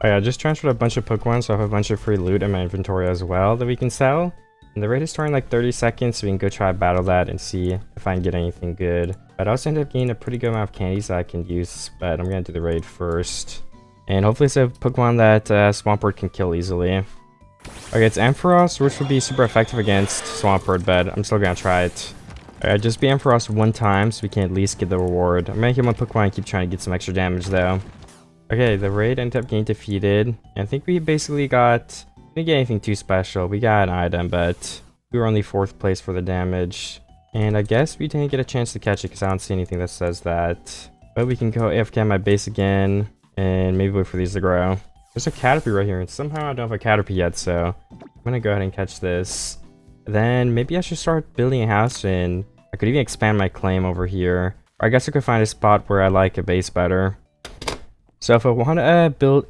Oh yeah, I just transferred a bunch of Pokemon, so I have a bunch of free loot in my inventory as well that we can sell. And the raid is starting like 30 seconds, so we can go try to battle that and see if I can get anything good. But I also ended up getting a pretty good amount of candies that I can use, but I'm going to do the raid first. And hopefully it's a Pokemon that Swampert can kill easily. Okay, it's Ampharos, which would be super effective against Swampert, but I'm still going to try it. Alright, just be Ampharos 1 time so we can at least get the reward. I'm going to hit my Pokemon and keep trying to get some extra damage though. Okay, the raid ended up getting defeated. And I think we basically got... We didn't get anything too special. We got an item, but we were only 4th place for the damage. And I guess we didn't get a chance to catch it because I don't see anything that says that. But we can go AFK on my base again and maybe wait for these to grow. There's a Caterpie right here, and somehow I don't have a Caterpie yet, so I'm gonna go ahead and catch this. Then maybe I should start building a house, and I could even expand my claim over here. Or I guess I could find a spot where I like a base better. So if I want to build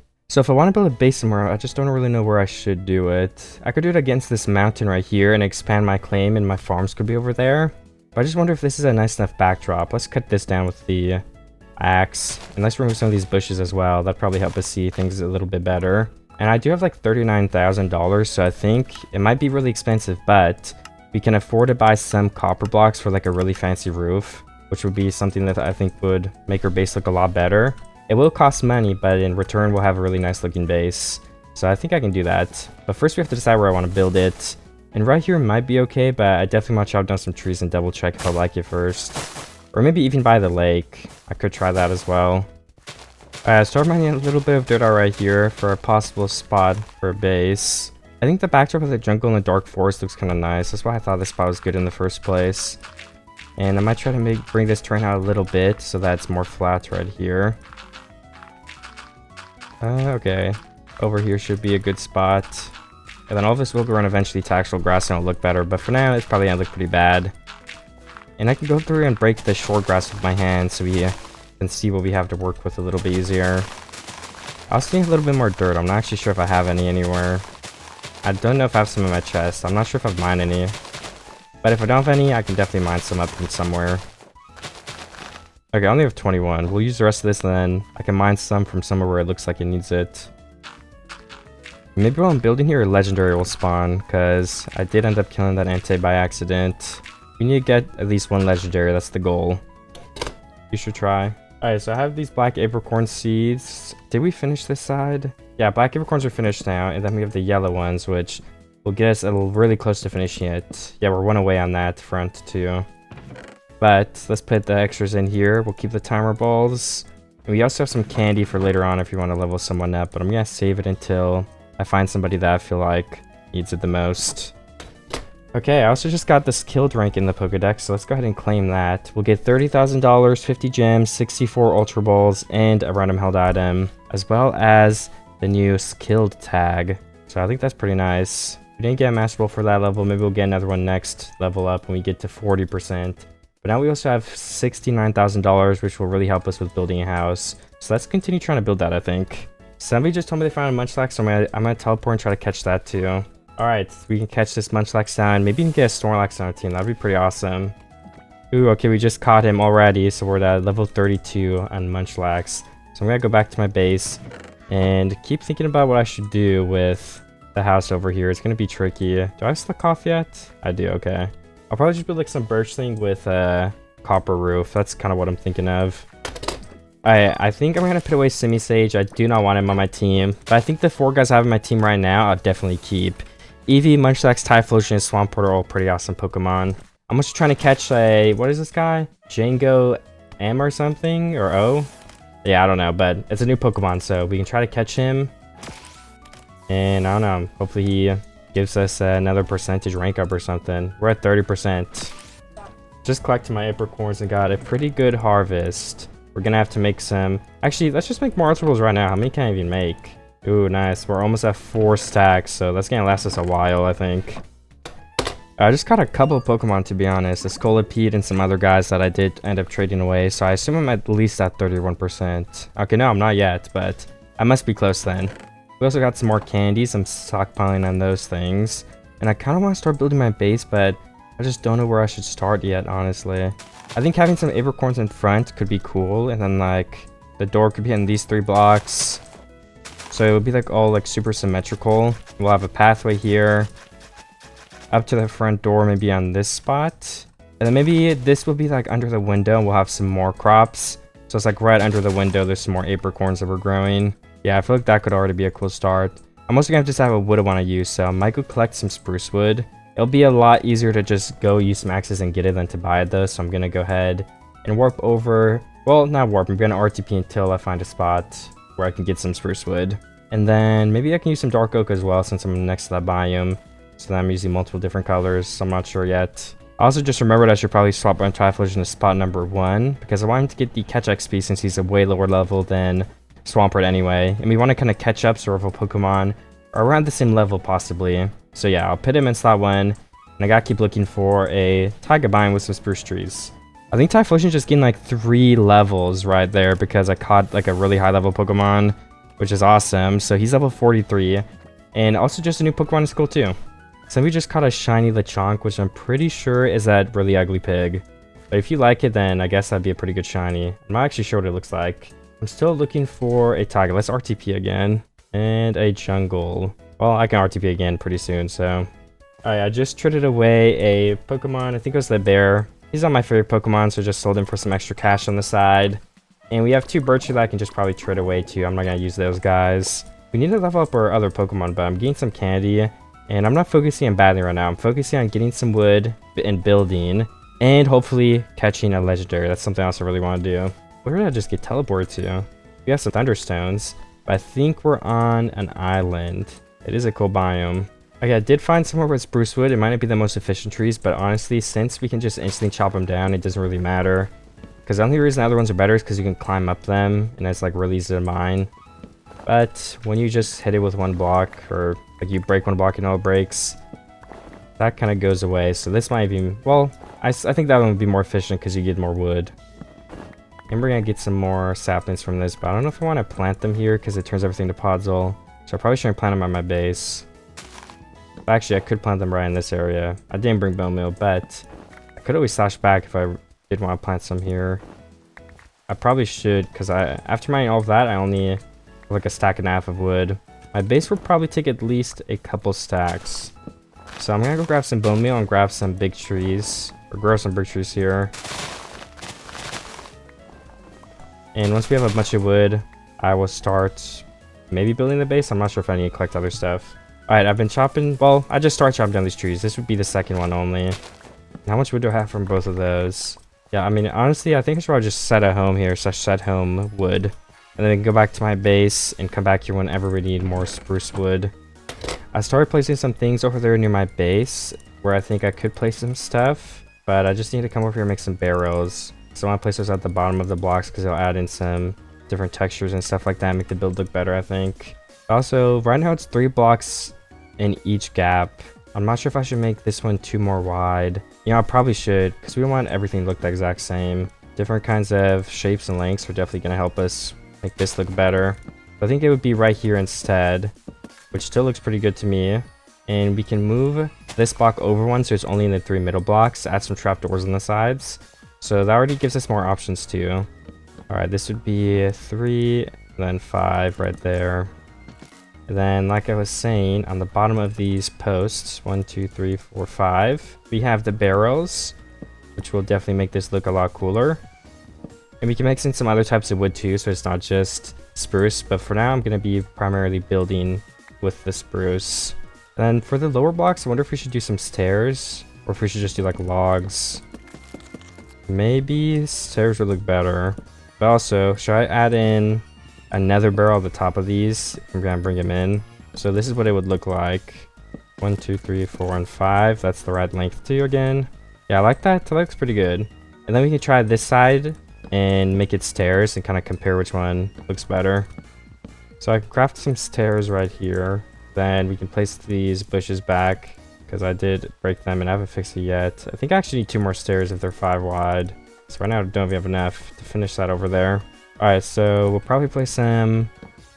a base somewhere, I just don't really know where I should do it. I could do it against this mountain right here and expand my claim, and my farms could be over there. But I just wonder if this is a nice enough backdrop. Let's cut this down with the axe, and let's remove some of these bushes as well. That'd probably help us see things a little bit better. And I do have like $39,000, so I think it might be really expensive, but we can afford to buy some copper blocks for like a really fancy roof, which would be something that I think would make our base look a lot better. It will cost money, but in return we'll have a really nice looking base. So I think I can do that. But first we have to decide where I want to build it. And right here might be okay, but I definitely want to chop down some trees and double check if I like it first. Or maybe even by the lake. I could try that as well. Start mining a little bit of dirt out right here for a possible spot for a base. I think the backdrop of the jungle and the dark forest looks kind of nice. That's why I thought this spot was good in the first place. And I might try to bring this terrain out a little bit so that it's more flat right here. Okay. Over here should be a good spot. And then all of this will grow and eventually to actual grass and it'll look better. But for now, it's probably going to look pretty bad. And I can go through and break the short grass with my hands so we can see what we have to work with a little bit easier. I also need a little bit more dirt. I'm not actually sure if I have any anywhere. I don't know if I have some in my chest. I'm not sure if I've mined any. But if I don't have any, I can definitely mine some up from somewhere. Okay, I only have 21. We'll use the rest of this and then I can mine some from somewhere where it looks like it needs it. Maybe while I'm building here, a legendary will spawn, because I did end up killing that Entei by accident. We need to get at least 1 legendary, that's the goal. You should try. Alright, so I have these black apricorn seeds. Did we finish this side? Yeah, black apricorns are finished now, and then we have the yellow ones, which will get us really close to finishing it. Yeah, we're 1 away on that front too. But let's put the extras in here. We'll keep the timer balls. And we also have some candy for later on if you want to level someone up. But I'm going to save it until I find somebody that I feel like needs it the most. Okay, I also just got the skilled rank in the Pokédex, so let's go ahead and claim that. We'll get $30,000, 50 gems, 64 Ultra Balls, and a random held item, as well as the new skilled tag. So I think that's pretty nice. We didn't get a Master Ball for that level. Maybe we'll get another one next level up when we get to 40%. But now we also have $69,000, which will really help us with building a house. So let's continue trying to build that, I think. Somebody just told me they found a Munchlax, so I'm gonna teleport and try to catch that too. Alright, we can catch this Munchlax down. Maybe we can get a Snorlax on our team. That'd be pretty awesome. Ooh, okay, we just caught him already. So we're at level 32 on Munchlax. So I'm gonna go back to my base and keep thinking about what I should do with the house over here. It's gonna be tricky. Do I have Slick Off yet? I do, okay. I'll probably just build like some birch thing with a copper roof. That's kind of what I'm thinking of. I think I'm gonna put away Sage. I do not want him on my team, but I think the 4 guys I have on my team right now, I'll definitely keep. Eevee, Munchlax, Typhlosion, and Swampert are all pretty awesome Pokemon. I'm just trying to catch a, what is this guy? Django M or something, or O? Yeah, I don't know, but it's a new Pokemon, so we can try to catch him. And I don't know, hopefully he gives us another percentage rank up or something. We're at 30%. Just collected my apricorns and got a pretty good harvest. We're gonna have to make some... Actually, let's just make more Ultra Balls right now. How many can I even make? Ooh, nice. We're almost at 4 stacks, so that's gonna last us a while, I think. I just caught a couple of Pokemon, to be honest. A Scolipede and some other guys that I did end up trading away, so I assume I'm at least at 31%. Okay, no, I'm not yet, but I must be close then. We also got some more candies. I'm stockpiling on those things. And I kind of want to start building my base, but I just don't know where I should start yet, honestly. I think having some apricorns in front could be cool, and then like the door could be in these 3 blocks. So it would be like all like super symmetrical. We'll have a pathway here up to the front door, maybe on this spot. And then maybe this will be like under the window and we'll have some more crops. So it's like right under the window, there's some more apricorns that we're growing. Yeah, I feel like that could already be a cool start. I'm also gonna just have a wood I want to use, so I might go collect some spruce wood. It'll be a lot easier to just go use some axes and get it than to buy it though, so I'm gonna go ahead and warp over. Well, not warp, I'm gonna RTP until I find a spot where I can get some spruce wood. And then maybe I can use some dark oak as well since I'm next to that biome. So then I'm using multiple different colors, so I'm not sure yet. I also just remembered I should probably swap my Typhlosion to spot number 1 because I want him to get the catch XP since he's a way lower level than Swampert anyway. And we want to kind of catch up so our Pokemon are around the same level possibly. So yeah, I'll put him in slot 1. And I gotta keep looking for a Taiga biome with some spruce trees. I think Typhlosion's just getting like 3 levels right there because I caught like a really high level Pokemon, which is awesome. So he's level 43. And also just a new Pokemon in school too. So we just caught a shiny Lechonk, which I'm pretty sure is that really ugly pig. But if you like it, then I guess that'd be a pretty good shiny. I'm not actually sure what it looks like. I'm still looking for a Taiga. Let's RTP again. And a jungle. Well, I can RTP again pretty soon, so... Alright, I just traded away a Pokemon. I think it was the bear. He's not my favorite Pokemon, so I just sold him for some extra cash on the side. And we have 2 Birchie that I can just probably trade away too. I'm not going to use those guys. We need to level up our other Pokemon, but I'm getting some candy. And I'm not focusing on battling right now. I'm focusing on getting some wood and building. And hopefully catching a legendary. That's something else I really want to do. Where did I just get teleported to? We have some Thunderstones. But I think we're on an island. It is a cool biome. Okay, I did find somewhere with spruce wood. It might not be the most efficient trees, but honestly, since we can just instantly chop them down, it doesn't really matter. Because the only reason the other ones are better is because you can climb up them, and it's like really easy to mine. But when you just hit it with 1 block, or like you break 1 block and all it breaks, that kind of goes away. So this might be, well, I think that one would be more efficient because you get more wood. And we're going to get some more saplings from this, but I don't know if I want to plant them here because it turns everything to podzol. So I probably shouldn't plant them on my base. But actually, I could plant them right in this area. I didn't bring bone meal, but I could always slash back if I did want to plant some here. I probably should because after mining all of that, I only have like a stack and a half of wood. My base will probably take at least a couple stacks. So I'm going to go grab some bone meal and grab some big trees. Or grow some big trees here. And once we have a bunch of wood, I will start maybe building the base. I'm not sure if I need to collect other stuff. Alright, I've been chopping, well, I just started chopping down these trees. This would be the second one only. How much wood do I have from both of those? Yeah, I mean, honestly, I think I should probably just set a home here, so set home wood. And then go back to my base and come back here whenever we need more spruce wood. I started placing some things over there near my base, where I think I could place some stuff. But I just need to come over here and make some barrels. So I want to place those at the bottom of the blocks, because it'll add in some different textures and stuff like that, make the build look better, I think. Also, right now it's 3 blocks in each gap. I'm not sure if I should make this one 2 more wide. You know, I probably should, because we don't want everything to look the exact same. Different kinds of shapes and lengths are definitely going to help us make this look better. I think it would be right here instead, which still looks pretty good to me. And we can move this block over one, so it's only in the 3 middle blocks. Add some trapdoors on the sides. So that already gives us more options too. Alright, this would be 3, and then 5 right there. And then, like I was saying, on the bottom of these posts, 1, 2, 3, 4, 5, we have the barrels, which will definitely make this look a lot cooler. And we can mix in some other types of wood too, so it's not just spruce. But for now, I'm going to be primarily building with the spruce. And then for the lower blocks, I wonder if we should do some stairs, or if we should just do like logs. Maybe stairs would look better. But also, should I add in a nether barrel at the top of these? I'm gonna bring them in. So this is what it would look like. 1, 2, 3, 4, and 5. That's the right length too again. Yeah, I like that. That looks pretty good. And then we can try this side and make it stairs and kind of compare which one looks better. So I can craft some stairs right here. Then we can place these bushes back, because I did break them and I haven't fixed it yet. I think I actually need 2 more stairs if they're 5 wide. So right now I don't even have enough to finish that over there. Alright, so we'll probably place them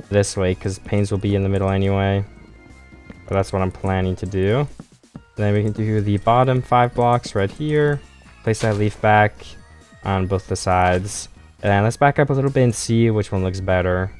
this way, because panes will be in the middle anyway. But that's what I'm planning to do. Then we can do the bottom 5 blocks right here. Place that leaf back on both the sides. And let's back up a little bit and see which one looks better.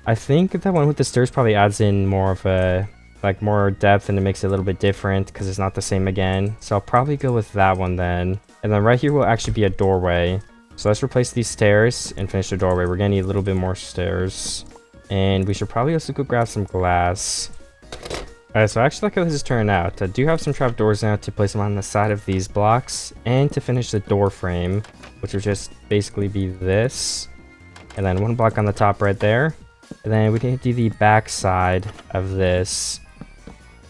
I think that one with the stairs probably adds in more of a, like, more depth, and it makes it a little bit different because it's not the same again. So I'll probably go with that one then. And then right here will actually be a doorway. So let's replace these stairs and finish the doorway. We're gonna need a little bit more stairs. And we should probably also go grab some glass. Alright, so I actually like how this is turning out. I do have some trapdoors now to place them on the side of these blocks, and to finish the door frame, which would just basically be this. And then 1 block on the top right there. And then we can do the back side of this.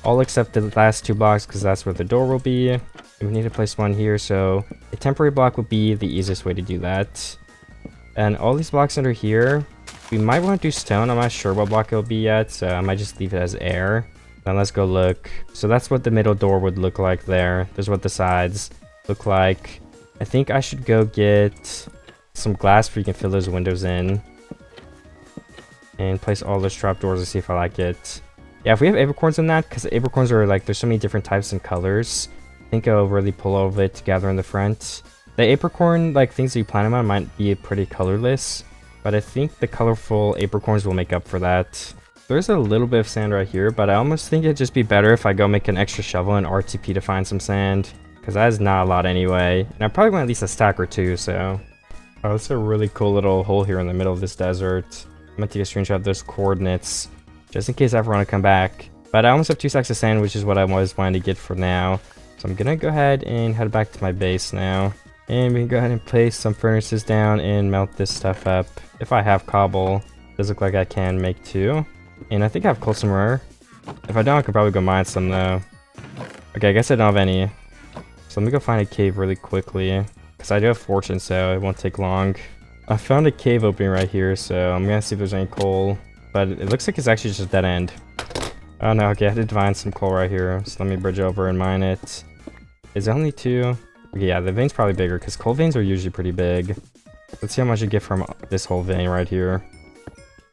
All except the last 2 blocks, because that's where the door will be. And we need to place one here, so a temporary block would be the easiest way to do that. And all these blocks under here, we might want to do stone. I'm not sure what block it'll be yet, so I might just leave it as air. Then let's go look. So that's what the middle door would look like there. There's what the sides look like. I think I should go get some glass so we can fill those windows in. And place all those trapdoors and see if I like it. Yeah, if we have apricorns in that, because apricorns are like, there's so many different types and colors. I think I'll really pull all of it together in the front. The apricorn, like, things that you plant them on might be pretty colorless, but I think the colorful apricorns will make up for that. There's a little bit of sand right here, but I almost think it'd just be better if I go make an extra shovel and RTP to find some sand, because that is not a lot anyway. And I probably want at least a stack or 2, so. Oh, it's a really cool little hole here in the middle of this desert. I'm gonna take a screenshot of those coordinates, just in case I ever want to come back. But I almost have 2 stacks of sand, which is what I was wanting to get for now. So I'm gonna go ahead and head back to my base now. And we can go ahead and place some furnaces down and melt this stuff up. If I have cobble, it does look like I can make 2. And I think I have coal somewhere. If I don't, I could probably go mine some though. Okay, I guess I don't have any. So let me go find a cave really quickly, because I do have fortune, so it won't take long. I found a cave opening right here, so I'm gonna see if there's any coal. But it looks like it's actually just a dead end. Oh no, okay, I had to find some coal right here. So let me bridge over and mine it. Is it only 2? Okay, yeah, the vein's probably bigger, because coal veins are usually pretty big. Let's see how much I get from this whole vein right here.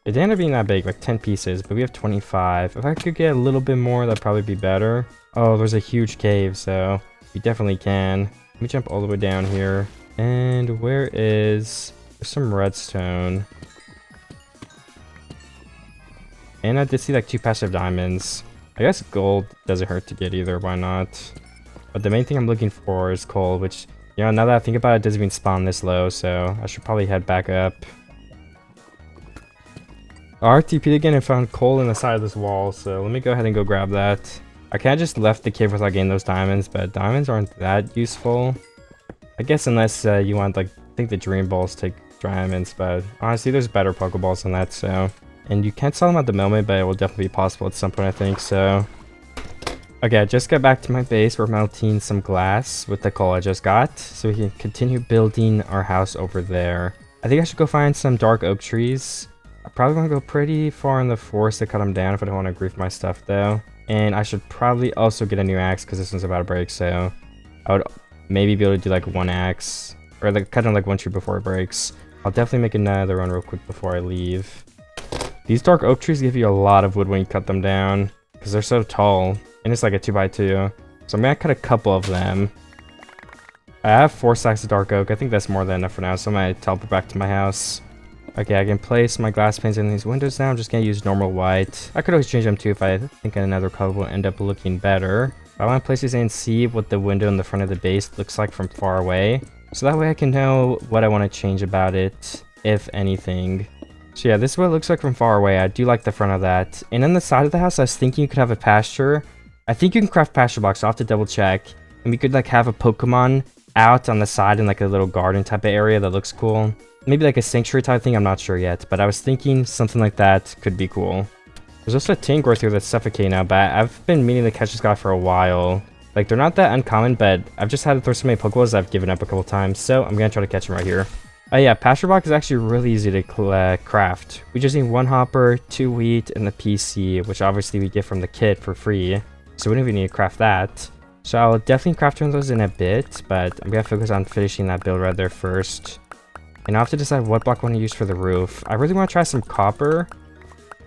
It didn't end up being that big, like 10 pieces, but we have 25. If I could get a little bit more, that'd probably be better. Oh, there's a huge cave, so we definitely can. Let me jump all the way down here. And where is... There's some redstone. And I did see like 2 passive diamonds. I guess gold doesn't hurt to get either, why not? But the main thing I'm looking for is coal, which, you know, now that I think about it, it doesn't even spawn this low, so I should probably head back up. RTP'd again and found coal in the side of this wall, so let me go ahead and go grab that. I kinda just left the cave without getting those diamonds, but diamonds aren't that useful. I guess unless you want, like, I think the dream balls take diamonds, but honestly there's better Pokeballs than that, so. And you can't sell them at the moment, but it will definitely be possible at some point, I think, so. Okay, I just got back to my base. We're melting some glass with the coal I just got, so we can continue building our house over there. I think I should go find some dark oak trees. I probably want to go pretty far in the forest to cut them down if I don't want to grief my stuff, though. And I should probably also get a new axe because this one's about to break, so I would maybe be able to do like one axe, or like cut down like one tree before it breaks. I'll definitely make another one real quick before I leave. These dark oak trees give you a lot of wood when you cut them down because they're so tall, and it's like a 2x2. So I'm gonna cut a couple of them. I have 4 stacks of dark oak. I think that's more than enough for now, so I'm gonna teleport back to my house. Okay, I can place my glass panes in these windows now. I'm just gonna use normal white. I could always change them too if I think another color will end up looking better. I want to place these in and see what the window in the front of the base looks like from far away, so that way I can know what I want to change about it, if anything. So yeah, this is what it looks like from far away. I do like the front of that. And on the side of the house, I was thinking you could have a pasture. I think you can craft pasture blocks, so I'll have to double check. And we could like have a Pokemon out on the side in like a little garden type of area that looks cool. Maybe like a sanctuary type thing, I'm not sure yet, but I was thinking something like that could be cool. There's also a Tangrowth here that's suffocating now, but I've been meaning to catch this guy for a while. Like, they're not that uncommon, but I've just had to throw so many Pokeballs I've given up a couple times, so I'm gonna try to catch him right here. Oh yeah, pasture block is actually really easy to craft. We just need 1 hopper, 2 wheat, and the PC, which obviously we get from the kit for free, so we don't even need to craft that. So I'll definitely craft one of those in a bit, but I'm gonna focus on finishing that build right there first. And I'll have to decide what block I want to use for the roof. I really want to try some copper,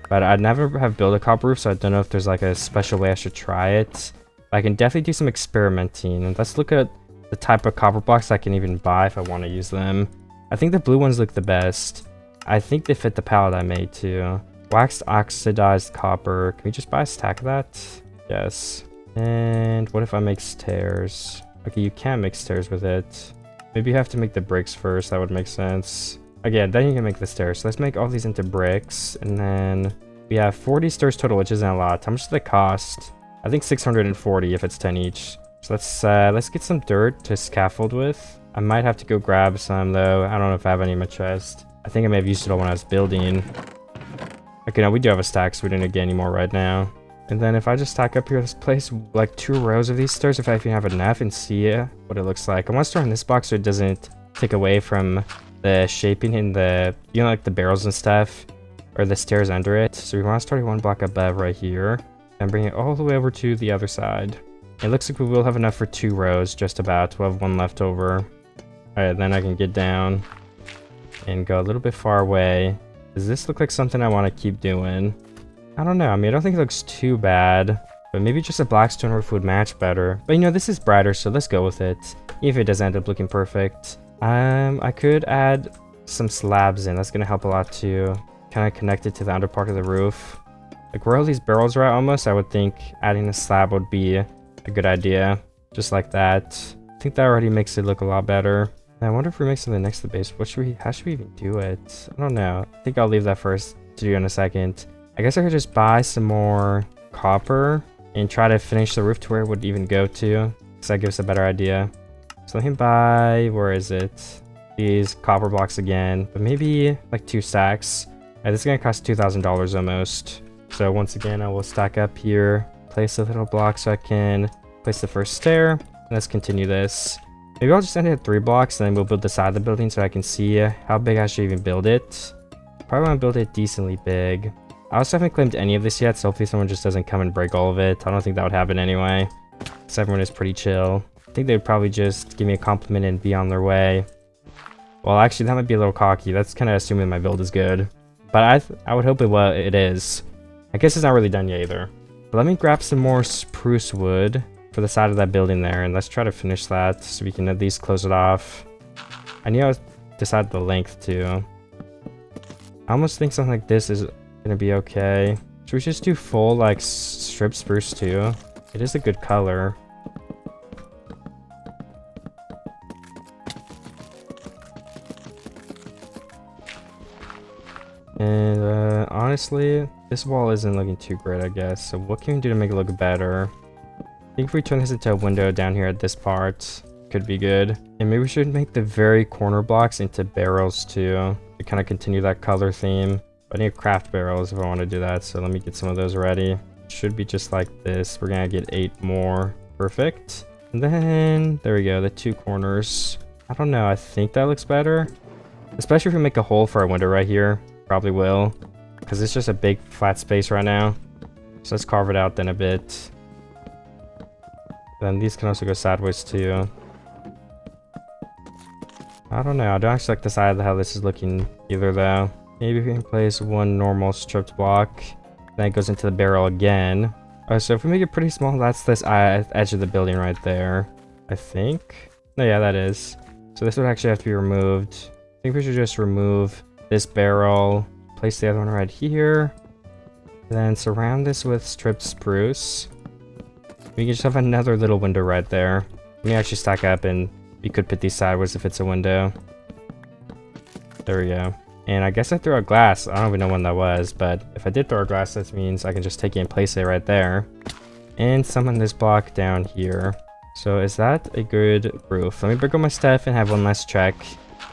but I'd never have built a copper roof, so I don't know if there's like a special way I should try it. But I can definitely do some experimenting. And let's look at the type of copper blocks I can even buy if I want to use them. I think the blue ones look the best. I think they fit the palette I made too. Waxed oxidized copper. Can we just buy a stack of that? Yes. And what if I make stairs? Okay, you can't make stairs with it. Maybe you have to make the bricks first, that would make sense. Okay, then you can make the stairs. So let's make all these into bricks, and then we have 40 stairs total, which isn't a lot. How much does that cost? I think 640 if it's 10 each. So let's get some dirt to scaffold with. I might have to go grab some though. I don't know if I have any in my chest. I think I may have used it all when I was building. Okay, now we do have a stack, so we didn't get any more right now. And then if I just stack up here, let's place like 2 rows of these stairs if I even have enough and see what it looks like. I want to start in this box so it doesn't take away from the shaping in the, you know, like the barrels and stuff, or the stairs under it. So we want to start 1 block above right here and bring it all the way over to the other side. It looks like we will have enough for 2 rows, just about. We'll have 1 left over. Alright, then I can get down and go a little bit far away. Does this look like something I want to keep doing? I don't know. I mean, I don't think it looks too bad, but maybe just a black stone roof would match better. But you know, this is brighter, so let's go with it. Even if it doesn't end up looking perfect. I could add some slabs in. That's gonna help a lot too. Kind of connect it to the under part of the roof. Like where all these barrels are at almost, I would think adding a slab would be a good idea. Just like that. I think that already makes it look a lot better. I wonder if we make something next to the base. How should we even do it? I don't know. I think I'll leave that first to do in a second. I guess I could just buy some more copper and try to finish the roof to where it would even go to, because that gives a better idea. So let me buy, where is it? These copper blocks again, but maybe like 2 stacks. This is gonna cost $2,000 almost. So once again, I will stack up here, place a little block so I can place the first stair. And let's continue this. Maybe I'll just end it at 3 blocks, and then we'll build the side of the building so I can see how big I should even build it. Probably want to build it decently big. I also haven't claimed any of this yet, so hopefully someone just doesn't come and break all of it. I don't think that would happen anyway, because everyone is pretty chill. I think they would probably just give me a compliment and be on their way. Well, actually, that might be a little cocky. That's kind of assuming my build is good. But I would hope it is. I guess it's not really done yet either. But let me grab some more spruce wood for the side of that building there, and let's try to finish that so we can at least close it off. I need to decide the length too. I almost think something like this is gonna be okay. Should we just do full like strip spruce too? It is a good color. And honestly, this wall isn't looking too great, I guess. So what can we do to make it look better? I think if we turn this into a window down here at this part, could be good. And maybe we should make the very corner blocks into barrels too, to kind of continue that color theme. I need craft barrels if I want to do that, so let me get some of those ready. Should be just like this. We're gonna get 8 more. Perfect. And then there we go, the 2 corners. I don't know, I think that looks better, especially if we make a hole for our window right here. Probably will, because it's just a big flat space right now. So let's carve it out then a bit. Then these can also go sideways too. I don't know, I don't actually like the side of how this is looking either though. Maybe we can place 1 normal stripped block, then it goes into the barrel again. So if we make it pretty small, that's this edge of the building right there, I think. No, yeah, that is. So this would actually have to be removed. I think we should just remove this barrel, place the other one right here, then surround this with stripped spruce. We can just have another little window right there. Let me actually stack up, and we could put these sideways if it's a window. There we go. And I guess I threw out glass. I don't even know when that was, but if I did throw a glass, that means I can just take it and place it right there. And summon this block down here. So is that a good roof? Let me break up my stuff and have one last check.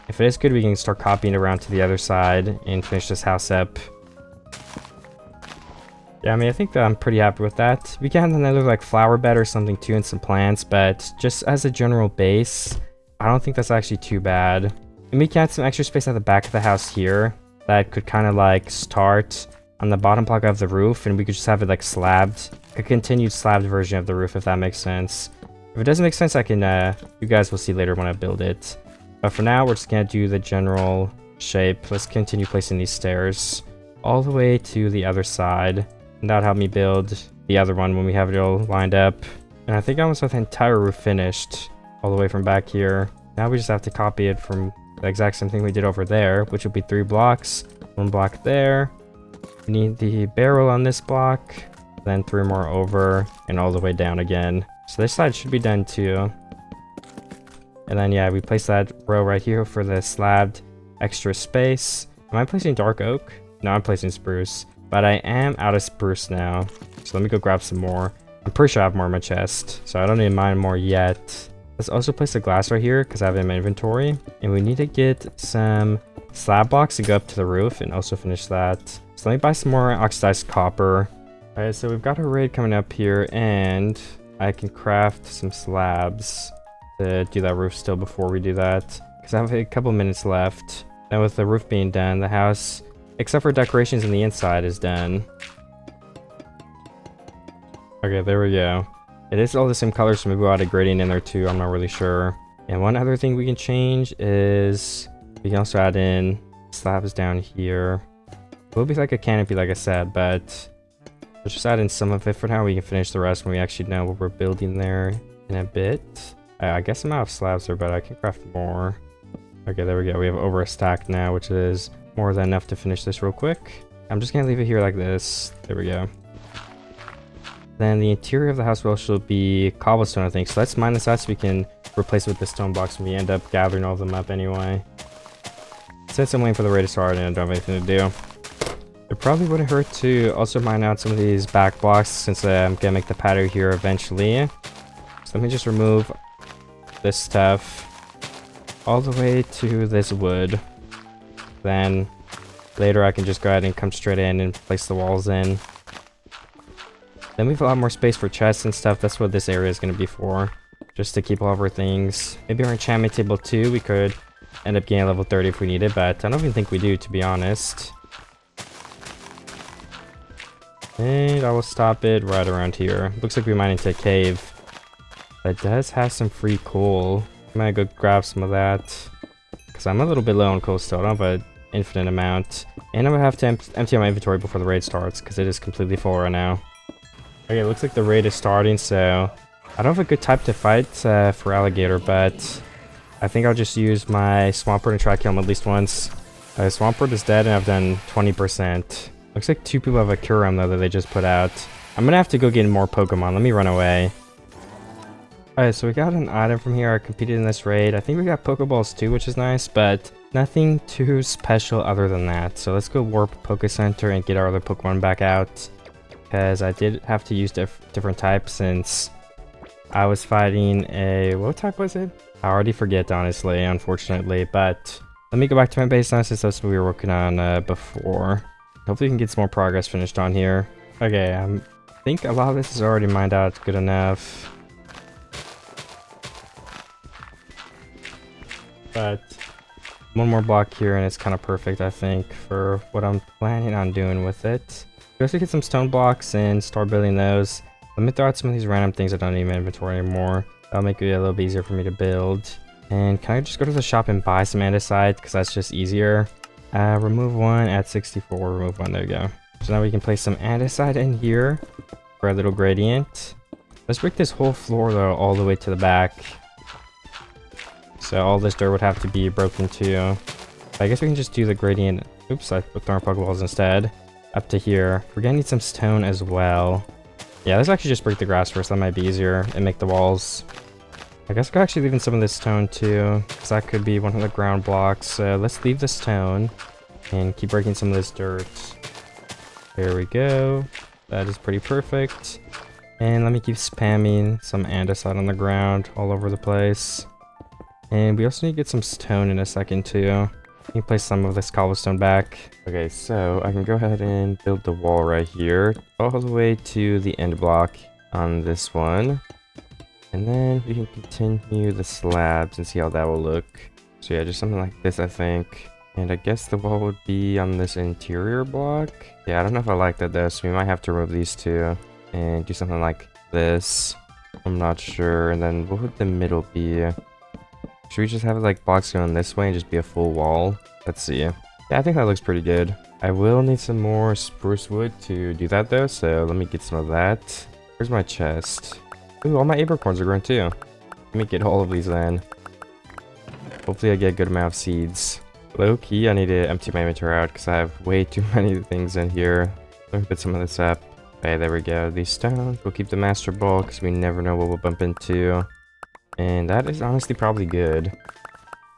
If it is good, we can start copying around to the other side and finish this house up. Yeah, I mean, I think that I'm pretty happy with that. We can have another like flower bed or something too and some plants, but just as a general base, I don't think that's actually too bad. And we can add some extra space at the back of the house here that could kind of like start on the bottom block of the roof, and we could just have it like slabbed, a continued slabbed version of the roof, if that makes sense. If it doesn't make sense, I can, you guys will see later when I build it. But for now, we're just gonna do the general shape. Let's continue placing these stairs all the way to the other side. And that'll help me build the other one when we have it all lined up. And I think I almost have the entire roof finished all the way from back here. Now we just have to copy it from the exact same thing we did over there, which will be 3 blocks, 1 block there. We need the barrel on this block, then 3 more over, and all the way down again. So this side should be done too. And then yeah, we place that row right here for the slabbed extra space. Am I placing dark oak? No, I'm placing spruce. But I am out of spruce now. So let me go grab some more. I'm pretty sure I have more in my chest, so I don't need to mine more yet. Let's also place the glass right here because I have it in my inventory. And we need to get some slab blocks to go up to the roof and also finish that. So let me buy some more oxidized copper. Alright, so we've got a raid coming up here, and I can craft some slabs to do that roof still before we do that, because I have a couple minutes left. Then with the roof being done, the house, except for decorations in the inside, is done. Okay, there we go. It is all the same color, so maybe we'll add a gradient in there too, I'm not really sure. And one other thing we can change is we can also add in slabs down here. It will be like a canopy like I said, but let's just add in some of it for now. We can finish the rest when we actually know what we're building there in a bit. I guess I'm out of slabs there, but I can craft more. Okay, there we go. We have over a stack now, which is more than enough to finish this real quick. I'm just gonna leave it here like this. There we go. Then the interior of the house will also be cobblestone, I think. So let's mine this out so we can replace it with the stone blocks when we end up gathering all of them up anyway. Since I'm waiting for the raid to start and I don't have anything to do, it probably wouldn't hurt to also mine out some of these back blocks since I'm gonna make the patio here eventually. So let me just remove this stuff all the way to this wood. Then later I can just go ahead and come straight in and place the walls in. Then we have a lot more space for chests and stuff. That's what this area is going to be for, just to keep all of our things. Maybe our enchantment table too. We could end up getting level 30 if we need it, but I don't even think we do, to be honest. And I will stop it right around here. Looks like we might into a cave that does have some free coal. I'm gonna go grab some of that because I'm a little bit low on coal still. I don't have an infinite amount, and I'm gonna have to empty out my inventory before the raid starts because it is completely full right now. Okay, it looks like the raid is starting, so I don't have a good type to fight for alligator, but I think I'll just use my Swampert and try to kill him at least once. Swampert is dead and I've done 20%. Looks like 2 people have a Curum though that they just put out. I'm gonna have to go get more Pokemon. Let me run away. Alright, so we got an item from here. I competed in this raid. I think we got Pokeballs too, which is nice, but nothing too special other than that. So let's go warp Poké Center and get our other Pokemon back out, because I did have to use different types since I was fighting a, what type was it? I already forget, honestly, unfortunately, but let me go back to my base now since that's what we were working on before. Hopefully we can get some more progress finished on here. Okay, I think a lot of this is already mined out good enough. But one more block here and it's kind of perfect, I think, for what I'm planning on doing with it. We also get some stone blocks and start building those. Let me throw out some of these random things I don't need in my inventory anymore. That'll make it a little bit easier for me to build. And can I just go to the shop and buy some andesite, because that's just easier. Remove one at 64, remove one, there you go. So now we can place some andesite in here for a little gradient. Let's break this whole floor though all the way to the back. So all this dirt would have to be broken too. But I guess we can just do the gradient. Oops, I put throwing Pokeballs instead. Up to here. We're gonna need some stone as well. Yeah, let's actually just break the grass first. That might be easier and make the walls. I guess I could actually leave in some of this stone too, because that could be one of the ground blocks. So let's leave the stone and keep breaking some of this dirt. There we go. That is pretty perfect. And let me keep spamming some andesite on the ground all over the place. And we also need to get some stone in a second too. Let me place some of this cobblestone back. Okay, so I can go ahead and build the wall right here, all the way to the end block on this one. And then we can continue the slabs and see how that will look. So yeah, just something like this, I think. And I guess the wall would be on this interior block. Yeah, I don't know if I like that though, so we might have to remove these two and do something like this. I'm not sure. And then what would the middle be? Should we just have like blocks going this way and just be a full wall? Let's see. Yeah, I think that looks pretty good. I will need some more spruce wood to do that though, so let me get some of that. Where's my chest? Ooh, all my apricorns are growing too. Let me get all of these then. Hopefully I get a good amount of seeds. Low key, I need to empty my inventory out because I have way too many things in here. Let me put some of this up. Okay, there we go. These stones. We'll keep the master ball because we never know what we'll bump into. And that is honestly probably good.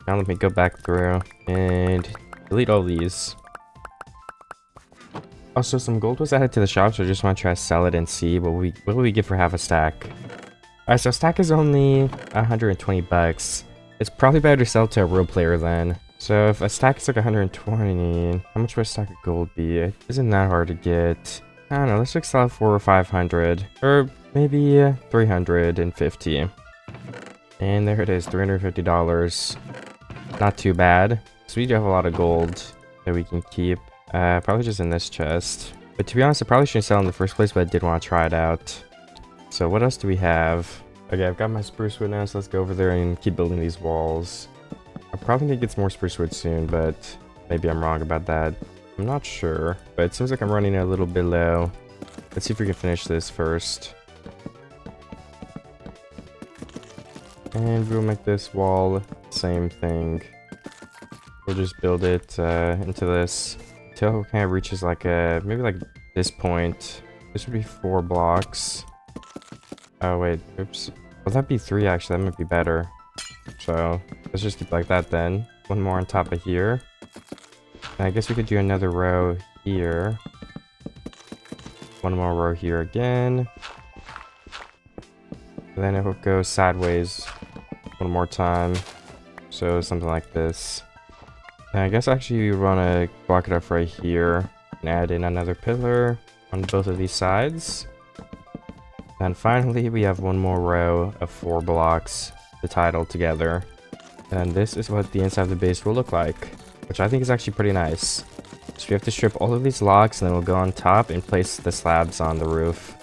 Now let me go back through and delete all these. Also, some gold was added to the shop, so I just want to try to sell it and see what will we get for half a stack. Alright, so a stack is only 120 bucks. It's probably better to sell to a real player then. So if a stack is like 120, how much would a stack of gold be? It isn't that hard to get. I don't know, let's just sell it for 500. Or maybe 350. And there it is, $350. Not too bad. So we do have a lot of gold that we can keep. Probably just in this chest. But to be honest, I probably shouldn't sell in the first place, but I did want to try it out. So what else do we have? Okay, I've got my spruce wood now, so let's go over there and keep building these walls. I probably need to get some more spruce wood soon, but maybe I'm wrong about that. I'm not sure, but it seems like I'm running a little bit low. Let's see if we can finish this first. And we'll make this wall same thing. We'll just build it into this until it kind of reaches like maybe like this point. This would be 4 blocks. Oh wait, oops. Well, that'd be 3 actually. That might be better. So let's just keep like that then. One more on top of here. And I guess we could do another row here. One more row here again. And then it will go sideways one more time. So something like this. And I guess actually we want to block it up right here and add in another pillar on both of these sides. And finally we have one more row of 4 blocks to tie it all together. And this is what the inside of the base will look like, which I think is actually pretty nice. So we have to strip all of these logs and then we'll go on top and place the slabs on the roof.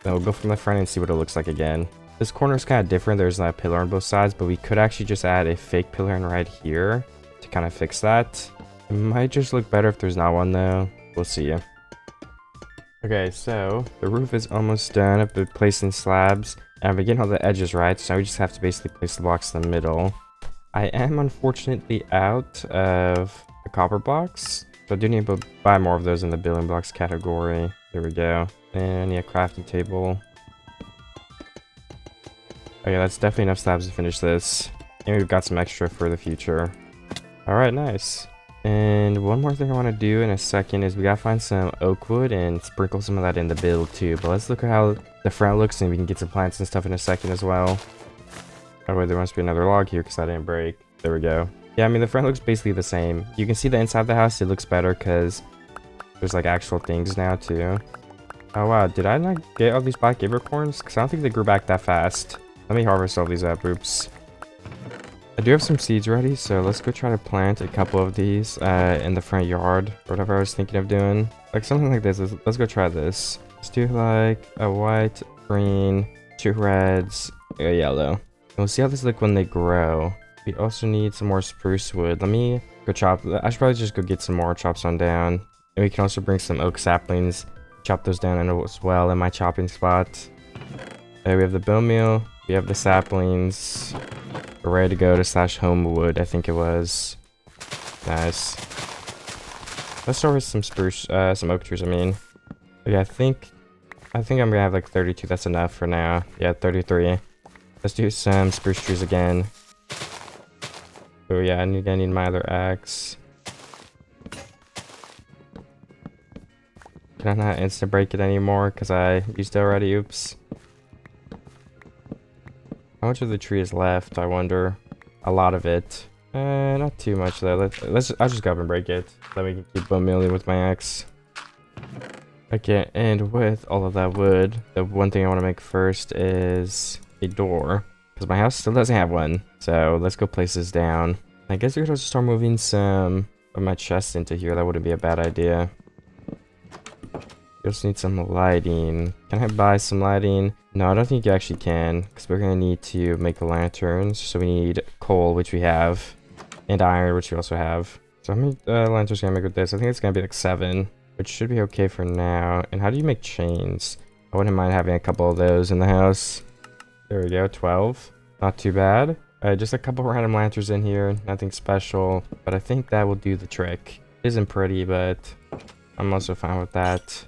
Then we'll go from the front and see what it looks like again. This corner is kind of different. There's not a pillar on both sides, but we could actually just add a fake pillar in right here to kind of fix that. It might just look better if there's not one though. We'll see. Okay, so the roof is almost done. I've been placing slabs and we're getting all the edges right, so now we just have to basically place the blocks in the middle. I am unfortunately out of the copper blocks, so I do need to buy more of those in the building blocks category. There we go. And I need a crafting table. Okay, that's definitely enough slabs to finish this. And we've got some extra for the future. Alright, nice. And one more thing I want to do in a second is we gotta find some oak wood and sprinkle some of that in the build too. But let's look at how the front looks, and we can get some plants and stuff in a second as well. Oh wait, there must be another log here because I didn't break. There we go. Yeah, I mean the front looks basically the same. You can see the inside of the house, it looks better because there's like actual things now too. Oh wow, did I not get all these black acorns? Because I don't think they grew back that fast. Let me harvest all these up. Oops. I do have some seeds ready, so let's go try to plant a couple of these in the front yard, or whatever I was thinking of doing. Like something like this. Let's go try this. Let's do like a white, green, 2 reds, a yellow. And we'll see how this look when they grow. We also need some more spruce wood. Let me go chop. I should probably just go get some more, chop some down. And we can also bring some oak saplings, chop those down as well in my chopping spot. Okay, we have the bone meal. We have the saplings. We're ready to go to slash home wood, I think it was. Nice. Let's start with some spruce, some oak trees, I mean. Yeah, I think I'm gonna have like 32, that's enough for now. Yeah, 33. Let's do some spruce trees again. Oh yeah, I need my other axe. Can I not instant break it anymore? Because I used it already, oops. How much of the tree is left, I wonder? A lot of it. Not too much though. I'll just go up and break it. Then we can keep bone mealing with my axe. Okay, and with all of that wood, the one thing I want to make first is a door. Because my house still doesn't have one. So let's go place this down. I guess we could also start moving some of my chest into here. That wouldn't be a bad idea. We also need some lighting. Can I buy some lighting? No, I don't think you actually can, because we're going to need to make lanterns. So we need coal, which we have, and iron, which we also have. So how many lanterns can I make with this? I think it's going to be like 7, which should be okay for now. And how do you make chains? I wouldn't mind having a couple of those in the house. There we go, 12. Not too bad. Just a couple random lanterns in here, nothing special, but I think that will do the trick. It isn't pretty, but I'm also fine with that.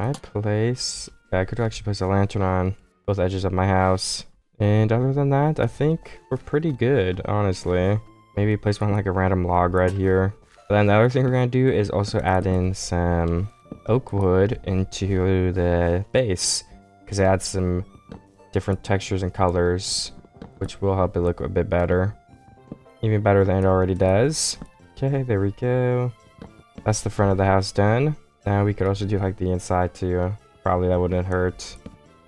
I could actually place a lantern on both edges of my house. And other than that, I think we're pretty good, honestly. Maybe place one like a random log right here. But then the other thing we're going to do is also add in some oak wood into the base, because it adds some different textures and colors, which will help it look a bit better. Even better than it already does. Okay, there we go. That's the front of the house done. Now we could also do like the inside too. Probably that wouldn't hurt.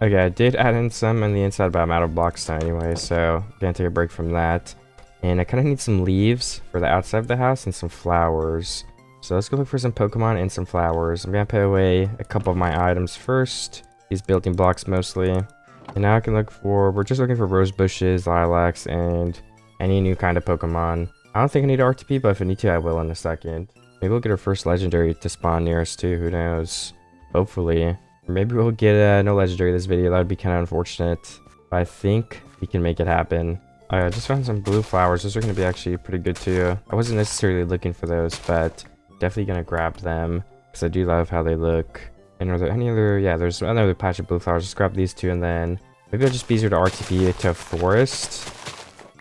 Okay, I did add in some on the inside, but I'm out of blocks now anyway, so I'm gonna take a break from that. And I kind of need some leaves for the outside of the house and some flowers. So let's go look for some Pokemon and some flowers. I'm gonna put away a couple of my items first. These building blocks mostly. And now I can look for, we're just looking for rose bushes, lilacs, and any new kind of Pokemon. I don't think I need RTP, but if I need to, I will in a second. Maybe we'll get our first legendary to spawn near us too, who knows? Hopefully. Or maybe we'll get no legendary this video, that would be kind of unfortunate. But I think we can make it happen. I just found some blue flowers, those are going to be actually pretty good too. I wasn't necessarily looking for those, but definitely going to grab them. Because I do love how they look. And are there any other, yeah, there's another patch of blue flowers, just grab these two and then maybe it'll just be easier to RTP to a forest.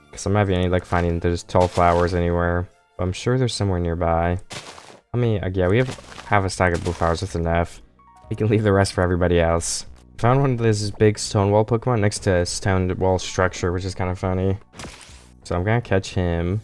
Because I'm not having any finding those tall flowers anywhere. But I'm sure there's somewhere nearby. I mean, yeah, we have a stack of blue flowers, that's enough. We can leave the rest for everybody else. Found one of these big stone wall Pokemon next to a stone wall structure, which is kind of funny. So I'm gonna catch him,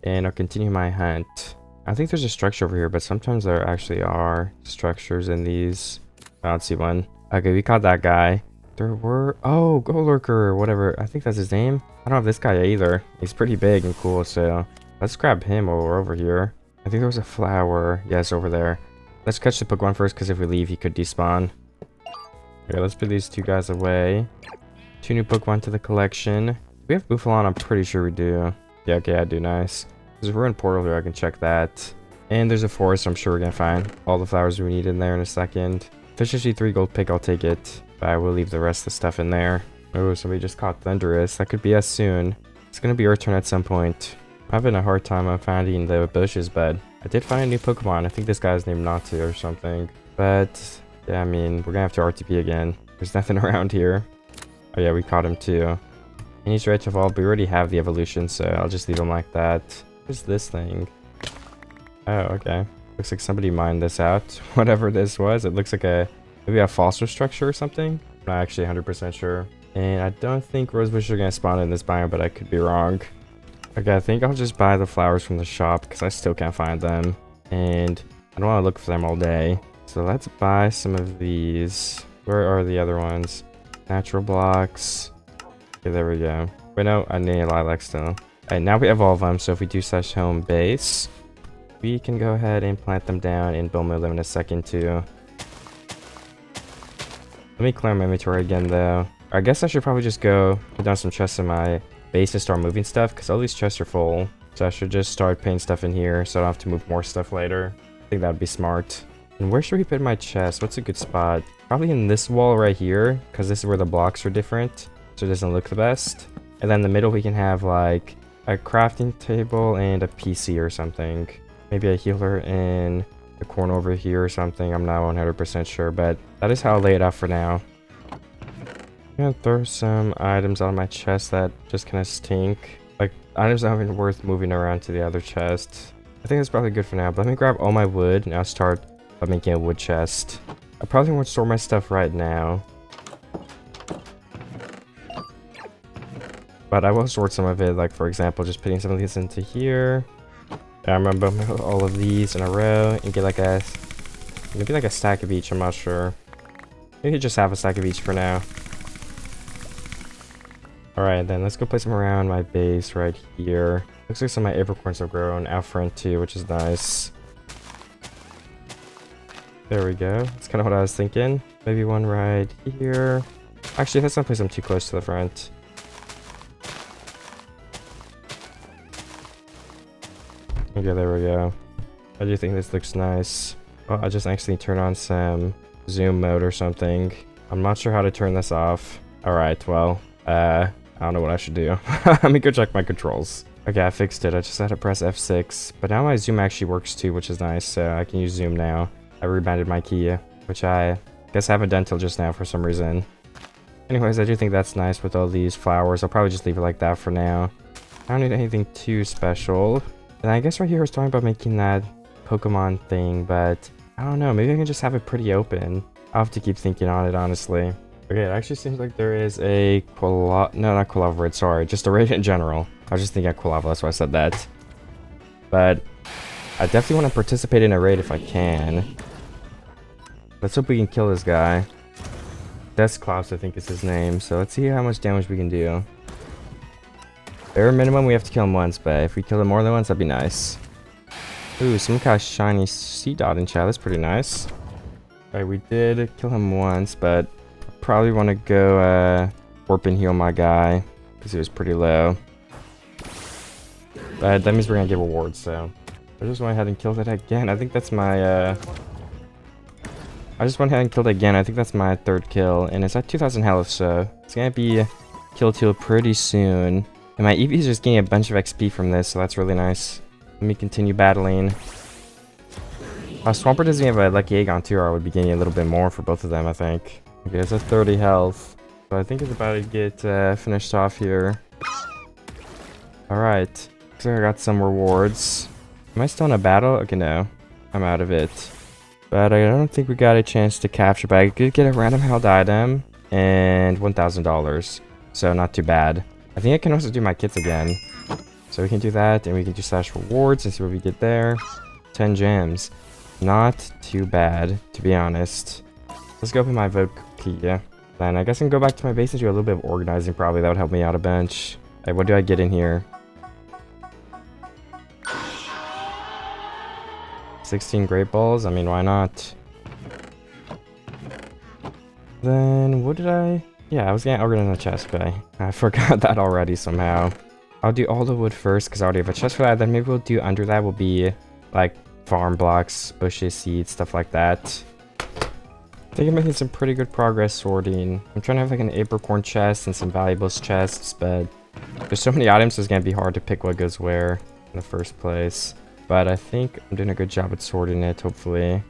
and I'll continue my hunt. I think there's a structure over here, but sometimes there actually are structures in these. I don't see one. Okay, we caught that guy. There were, oh, Gold Lurker or whatever. I think that's his name. I don't have this guy either. He's pretty big and cool, so let's grab him while we're over here. I think there was a flower. Yes, over there. Let's catch the Pokemon first, because if we leave, he could despawn. Okay, let's put these two guys away. 2 new Pokemon to the collection. Do we have Buffalon? I'm pretty sure we do. Yeah, okay, I do. Nice. There's a ruined portal here. I can check that. And there's a forest. So I'm sure we're going to find all the flowers we need in there in a second. If there's actually 3 gold pick, I'll take it. But I will leave the rest of the stuff in there. Oh, somebody just caught Thunderous. That could be us soon. It's going to be our turn at some point. I'm having a hard time finding the bushes, but I did find a new Pokemon. I think this guy's named Natu or something. But yeah, I mean, we're gonna have to RTP again. There's nothing around here. Oh yeah, we caught him too. And he's ready to evolve, but we already have the evolution, so I'll just leave him like that. What's this thing? Oh, okay. Looks like somebody mined this out. Whatever this was. It looks like maybe a fossil structure or something. I'm not actually 100% sure. And I don't think rosebushes are going to spawn in this biome, but I could be wrong. Okay, I think I'll just buy the flowers from the shop because I still can't find them. And I don't want to look for them all day. So let's buy some of these. Where are the other ones? Natural blocks. Okay, there we go. Wait, no, I need a lilac still. Alright, now we have all of them, so if we do slash home base, we can go ahead and plant them down and build them in a second too. Let me clear my inventory again though. I guess I should probably just go put down some chests in my base and start moving stuff, because all these chests are full. So I should just start putting stuff in here so I don't have to move more stuff later. I think that would be smart. And where should we put my chest? What's a good spot? Probably in this wall right here, because this is where the blocks are different, so it doesn't look the best. And then in the middle we can have like a crafting table and a PC or something. Maybe a healer in the corner over here or something. I'm not 100% sure, but that is how I'll lay it out for now. I'm gonna throw some items on my chest that just kind of stink. Like, items that aren't worth moving around to the other chest. I think that's probably good for now, but let me grab all my wood and I'll start by making a wood chest. I probably won't store my stuff right now, but I will sort some of it, like for example, just putting some of these into here. I'm gonna put all of these in a row and get like maybe like a stack of each, I'm not sure. Maybe just have a stack of each for now. Alright, then let's go place them around my base right here. Looks like some of my apricorns have grown out front too, which is nice. There we go. That's kind of what I was thinking. Maybe one right here. Actually, let's not place them too close to the front. Okay, there we go. I do think this looks nice. Oh, I just actually turned on some zoom mode or something. I'm not sure how to turn this off. Alright, well, I don't know what I should do. Let me go check my controls. Okay, I fixed it. I just had to press F6. But now my zoom actually works too, which is nice. So I can use zoom now. I rebanded my key, which I guess I haven't done till just now for some reason. Anyways, I do think that's nice with all these flowers. I'll probably just leave it like that for now. I don't need anything too special. And I guess right here I was talking about making that Pokemon thing, but I don't know. Maybe I can just have it pretty open. I'll have to keep thinking on it, honestly. Okay, it actually seems like there is a no, not Quilava raid, sorry. Just a raid in general. I was just thinking of Quilava, that's why I said that. But I definitely want to participate in a raid if I can. Let's hope we can kill this guy. Deathclops, I think is his name. So let's see how much damage we can do. Bare minimum, we have to kill him once, but if we kill him more than once, that'd be nice. Ooh, some kind of shiny sea dot in chat. That's pretty nice. Alright, we did kill him once, but I probably want to go warp and heal my guy because he was pretty low. But that means we're gonna get rewards, so I just went ahead and killed it again. I think that's my I just went ahead and killed it again. I think that's my third kill, and it's at 2,000 health, so it's gonna be kill pretty soon. And my EV is just getting a bunch of XP from this, so that's really nice. Let me continue battling. Swampert doesn't have a lucky egg on too, or I would be getting a little bit more for both of them, I think. Okay, it's at 30 health. So I think it's about to get finished off here. Alright. Looks like I got some rewards. Am I still in a battle? Okay, no. I'm out of it. But I don't think we got a chance to capture, but I did get a random held item and $1,000. So not too bad. I think I can also do my kits again. So we can do that, and we can do slash rewards and see what we get there. 10 gems. Not too bad, to be honest. Let's go open my vote key. Then I guess I can go back to my base and do a little bit of organizing probably. That would help me out a bunch. Hey, what do I get in here? 16 great balls? I mean, why not? Then, what did I... Yeah, I was gonna organize a chest, but I forgot that already somehow. I'll do all the wood first, because I already have a chest for that. Then maybe we'll do under that will be, like, farm blocks, bushes, seeds, stuff like that. I think I'm making some pretty good progress sorting. I'm trying to have, like, an apricorn chest and some valuables chests, but there's so many items, it's gonna be hard to pick what goes where in the first place. But I think I'm doing a good job at sorting it, hopefully.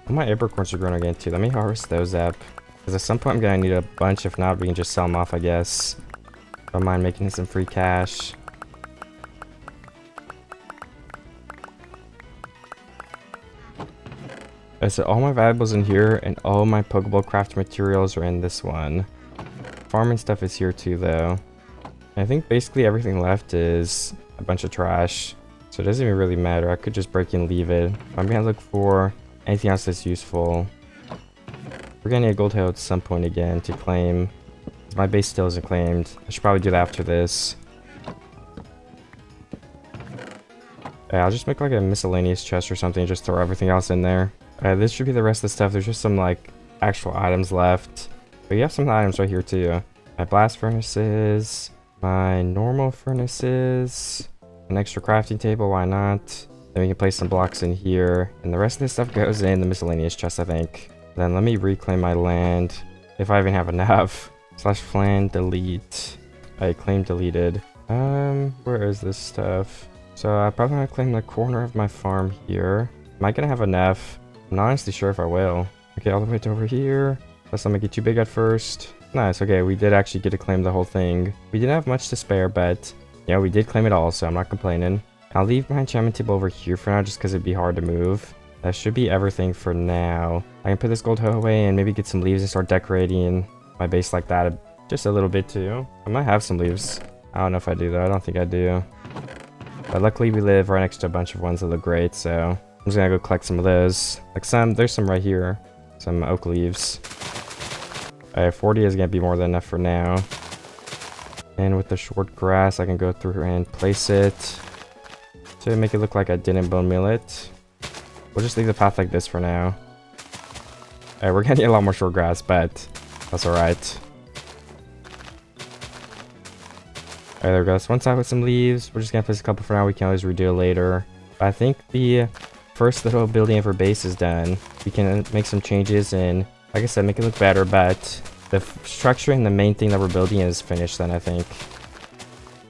All my apricorns are growing again, too. Let me harvest those up. Because at some point I'm gonna need a bunch. If not, we can just sell them off, I guess. Don't mind making some free cash. So all my valuables in here, and all my Pokeball craft materials are in this one. Farming stuff is here too, though. I think basically everything left is a bunch of trash, so it doesn't even really matter. I could just break and leave it. I'm gonna look for anything else that's useful. We're gonna need a gold hill at some point again to claim. My base still isn't claimed. I should probably do that after this. Yeah, I'll just make like a miscellaneous chest or something and just throw everything else in there. This should be the rest of the stuff. There's just some like actual items left. But you have some items right here too. My blast furnaces, my normal furnaces, an extra crafting table, why not? Then we can place some blocks in here. And the rest of this stuff goes in the miscellaneous chest, I think. Then let me reclaim my land, if I even have enough. /flan delete. I claim deleted. Where is this stuff? So I probably want to claim the corner of my farm here. Am I gonna have enough? I'm not honestly sure if I will. Okay, all the way to over here. Let's not make it too big at first. Nice, okay, we did actually get to claim the whole thing. We didn't have much to spare, but yeah, we did claim it all, so I'm not complaining. I'll leave my enchantment table over here for now, just because it'd be hard to move. That should be everything for now. I can put this gold hoe away and maybe get some leaves and start decorating my base like that just a little bit too. I might have some leaves. I don't know if I do though. I don't think I do. But luckily we live right next to a bunch of ones that look great, so I'm just gonna go collect some of those. Like there's some right here. Some oak leaves. 40 is gonna be more than enough for now. And with the short grass, I can go through and place it to make it look like I didn't bone meal it. We'll just leave the path like this for now. We're gonna need a lot more short grass, but that's alright. Alright, there we go. That's one side with some leaves. We're just gonna place a couple for now. We can always redo it later. But I think the first little building of our base is done. We can make some changes and, like I said, make it look better, but the structure and the main thing that we're building is finished then, I think.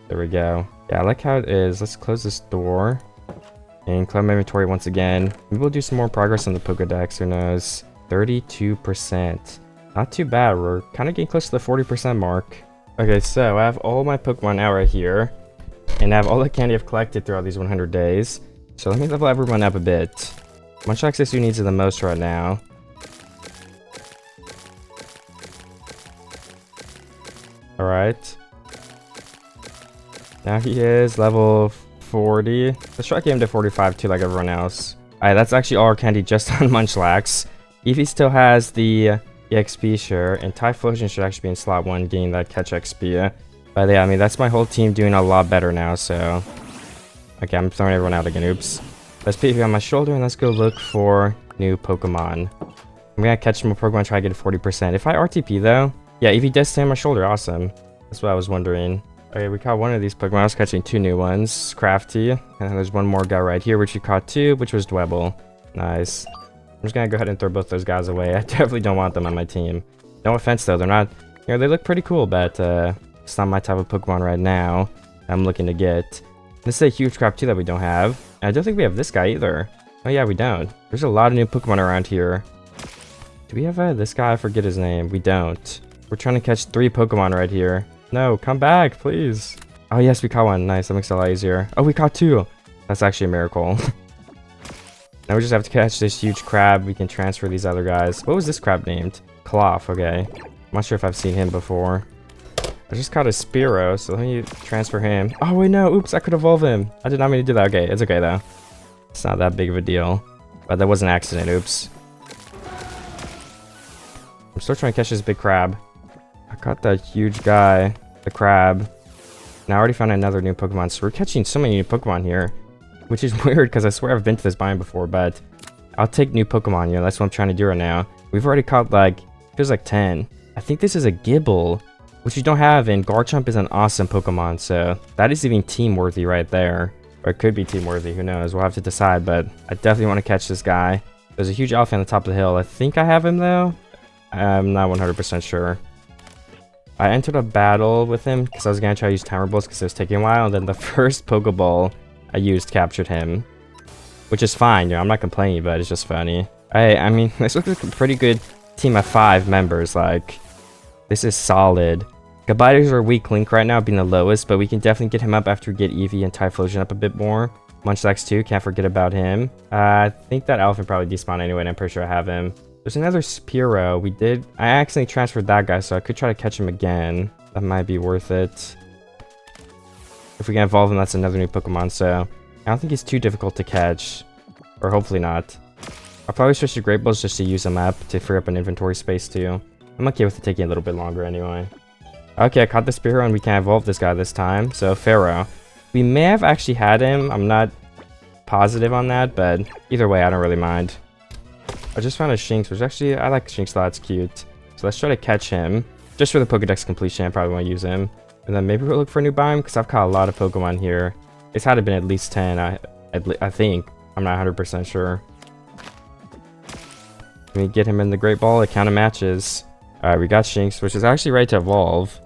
There we go. Yeah, I like how it is. Let's close this door and clear my inventory once again. Maybe we'll do some more progress on the Pokédex, who knows. 32%. Not too bad. We're kind of getting close to the 40% mark. Okay, so I have all my Pokemon out right here, and I have all the candy I've collected throughout these 100 days. So let me level everyone up a bit. Much access who needs it the most right now. Alright. Now he is level 40. Let's try to get him to 45 too, like everyone else. Alright, that's actually all our candy just on Munchlax. Eevee still has the EXP share, and Typhlosion should actually be in slot 1 getting that catch XP. But yeah, I mean, that's my whole team doing a lot better now, so... Okay, I'm throwing everyone out again, oops. Let's put Eevee on my shoulder and let's go look for new Pokemon. I'm gonna catch more Pokemon and try to get to 40%. If I RTP though, yeah, Eevee does stay on my shoulder, awesome. That's what I was wondering. Okay, we caught one of these Pokemon. I was catching 2 new ones, Crafty. And there's one more guy right here, which we caught 2, which was Dwebble. Nice. I'm just gonna go ahead and throw both those guys away. I definitely don't want them on my team. No offense though, they're not, you know, they look pretty cool, but it's not my type of Pokemon right now I'm looking to get. This is a huge crap too that we don't have. And I don't think we have this guy either. Oh yeah, we don't. There's a lot of new Pokemon around here. Do we have this guy? I forget his name. We don't. We're trying to catch 3 Pokemon right here. No, come back, please. Oh yes, we caught one. Nice, that makes it a lot easier. Oh, we caught 2. That's actually a miracle. Now we just have to catch this huge crab. We can transfer these other guys. What was this crab named? Cloth, okay. I'm not sure if I've seen him before. I just caught a Spearow, so let me transfer him. Oh wait, no, oops, I could evolve him. I did not mean to do that. Okay, it's okay though. It's not that big of a deal. But that was an accident, oops. I'm still trying to catch this big crab. I caught that huge guy, the crab. Now I already found another new Pokemon, so we're catching so many new Pokemon here. Which is weird, because I swear I've been to this biome before, but I'll take new Pokemon, you know, that's what I'm trying to do right now. We've already caught like, feels like 10. I think this is a Gibble, which you don't have, and Garchomp is an awesome Pokemon, so that is even team-worthy right there. Or it could be team-worthy, who knows, we'll have to decide, but I definitely want to catch this guy. There's a huge elephant on the top of the hill. I think I have him though. I'm not 100% sure. I entered a battle with him because I was going to try to use timer balls because it was taking a while, and then the first Pokeball I used captured him, which is fine, you know, I'm not complaining, but it's just funny. I mean, this looks like a pretty good team of 5 members, like, this is solid. Gabiters are weak link right now, being the lowest, but we can definitely get him up after we get Eevee and Typhlosion up a bit more. Munchlax too, can't forget about him. I think that elephant probably despawned anyway, and I'm pretty sure I have him. There's another Spearow. I accidentally transferred that guy, so I could try to catch him again. That might be worth it. If we can evolve him, that's another new Pokemon, so I don't think he's too difficult to catch. Or hopefully not. I'll probably switch to Great Balls just to use them up to free up an inventory space too. I'm okay with it taking a little bit longer anyway. Okay, I caught the Spearow and we can evolve this guy this time. So Pharaoh. We may have actually had him. I'm not positive on that, but either way, I don't really mind. I just found a Shinx, which actually, I like Shinx a lot. It's cute. So let's try to catch him. Just for the Pokédex completion, I probably want to use him. And then maybe we'll look for a new biome, because I've caught a lot of Pokemon here. It's had to been at least 10, I think. I'm not 100% sure. Let me get him in the Great Ball. It kind of matches. Alright, we got Shinx, which is actually ready to evolve.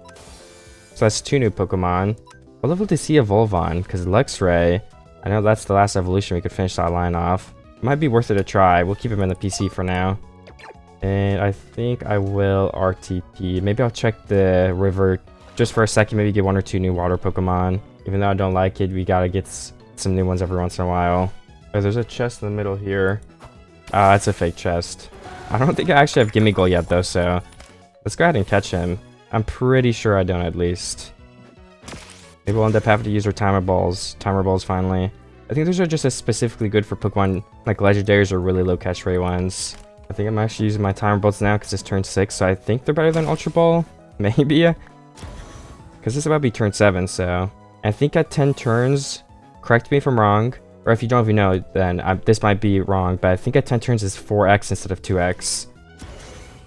So that's 2 new Pokemon. What level does he evolve on? Because Luxray, I know that's the last evolution. We could finish that line off. Might be worth it to try. We'll keep him in the PC for now. And I think I will RTP. Maybe I'll check the river just for a second. Maybe get 1 or 2 new water Pokemon. Even though I don't like it, we gotta get some new ones every once in a while. Oh, there's a chest in the middle here. It's a fake chest. I don't think I actually have Gimme Goal yet though, so let's go ahead and catch him. I'm pretty sure I don't, at least. Maybe we'll end up having to use our timer balls finally. I think those are just specifically good for Pokemon like Legendaries or really low catch rate ones. I think I'm actually using my timer balls now because it's turn 6, so I think they're better than Ultra Ball. Maybe. Because this is about to be turn 7, so I think at 10 turns, correct me if I'm wrong, or if you don't even know, then this might be wrong, but I think at 10 turns is 4x instead of 2x,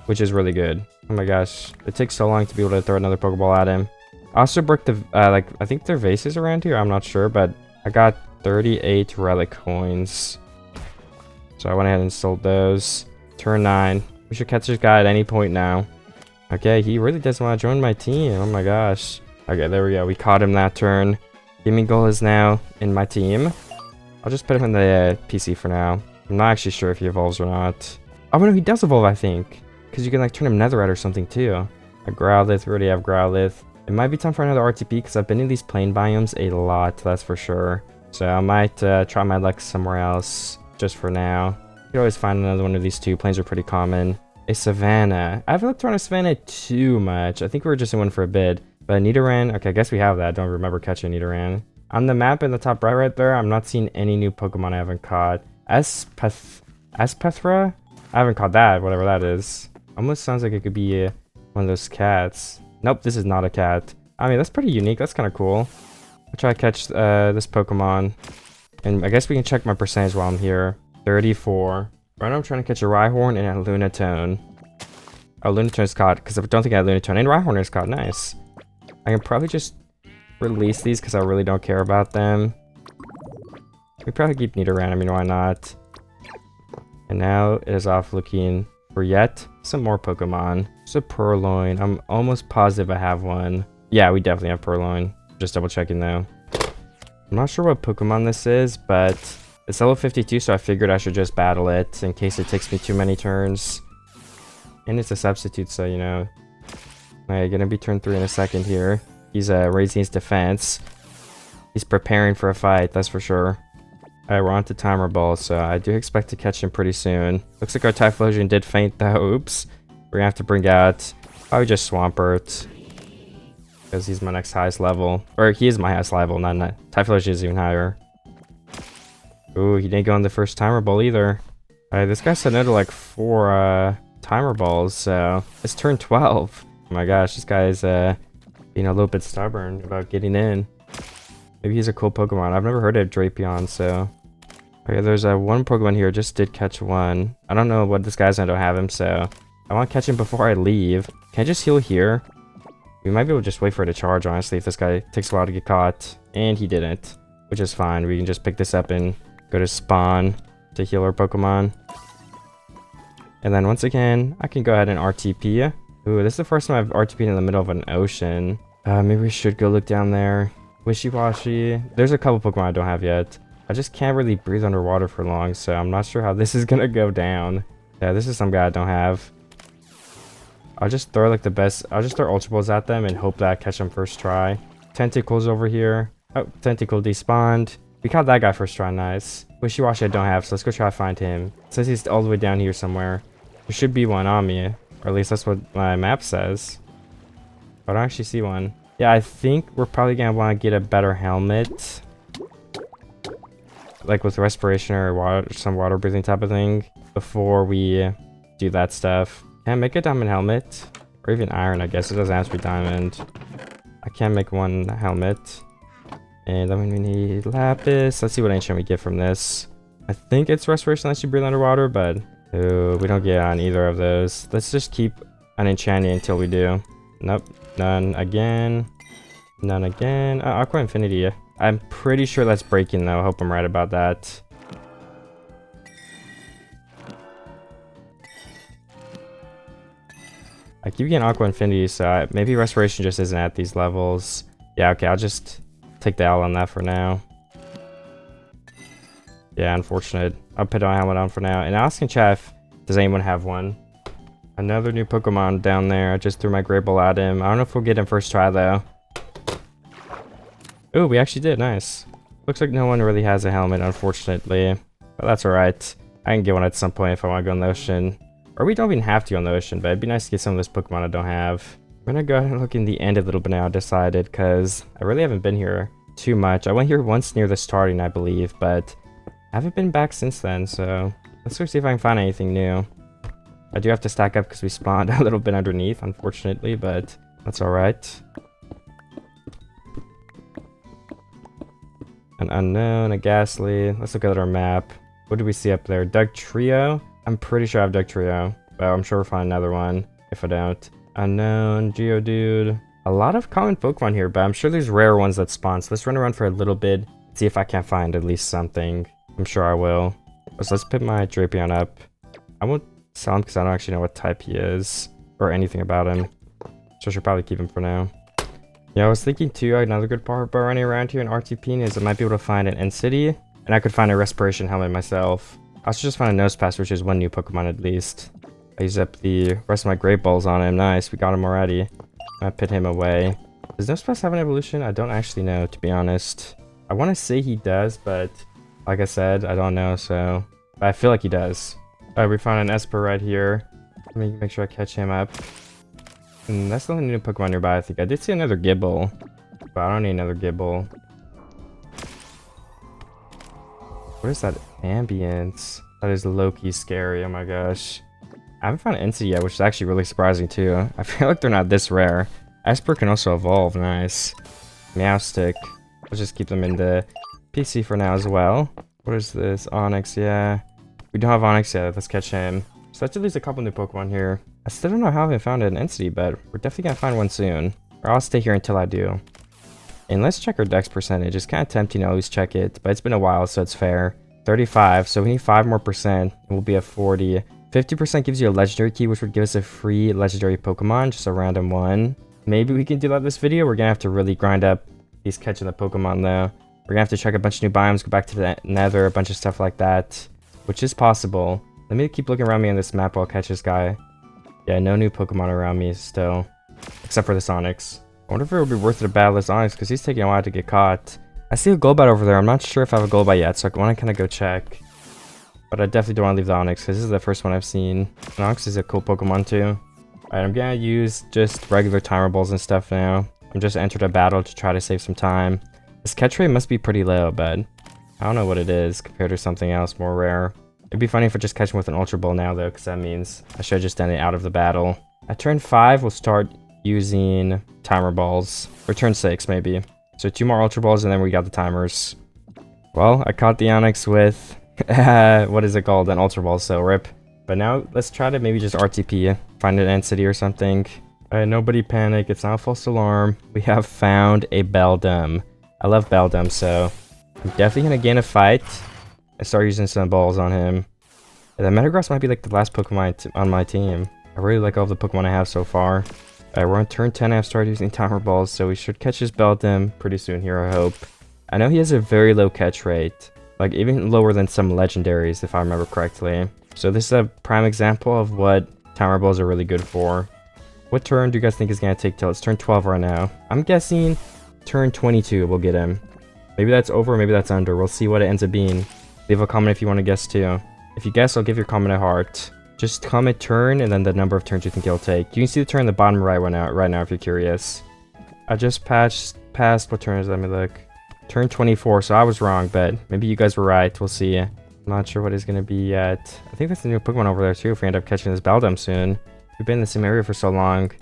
which is really good. Oh my gosh, it takes so long to be able to throw another Pokeball at him. I also broke the, I think there are vases around here, I'm not sure, but I got 38 relic coins. So I went ahead and sold those. Turn 9. We should catch this guy at any point now. Okay, he really doesn't want to join my team. Oh my gosh. Okay, there we go. We caught him that turn. Gimme Goal is now in my team. I'll just put him in the PC for now. I'm not actually sure if he evolves or not. Oh no, he does evolve, I think. Because you can like turn him Netherite or something too. A Growlithe, we already have Growlithe. It might be time for another RTP because I've been in these plain biomes a lot, that's for sure. So I might try my luck somewhere else just for now. You can always find another one of these two. Plains are pretty common. A Savannah. I haven't looked around a Savannah too much. I think we were just in one for a bit. But Nidoran, okay, I guess we have that. I don't remember catching Nidoran. On the map in the top right there, I'm not seeing any new Pokemon I haven't caught. Espethra? I haven't caught that, whatever that is. Almost sounds like it could be one of those cats. Nope, this is not a cat. I mean, that's pretty unique. That's kind of cool. I'll try to catch this Pokemon. And I guess we can check my percentage while I'm here. 34. Right now I'm trying to catch a Rhyhorn and a Lunatone. Oh, Lunatone's caught, because I don't think I have Lunatone. And Rhyhorn is caught. Nice. I can probably just release these because I really don't care about them. We probably keep Nidoran. I mean, why not? And now it is off looking for yet some more Pokemon. There's a Purloin. I'm almost positive I have one. Yeah, we definitely have Purloin. Just double checking though. I'm not sure what Pokemon this is, but it's level 52, so I figured I should just battle it in case it takes me too many turns. And it's a substitute, so you know. Alright, gonna be turn 3 in a second here. He's raising his defense. He's preparing for a fight, that's for sure. Alright, we're on to Timer Ball, so I do expect to catch him pretty soon. Looks like our Typhlosion did faint though. Oops. We're gonna have to bring out probably just Swampert, because he's my next highest level. Or he is my highest level, not Typhlosion is even higher. Ooh, he didn't go on the first Timer Ball either. Alright, this guy said no to like 4 Timer Balls, so it's turn 12. Oh my gosh, this guy is being a little bit stubborn about getting in. Maybe he's a cool Pokemon. I've never heard of Drapion, so. Okay, there's one Pokemon here. Just did catch one. I don't know what this guy's. I don't have him, so I want to catch him before I leave. Can I just heal here? We might be able to just wait for it to charge, honestly, if this guy takes a while to get caught. And he didn't, which is fine. We can just pick this up and go to spawn to heal our Pokemon. And then once again, I can go ahead and RTP. Ooh, this is the first time I've RTP'd in the middle of an ocean. Maybe we should go look down there. Wishy-washy. There's a couple Pokemon I don't have yet. I just can't really breathe underwater for long, so I'm not sure how this is gonna go down. Yeah, this is some guy I don't have. I'll just throw like the best. I'll just throw Ultra Balls at them and hope that I catch them first try. Tentacles over here. Oh, Tentacle despawned. We caught that guy first try, nice. Wishy-washy I don't have, so let's go try to find him. It says he's all the way down here somewhere. There should be one on me, or at least that's what my map says. But I don't actually see one. Yeah, I think we're probably gonna want to get a better helmet. Like with respiration or water, some water breathing type of thing, before we do that stuff. Can I make a diamond helmet? Or even iron, I guess. It doesn't have to be diamond. I can make one helmet. And then we need lapis. Let's see what ancient we get from this. I think it's respiration lets you breathe underwater, but ooh, we don't get on either of those. Let's just keep on enchanting until we do. Nope. None again. None again. Aqua Infinity. I'm pretty sure that's breaking though. I hope I'm right about that. I keep getting Aqua Infinity, so maybe Respiration just isn't at these levels. Yeah, okay, I'll just take the L on that for now. Yeah, unfortunate. I'll put my helmet on for now. And asking chat, does anyone have one? Another new Pokemon down there. I just threw my Great Ball at him. I don't know if we'll get him first try, though. Ooh, we actually did. Nice. Looks like no one really has a helmet, unfortunately. But that's alright. I can get one at some point if I want to go in the ocean. Or we don't even have to go in the ocean, but it'd be nice to get some of this Pokemon I don't have. I'm gonna go ahead and look in the end a little bit now, I decided, because I really haven't been here too much. I went here once near the starting, I believe, but I haven't been back since then, so let's go see if I can find anything new. I do have to stack up because we spawned a little bit underneath, unfortunately, but that's alright. An unknown, a ghastly. Let's look at our map. What do we see up there? Dugtrio? I'm pretty sure I have Dugtrio, but I'm sure we'll find another one if I don't. Unknown, Geodude. A lot of common Pokemon here, but I'm sure there's rare ones that spawn. So let's run around for a little bit, see if I can't find at least something. I'm sure I will. So let's put my Drapion up. I won't sell him because I don't actually know what type he is or anything about him. So I should probably keep him for now. Yeah, I was thinking too, another good part about running around here in RTP is I might be able to find an End City, and I could find a Respiration Helmet myself. I should just find a Nosepass, which is one new Pokemon at least. I used up the rest of my Great Balls on him. Nice, we got him already. I put him away. Does Nosepass have an evolution? I don't actually know, to be honest. I want to say he does, but like I said, I don't know, so... But I feel like he does. Alright, we found an Esper right here. Let me make sure I catch him up. And that's the only new Pokemon nearby, I think. I did see another Gibble, but I don't need another Gibble. What is that ambience? That is low-key scary, oh my gosh. I haven't found an Entity yet, which is actually really surprising too. I feel like they're not this rare. Esper can also evolve, nice. Meowstic. Let's just keep them in the PC for now as well. What is this? Onyx, yeah. We don't have Onyx yet, let's catch him. So that's at least a couple new Pokemon here. I still don't know how I found an Entity, but we're definitely gonna find one soon. Or I'll stay here until I do. And let's check our dex percentage. It's kind of tempting to always check it, but it's been a while, so it's fair. 35, so we need 5 more percent, and we'll be at 40. 50% gives you a legendary key, which would give us a free legendary Pokemon, just a random one. Maybe we can do that this video. We're gonna have to really grind up these catching the Pokemon though. We're gonna have to check a bunch of new biomes, go back to the Nether, a bunch of stuff like that, which is possible. Let me keep looking around me on this map while I catch this guy. Yeah, no new Pokemon around me still, except for this Onyx. I wonder if it would be worth it to battle this Onyx, because he's taking a while to get caught. I see a Golbat over there. I'm not sure if I have a Golbat yet, so I want to kind of go check. But I definitely don't want to leave the Onyx, because this is the first one I've seen. And Onyx is a cool Pokemon too. Alright, I'm going to use just regular timer balls and stuff now. I'm just entered a battle to try to save some time. This catch rate must be pretty low, but I don't know what it is compared to something else more rare. It'd be funny if I just catch him with an Ultra Ball now though, because that means I should have just done it out of the battle. At turn 5, we'll start using timer balls. Or turn 6 maybe. So 2 more Ultra Balls and then we got the timers. Well, I caught the Onyx with, what is it called? An Ultra Ball, so rip. But now let's try to maybe just RTP, find an End City or something. Alright, nobody panic, it's not a false alarm. We have found a Beldum. I love Beldum, so I'm definitely going to gain a fight and start using some balls on him. And the Metagross might be like the last Pokemon on my team. I really like all the Pokemon I have so far. Alright, we're on turn 10. I've started using timer balls, so we should catch this Beldum pretty soon here, I hope. I know he has a very low catch rate, like even lower than some legendaries, if I remember correctly. So this is a prime example of what timer balls are really good for. What turn do you guys think is going to take till it's turn 12 right now? I'm guessing turn 22 we'll get him. Maybe that's over, maybe that's under. We'll see what it ends up being. Leave a comment if you want to guess too. If you guess, I'll give your comment a heart. Just comment turn and then the number of turns you think it'll take. You can see the turn in the bottom right right now if you're curious. I just passed what turn is that? Let me look. Turn 24, so I was wrong, but maybe you guys were right. We'll see. I'm not sure what it's going to be yet. I think that's a new Pokemon over there too if we end up catching this Beldum soon. We've been in the same area for so long.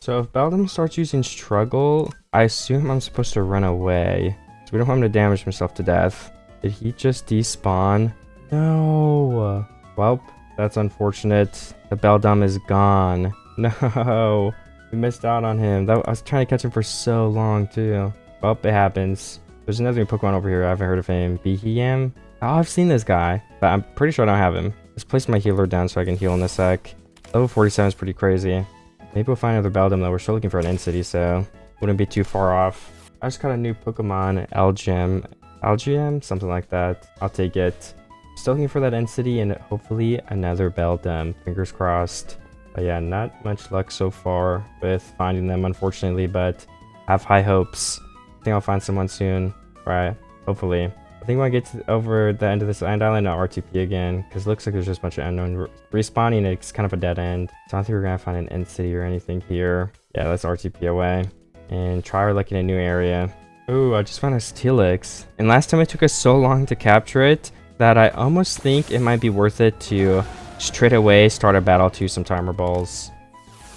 So if Beldum starts using Struggle, I assume I'm supposed to run away. So we don't want him to damage himself to death. Did he just despawn? No. Well, that's unfortunate. The Beldum is gone. No. We missed out on him. I was trying to catch him for so long too. Well, it happens. There's another new Pokemon over here. I haven't heard of him. Behem? Oh, I've seen this guy, but I'm pretty sure I don't have him. Let's place my healer down so I can heal in a sec. Level 47 is pretty crazy. Maybe we'll find another Beldum though. We're still looking for an N-City, so wouldn't be too far off. I just got a new Pokemon, LGM, something like that. I'll take it. Still looking for that N-City and hopefully another Beldum. Fingers crossed. But yeah, not much luck so far with finding them, unfortunately, but I have high hopes. I think I'll find someone soon, right? Hopefully. I think when I get over the end of this island, I'll RTP again, because it looks like there's just a bunch of unknown respawning. It's kind of a dead end. So I don't think we're going to find an N-City or anything here. Yeah, let's RTP away and try our luck in a new area. Ooh, I just found a Steelix. And last time it took us so long to capture it that I almost think it might be worth it to straight away start a battle to some timer balls.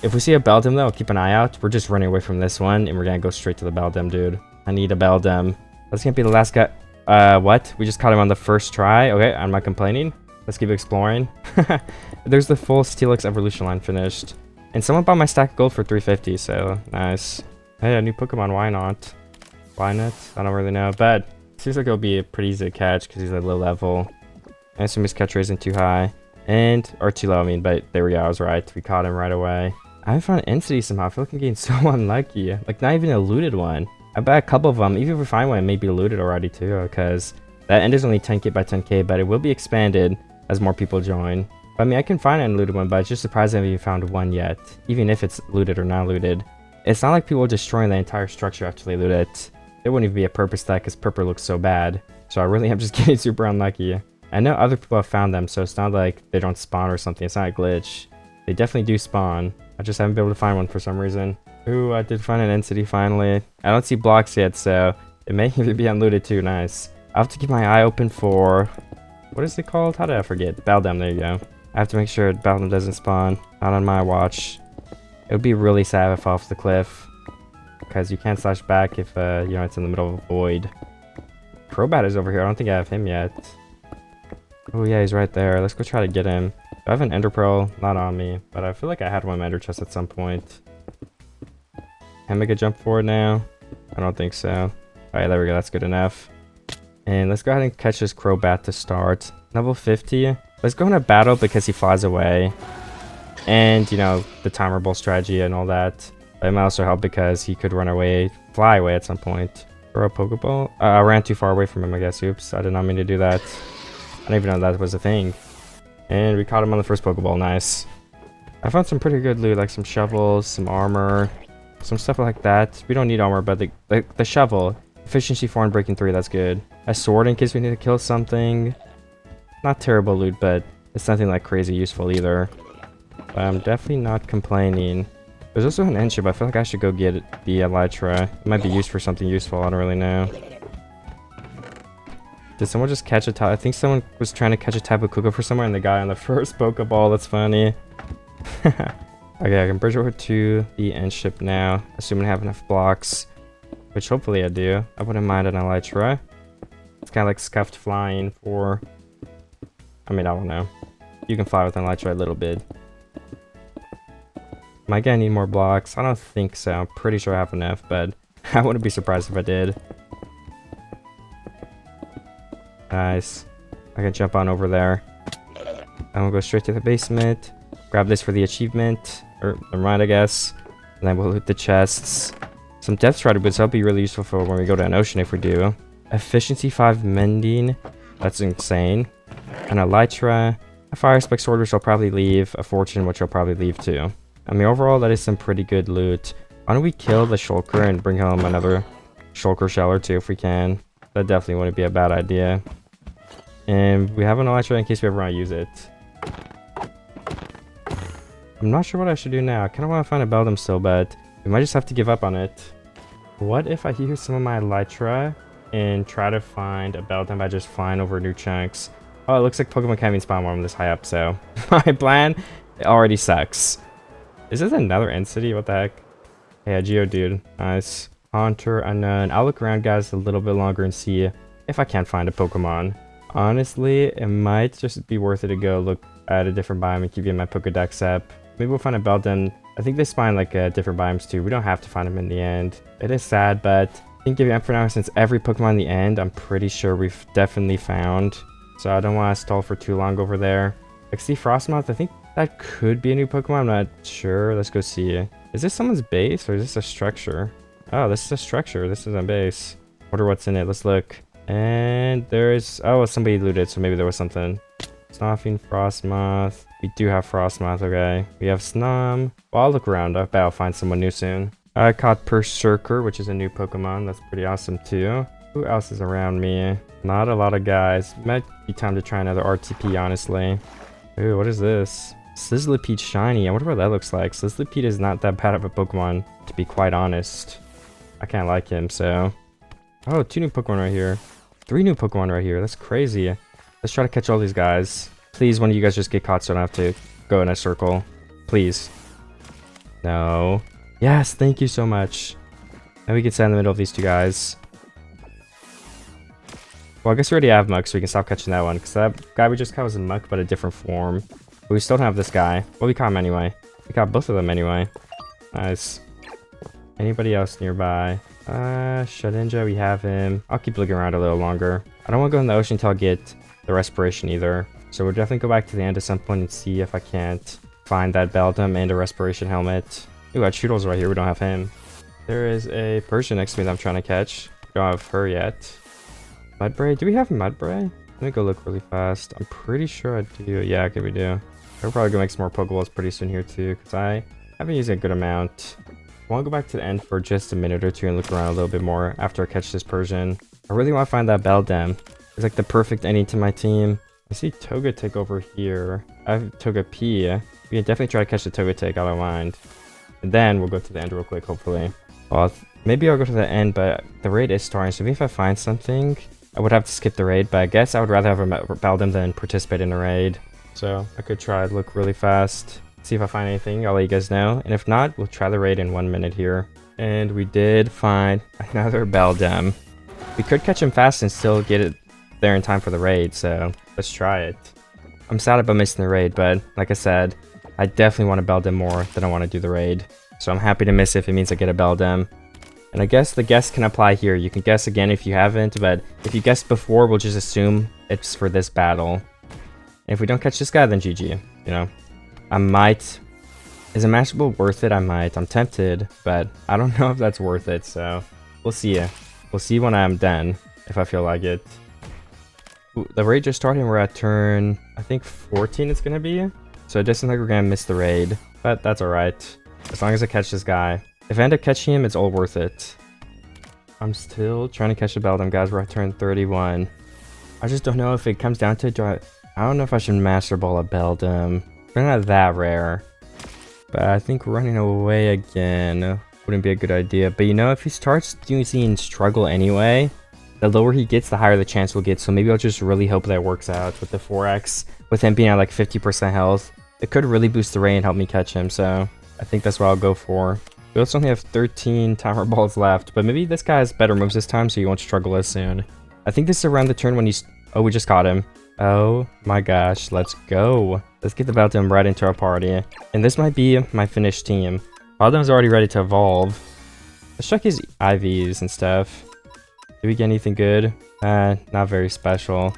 If we see a Beldum though, keep an eye out. We're just running away from this one and we're gonna go straight to the Beldum, dude. I need a Beldum. That's gonna be the last guy. What? We just caught him on the first try. Okay, I'm not complaining. Let's keep exploring. There's the full Steelix evolution line finished. And someone bought my stack of gold for 350, so nice. Hey, a new Pokemon, why not? Why not? I don't really know, but it seems like it'll be a pretty easy to catch because he's at low level. I assume his catch rate isn't too high. Or too low, I mean, but there we go, I was right. We caught him right away. I haven't found an N-City somehow. I feel like I'm getting so unlucky. Like, not even a looted one. I bet a couple of them, even if we find one, it may be looted already too, because that end is only 10k by 10k, but it will be expanded as more people join. I mean, I can find an unlooted one, but it's just surprising I haven't even found one yet, even if it's looted or not looted. It's not like people are destroying the entire structure after they loot it. There wouldn't even be a purpose to that because purple looks so bad. So I really am just getting super unlucky. I know other people have found them, so it's not like they don't spawn or something. It's not a glitch. They definitely do spawn. I just haven't been able to find one for some reason. Ooh, I did find an N-City finally. I don't see blocks yet, so it may even be unlooted too. Nice. I have to keep my eye open for... what is it called? How did I forget? Beldum, there you go. I have to make sure Beldum doesn't spawn. Not on my watch. It would be really sad if I fall off the cliff. Because you can't slash back if, you know, it's in the middle of a void. Crobat is over here. I don't think I have him yet. Oh yeah, he's right there. Let's go try to get him. I have an Ender Pearl, not on me, but I feel like I had one in my Ender chest at some point. Can I make a jump forward now? I don't think so. Alright, there we go. That's good enough. And let's go ahead and catch this Crobat to start. Level 50. Let's go in a battle because he flies away. And, you know, the timer ball strategy and all that. But it might also help because he could run away, fly away at some point. Throw a Pokeball? I ran too far away from him, I guess. Oops, I did not mean to do that. I didn't even know that was a thing. And we caught him on the first Pokeball. Nice. I found some pretty good loot, like some shovels, some armor, some stuff like that. We don't need armor, but the shovel, efficiency 4 and breaking 3, that's good. A sword in case we need to kill something. Not terrible loot, but it's nothing like crazy useful either. But I'm definitely not complaining. There's also an N-ship. I feel like I should go get the Elytra. It might be used for something useful. I don't really know. Did someone just catch a I think someone was trying to catch a Tapu Koko for somewhere, and the guy on the first Pokeball. That's funny. Okay, I can bridge over to the N-ship now, assuming I have enough blocks, which hopefully I do. I wouldn't mind an Elytra. It's kind of like scuffed flying for... I mean, I don't know. You can fly with an Elytra a little bit. Am I gonna need more blocks? I don't think so. I'm pretty sure I have enough, but I wouldn't be surprised if I did. Nice. I can jump on over there. I'm gonna go straight to the basement. Grab this for the achievement. Or, never mind, I guess. And then we'll loot the chests. Some Death Strider boots. That'll be really useful for when we go to an ocean if we do. Efficiency 5 mending. That's insane. An Elytra. A Fire Spike Sword, which I'll probably leave. A Fortune, which I'll probably leave too. I mean, overall, that is some pretty good loot. Why don't we kill the Shulker and bring home another shulker shell or two if we can. That definitely wouldn't be a bad idea. And we have an elytra in case we ever want to use it. I'm not sure what I should do now. I kind of want to find a Beldum still, but we might just have to give up on it. What if I use some of my elytra and try to find a Beldum by just flying over new chunks? Oh, it looks like Pokemon can't even spawn while I'm this high up, so my plan already sucks. Is this another end city? What the heck? Yeah, Geodude. Nice. Haunter, unknown. I'll look around, guys, a little bit longer and see if I can't find a Pokemon. Honestly, it might just be worth it to go look at a different biome and keep you my Pokédex up. Maybe we'll find a Beldum. I think they spawn like different biomes too. We don't have to find them in the end. It is sad, but I think giving up for now since every Pokemon in the end, I'm pretty sure we've definitely found. So I don't want to stall for too long over there. Like, see Frostmoth, I think that could be a new Pokemon. I'm not sure. Let's go see. Is this someone's base or is this a structure? Oh, this is a structure. This is a base. Wonder what's in it. Let's look. And there's... oh, somebody looted, so maybe there was something. Snoffing, Frostmoth. We do have Frostmoth, okay. We have Snom. Well, I'll look around. I bet I'll find someone new soon. I caught Berserker, which is a new Pokemon. That's pretty awesome, too. Who else is around me? Not a lot of guys. Might be time to try another RTP, honestly. Ooh, what is this? Sizzlipede Shiny. I wonder what that looks like. Sizzlipede is not that bad of a Pokemon, to be quite honest. I kind of like him, so... oh, 2 new Pokemon right here. 3 new Pokemon right here. That's crazy. Let's try to catch all these guys. Please, one of you guys just get caught so I don't have to go in a circle. Please. No. Yes, thank you so much. And we can stand in the middle of these 2 guys. Well, I guess we already have Muk, so we can stop catching that one. Because that guy we just caught was a Muk, but a different form. But we still don't have this guy. Well, we caught him anyway. We caught both of them anyway. Nice. Anybody else nearby? Shedinja, we have him. I'll keep looking around a little longer. I don't want to go in the ocean until I get the respiration either. So we'll definitely go back to the end at some point and see if I can't find that Beldum and a respiration helmet. Ooh, got Choodles right here. We don't have him. There is a Persian next to me that I'm trying to catch. We don't have her yet. Mudbray? Do we have Mudbray? Let me go look really fast. I'm pretty sure I do. Yeah, okay, we do. I'll probably go make some more Pokeballs pretty soon here too, because I have been using a good amount. I want to go back to the end for just a minute or two and look around a little bit more after I catch this Persian. I really want to find that Beldum. It's like the perfect ending to my team. I see Togetic over here. I have Togepi. We can definitely try to catch the Togetic, I don't mind. And then we'll go to the end real quick, hopefully. Well, maybe I'll go to the end, but the raid is starting, so maybe if I find something, I would have to skip the raid, but I guess I would rather have a Beldum than participate in a raid. So I could try to look really fast, see if I find anything. I'll let you guys know. And if not, we'll try the raid in 1 minute here. And we did find another Beldum. We could catch him fast and still get it there in time for the raid, so let's try it. I'm sad about missing the raid, but like I said, I definitely want a Beldum more than I want to do the raid. So I'm happy to miss it if it means I get a Beldum. And I guess the guess can apply here. You can guess again if you haven't, but if you guessed before, we'll just assume it's for this battle. And if we don't catch this guy, then GG, you know. I might... is a Mashable worth it? I might. I'm tempted, but I don't know if that's worth it, so we'll see. We'll see when I'm done, if I feel like it. Ooh, the raid just started and we're at turn, I think 14 it's gonna be. So it doesn't look like we're gonna miss the raid, but that's alright. As long as I catch this guy. If I end up catching him, it's all worth it. I'm still trying to catch a Beldum, guys. We're at turn 31. I just don't know if it comes down to I don't know if I should Master Ball a Beldum. They're not that rare. But I think running away again wouldn't be a good idea. But you know, if he starts using Struggle anyway, the lower he gets, the higher the chance we'll get. So maybe I'll just really hope that works out with the 4x. With him being at like 50% health, it could really boost the raid and help me catch him. So I think that's what I'll go for. We also only have 13 timer balls left, but maybe this guy has better moves this time, so you won't struggle as soon. I think this is around the turn when he's... oh, we just caught him. Oh my gosh, let's go. Let's get the Beldum right into our party. And this might be my finished team. Beldum's already ready to evolve. Let's check his IVs and stuff. Did we get anything good? Not very special.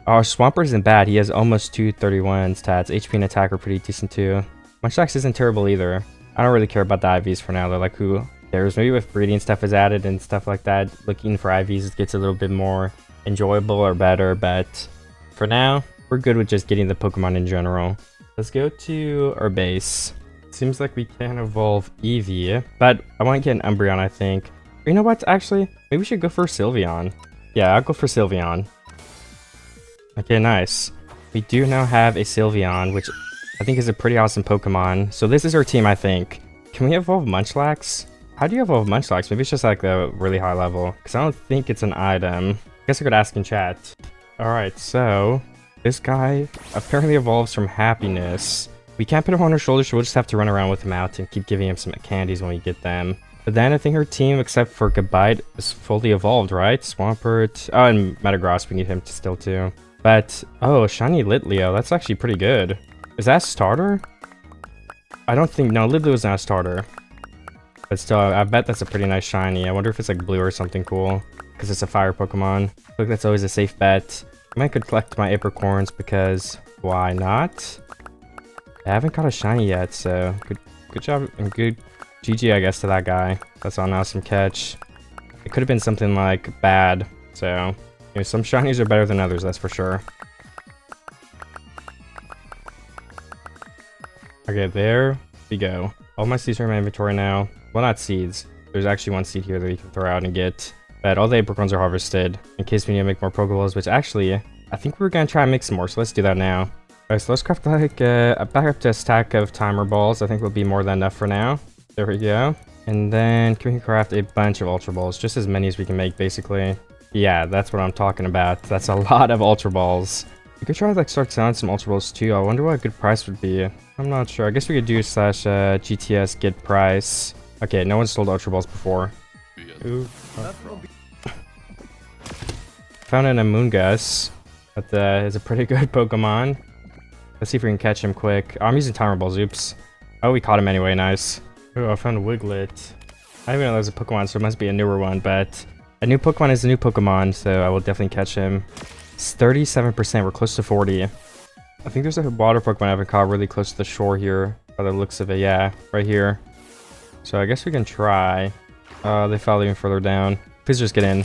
Oh, Swampert isn't bad. He has almost 231 stats. HP and attack are pretty decent too. Munchlax isn't terrible either. I don't really care about the IVs for now. They're like, who cares? Maybe with breeding stuff is added and stuff like that, looking for IVs gets a little bit more enjoyable or better. But for now, we're good with just getting the Pokemon in general. Let's go to our base. Seems like we can evolve Eevee, but I want to get an Umbreon, I think. You know what? Actually, maybe we should go for Sylveon. Yeah, I'll go for Sylveon. Okay, nice. We do now have a Sylveon, which I think is a pretty awesome Pokemon. So this is our team, I think. Can we evolve Munchlax? How do you evolve Munchlax? Maybe it's just like a really high level, because I don't think it's an item. I guess I could ask in chat. Alright, so this guy apparently evolves from Happiness. We can't put him on our shoulders, so we'll just have to run around with him out and keep giving him some candies when we get them. But then I think her team, except for Goodbye, is fully evolved, right? Swampert. Oh, and Metagross, we need him to still too. But, oh, Shiny Litleo, that's actually pretty good. Is that a starter? I don't think, no, Litleo is not a starter. But still, I bet that's a pretty nice shiny. I wonder if it's like blue or something cool, because it's a fire Pokemon. I think that's always a safe bet. I might could collect my apricorns because why not? I haven't caught a shiny yet, so good job and good GG, I guess, to that guy. That's an awesome catch. It could have been something like bad, so you know, some shinies are better than others, that's for sure. Okay, there we go. All my seeds are in my inventory now. Well, not seeds. There's actually one seed here that you can throw out and get. But all the apricorns are harvested in case we need to make more Pokeballs, which actually, I think we're going to try and make some more, so let's do that now. Alright, so let's craft like back up to a stack of timer balls. I think will be more than enough for now. There we go. And then can we craft a bunch of Ultra Balls? Just as many as we can make, basically. Yeah, that's what I'm talking about. That's a lot of Ultra Balls. We could try to like start selling some Ultra Balls too. I wonder what a good price would be. I'm not sure. I guess we could do slash GTS get price. Okay, no one sold Ultra Balls before. Ooh. Oh. Found an Amoonguss. That is a pretty good Pokemon. Let's see if we can catch him quick. Oh, I'm using timer balls. Oops. Oh, we caught him anyway. Nice. Oh, I found a Wiglet. I didn't even know there was a Pokemon, so it must be a newer one. But a new Pokemon is a new Pokemon, so I will definitely catch him. It's 37%. We're close to 40. I think there's a water Pokemon I haven't caught really close to the shore here. By the looks of it, yeah, right here. So I guess we can try. They fell even further down. Please just get in.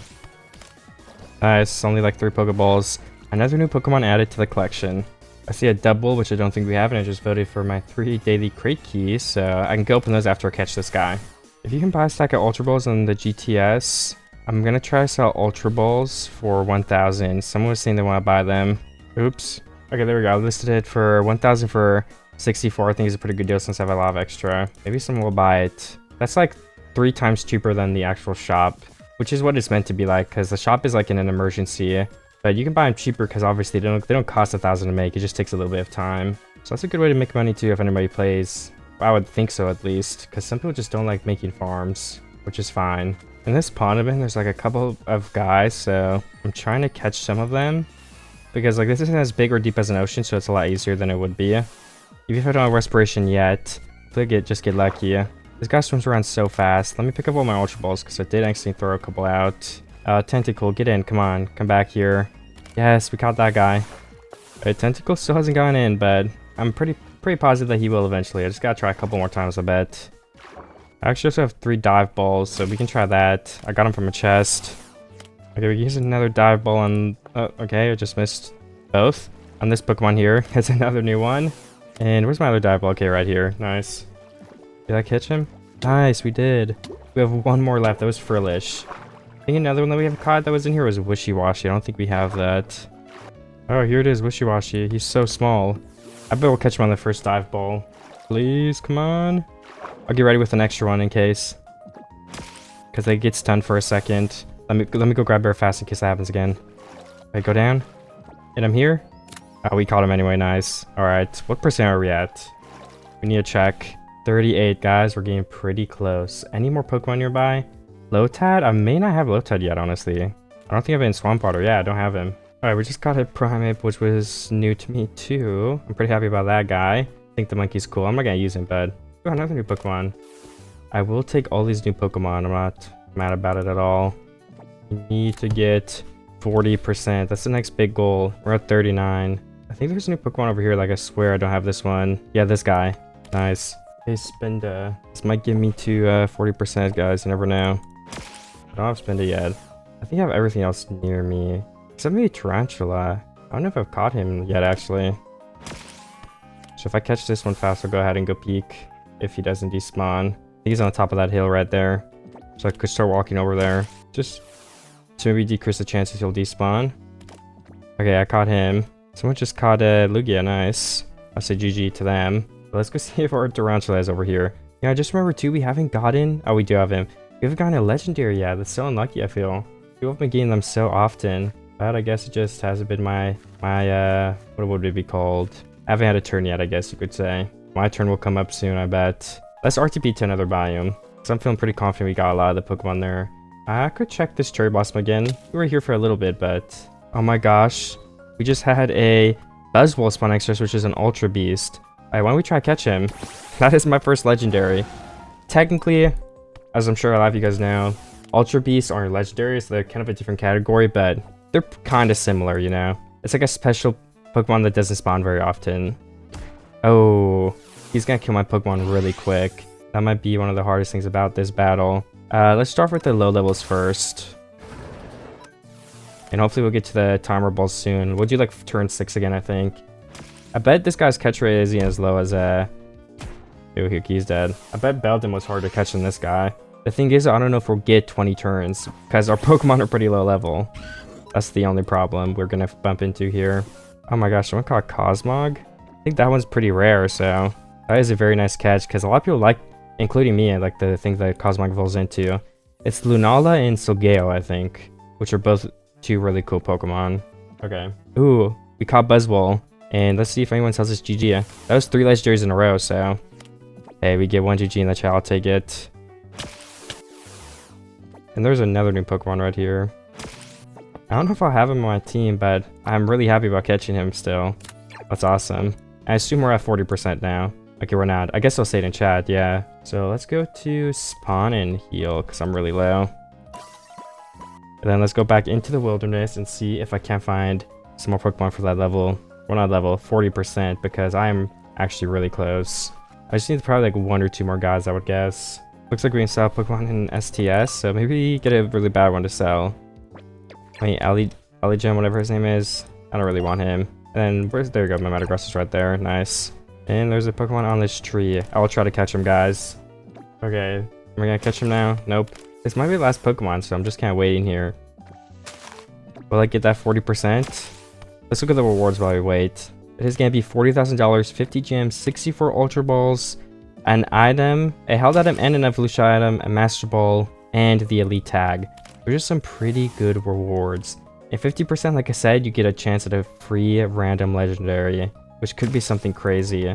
Nice. Only like 3 Pokeballs. Another new Pokemon added to the collection. I see a double, which I don't think we have, and I just voted for my 3 daily crate keys, so I can go open those after I catch this guy. If you can buy a stack of Ultra Balls on the GTS, I'm gonna try to sell Ultra Balls for 1,000. Someone was saying they want to buy them. Oops. Okay, there we go. I listed it for 1,000 for 64. I think it's a pretty good deal since I have a lot of extra. Maybe someone will buy it. That's like 3 times cheaper than the actual shop, which is what it's meant to be like, because the shop is like in an emergency. But you can buy them cheaper because obviously they don't cost 1,000 to make. It just takes a little bit of time. So that's a good way to make money too if anybody plays. I would think so at least, because some people just don't like making farms, which is fine. In this pond, there's like a couple of guys, so I'm trying to catch some of them. Because like this isn't as big or deep as an ocean, so it's a lot easier than it would be. Even if I don't have respiration yet, just get lucky. This guy swims around so fast. Let me pick up all my Ultra Balls because I did actually throw a couple out. Tentacle, get in, come on, come back here. Yes, we caught that guy. Tentacle still hasn't gone in, but I'm pretty positive that he will eventually. I just gotta try a couple more times, I bet. I actually also have 3 dive balls, so we can try that. I got him from a chest. Okay, we can use another dive ball on... Oh, okay, I just missed both. On this Pokemon here, it's another new one. And where's my other dive ball? Okay, right here. Nice. Did I catch him? Nice, we did. We have 1 more left. That was Frillish. I think another one that we have caught that was in here was Wishy-Washy. I don't think we have that. Oh, here it is, Wishy-Washy. He's so small. I bet we'll catch him on the first dive ball. Please, come on. I'll get ready with an extra one in case. Because they get stunned for a second. Let me go grab Bear fast in case that happens again. Okay, go down. And I'm here. Oh, we caught him anyway. Nice. Alright, what percent are we at? We need to check. 38, guys. We're getting pretty close. Any more Pokemon nearby? Lotad? I may not have Lotad yet, honestly. I don't think I have it in Swampwater. Yeah, I don't have him. Alright, we just got a Primeape, which was new to me too. I'm pretty happy about that guy. I think the monkey's cool. I'm not gonna use him, but... Oh, another new Pokemon. I will take all these new Pokemon. I'm not mad about it at all. We need to get 40%. That's the next big goal. We're at 39. I think there's a new Pokemon over here. Like, I swear I don't have this one. Yeah, this guy. Nice. Okay, Spinda. This might give me to 40%, guys. You never know. I don't have Spinda yet. I think I have everything else near me. Except maybe Tarantula. I don't know if I've caught him yet, actually. So if I catch this one fast, I'll go ahead and go peek. If he doesn't despawn. I think he's on the top of that hill right there. So I could start walking over there. Just to maybe decrease the chances he'll despawn. Okay, I caught him. Someone just caught Lugia, nice. I'll say GG to them. But let's go see if our Durantula is over here. Yeah, I just remember too, we haven't gotten... Oh, we do have him. We haven't gotten a Legendary yet. That's so unlucky, I feel. People have been getting them so often. But I guess it just hasn't been my what would it be called? I haven't had a turn yet, I guess you could say. My turn will come up soon, I bet. Let's RTP to another biome. So I'm feeling pretty confident we got a lot of the Pokemon there. I could check this Cherry Blossom again. We were here for a little bit, but... Oh my gosh. We just had a Buzzwole spawn next to us, which is an Ultra Beast. Alright, why don't we try to catch him? That is my first Legendary. Technically, as I'm sure a lot of you guys know, Ultra Beasts aren't legendaries, so they're kind of a different category, but they're kind of similar, you know? It's like a special Pokemon that doesn't spawn very often. Oh, he's gonna kill my Pokemon really quick. That might be one of the hardest things about this battle. Let's start with the low levels first. And hopefully we'll get to the timer balls soon. We'll do like turn 6 again, I think. I bet this guy's catch rate isn't as low as oh, he's dead. I bet Beldum was harder to catch than this guy. The thing is, I don't know if we'll get 20 turns because our Pokemon are pretty low level. That's the only problem we're gonna bump into here. Oh my gosh, someone caught Cosmog? I think that one's pretty rare, so that is a very nice catch because a lot of people like, including me, like the thing that Cosmog evolves into. It's Lunala and Solgeo, I think, which are both two really cool Pokemon. Okay. Ooh, we caught Buzzwole. And let's see if anyone tells us GG. That was 3 legendaries in a row, so... Hey, we get 1 GG in the chat, I'll take it. And there's another new Pokemon right here. I don't know if I'll have him on my team, but I'm really happy about catching him still. That's awesome. I assume we're at 40% now. Okay, we're not. I guess I'll say it in chat, yeah. So let's go to spawn and heal, because I'm really low. And then let's go back into the wilderness and see if I can't find some more Pokemon for that level. Well, not level, 40%, because I'm actually really close. I just need probably like 1 or 2 more guys, I would guess. Looks like we can sell Pokemon in STS, so maybe get a really bad one to sell. Wait, Aligem, whatever his name is. I don't really want him. And there you go, my Metagross is right there, nice. And there's a Pokemon on this tree. I will try to catch him, guys. Okay, am I gonna catch him now? Nope. This might be the last Pokemon, so I'm just kind of waiting here. Will I get that 40%? Let's look at the rewards while we wait. It is going to be $40,000, 50 gems, 64 Ultra Balls, an item, a held item and an evolution item, a Master Ball, and the Elite Tag. Those are some pretty good rewards. And 50%, like I said, you get a chance at a free random legendary, which could be something crazy.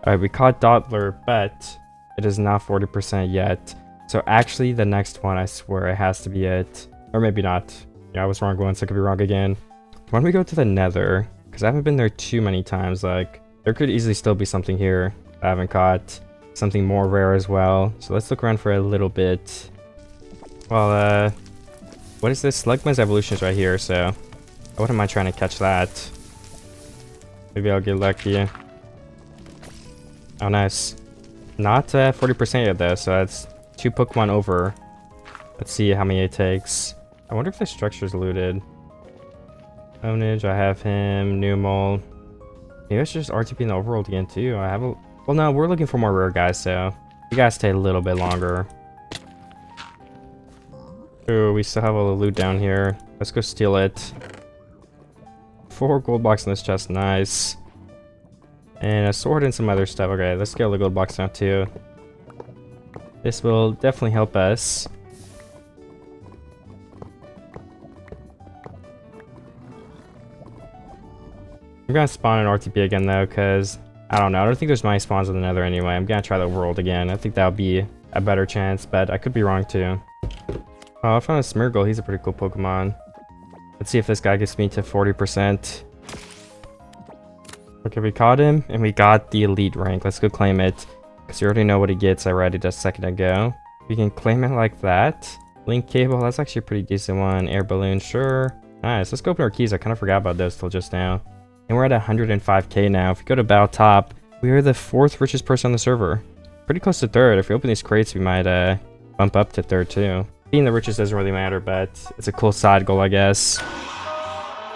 Alright, we caught Dottler, but it is not 40% yet. So actually, the next one, I swear, it has to be it. Or maybe not. Yeah, I was wrong once, I could be wrong again. Why don't we go to the Nether? Because I haven't been there too many times. Like, there could easily still be something here I haven't caught. Something more rare as well. So let's look around for a little bit. Well, what is this? Slugma's evolution is right here, so I wouldn't mind trying to catch that. Maybe I'll get lucky. Oh, nice. Not 40% yet, though, so that's 2 Pokemon over. Let's see how many it takes. I wonder if the structure's looted. Ownage, I have him. Numel. Maybe I should just RTP in the overworld again, too. I have a... Well, no, we're looking for more rare guys, so you guys stay a little bit longer. Ooh, we still have all the loot down here. Let's go steal it. 4 gold blocks in this chest, nice. And a sword and some other stuff. Okay, let's get all the gold blocks now, too. This will definitely help us. I'm gonna spawn an RTP again though, because I don't know. I don't think there's many spawns in the Nether anyway. I'm gonna try the world again. I think that would be a better chance, but I could be wrong too. Oh, I found a Smeargle. He's a pretty cool Pokemon. Let's see if this guy gets me to 40%. Okay, we caught him, and we got the elite rank. Let's go claim it, because you already know what he gets. I read it a second ago. We can claim it like that. Link cable, that's actually a pretty decent one. Air balloon, sure. Nice. Let's go open our keys. I kind of forgot about those till just now. And we're at 105k now. If we go to Battle Top, we are the 4th richest person on the server. Pretty close to 3rd. If we open these crates, we might bump up to 3rd too. Being the richest doesn't really matter, but it's a cool side goal, I guess.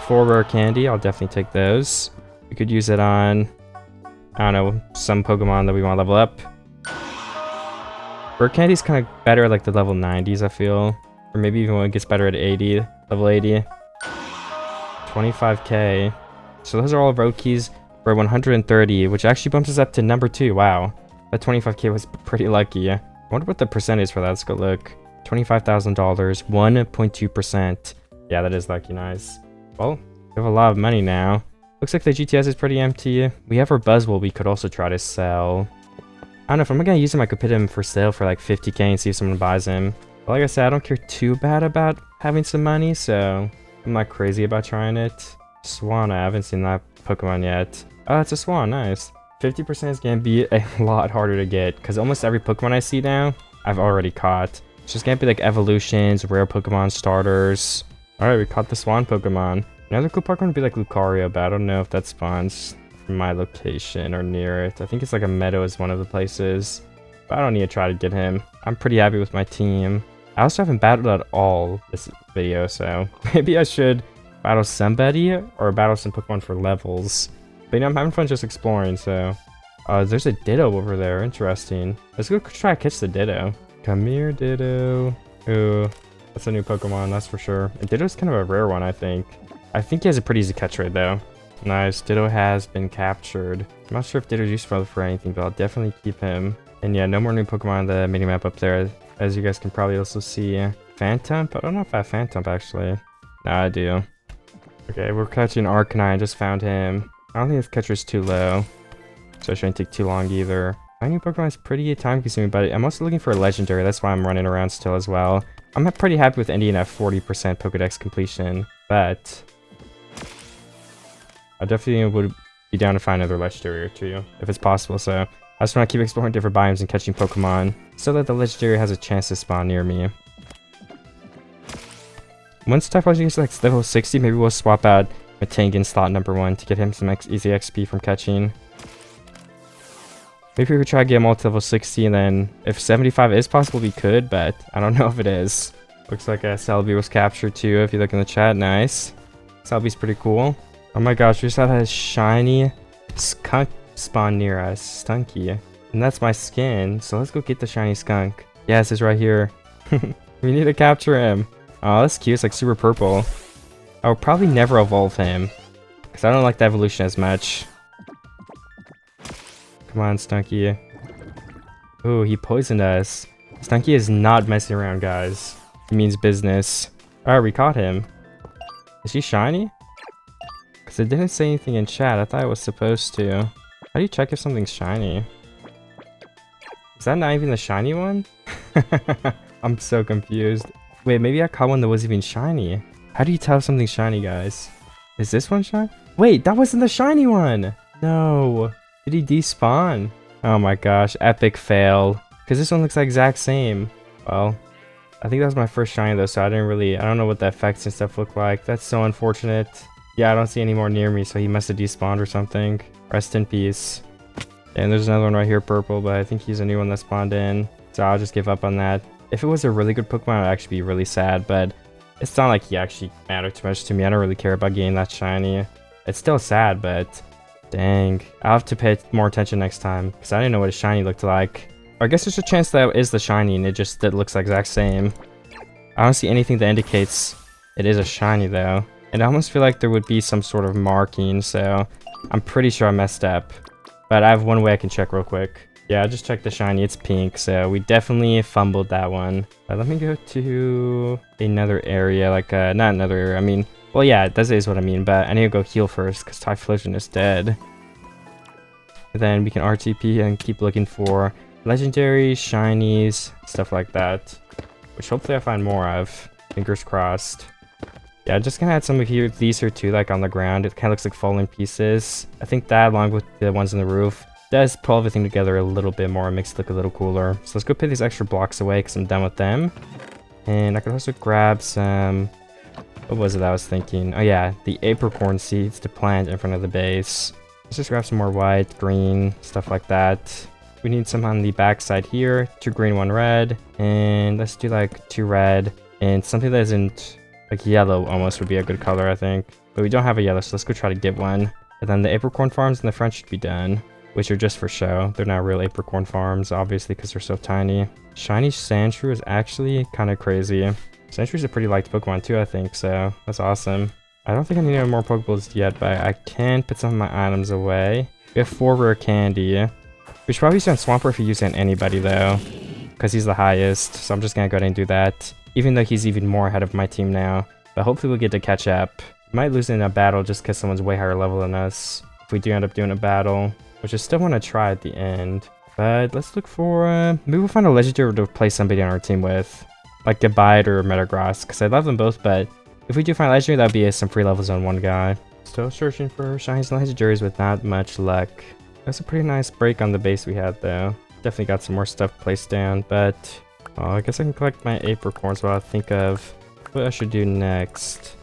4 rare candy. I'll definitely take those. We could use it on, I don't know, some Pokemon that we want to level up. Bird Candy's kind of better at like the level 90s, I feel. Or maybe even when it gets better at 80, level 80. 25k. So those are all road keys for 130, which actually bumps us up to number 2. Wow. That 25k was pretty lucky. I wonder what the percent is for that. Let's go look. $25,000, 1.2%. Yeah, that is lucky. Nice. Well, we have a lot of money now. Looks like the GTS is pretty empty. We have our Buzzwole we could also try to sell. I don't know if I'm gonna use him. I could put him for sale for like 50k and see if someone buys him. But like I said, I don't care too bad about having some money, so I'm not crazy about trying it. Swan, I haven't seen that Pokemon yet. Oh, it's a Swan. Nice. 50% is gonna be a lot harder to get because almost every Pokemon I see now, I've already caught. It's just gonna be like evolutions, rare Pokemon starters. Alright, we caught the Swan Pokemon. Another cool Pokemon would be like Lucario, but I don't know if that spawns from my location or near it. I think it's like a meadow is one of the places. But I don't need to try to get him. I'm pretty happy with my team. I also haven't battled at all this video, so maybe I should battle somebody or battle some Pokemon for levels. But you know, I'm having fun just exploring, so... there's a Ditto over there. Interesting. Let's go try to catch the Ditto. Come here, Ditto. Ooh, that's a new Pokemon, that's for sure. And Ditto's kind of a rare one, I think. I think he has a pretty easy catch rate, though. Nice. Ditto has been captured. I'm not sure if Ditto's useful for anything, but I'll definitely keep him. And yeah, no more new Pokemon on the minimap up there, as you guys can probably also see. Phantom? I don't know if I have Phantom, actually. Nah, I do. Okay, we're catching Arcanine. I just found him. I don't think his catch rate's too low, so it shouldn't take too long either. My new Pokemon is pretty time consuming, but I'm also looking for a Legendary. That's why I'm running around still as well. I'm pretty happy with ending at 40% Pokédex completion, but I definitely would be down to find another Legendary or two if it's possible. So I just want to keep exploring different biomes and catching Pokemon so that the Legendary has a chance to spawn near me. Once Typhlosion gets like level 60, maybe we'll swap out Matangan slot number 1 to get him some easy XP from catching. Maybe we could try to get him all to level 60, and then if 75 is possible, we could, but I don't know if it is. Looks like a Celebi was captured too, if you look in the chat. Nice. Celebi's pretty cool. Oh my gosh, we just had a shiny skunk spawn near us. Stunky. And that's my skin, so let's go get the shiny skunk. Yes, it's right here. We need to capture him. Oh, that's cute. It's like super purple. I will probably never evolve him, because I don't like the evolution as much. Come on, Stunky. Ooh, he poisoned us. Stunky is not messing around, guys. He means business. Alright, we caught him. Is he shiny? Because it didn't say anything in chat. I thought it was supposed to. How do you check if something's shiny? Is that not even the shiny one? I'm so confused. Wait, maybe I caught one that wasn't even shiny. How do you tell if something's shiny, guys? Is this one shiny? Wait, that wasn't the shiny one! No. Did he despawn? Oh my gosh, epic fail. Because this one looks the exact same. Well, I think that was my first shiny though, so I don't know what the effects and stuff look like. That's so unfortunate. Yeah, I don't see any more near me, so he must have despawned or something. Rest in peace. And there's another one right here, purple, but I think he's a new one that spawned in. So I'll just give up on that. If it was a really good Pokemon, I'd actually be really sad, but it's not like he actually mattered too much to me. I don't really care about getting that shiny. It's still sad, but dang. I'll have to pay more attention next time, because I didn't know what a shiny looked like. Or I guess there's a chance that it is the shiny, and it looks the exact same. I don't see anything that indicates it is a shiny, though. And I almost feel like there would be some sort of marking, so I'm pretty sure I messed up. But I have one way I can check real quick. Yeah, I just checked the shiny. It's pink, so we definitely fumbled that one. Let me go to another area, like, not another area, I mean, well, yeah, that is what I mean, but I need to go heal first, because Typhlosion is dead. And then we can RTP and keep looking for legendaries, shinies, stuff like that. Which hopefully I find more of. Fingers crossed. Yeah, I'm just gonna add some of these here too, like on the ground. It kind of looks like falling pieces. I think that, along with the ones on the roof, does pull everything together a little bit more and makes it look a little cooler. So let's go put these extra blocks away because I'm done with them. And I could also grab some... What was it I was thinking? Oh yeah, the apricorn seeds to plant in front of the base. Let's just grab some more white, green, stuff like that. We need some on the back side here. 2 green, 1 red. And let's do like 2 red. And something that isn't like yellow almost would be a good color, I think. But we don't have a yellow, so let's go try to get one. And then the apricorn farms in the front should be done. which are just for show. They're not real apricorn farms, obviously, because they're so tiny. Shiny Sandshrew is actually kind of crazy. Sandshrew is a pretty liked Pokemon too, I think, so that's awesome. I don't think I need any more Pokeballs yet, but I can put some of my items away. We have 4 rare candy. We should probably use it on Swampert if we use it on anybody, though, because he's the highest, so I'm just gonna go ahead and do that, even though he's even more ahead of my team now. But hopefully we'll get to catch up. We might lose in a battle just because someone's way higher level than us, if we do end up doing a battle, which I still want to try at the end. But let's look for, maybe we'll find a legendary to play somebody on our team with, like Gabite or Metagross, because I love them both, but if we do find legendary, that'd be some free levels on one guy. Still searching for shinies and legendaries with not much luck. That's a pretty nice break on the base we had, though. Definitely got some more stuff placed down, but I guess I can collect my apricorns while I think of what I should do next.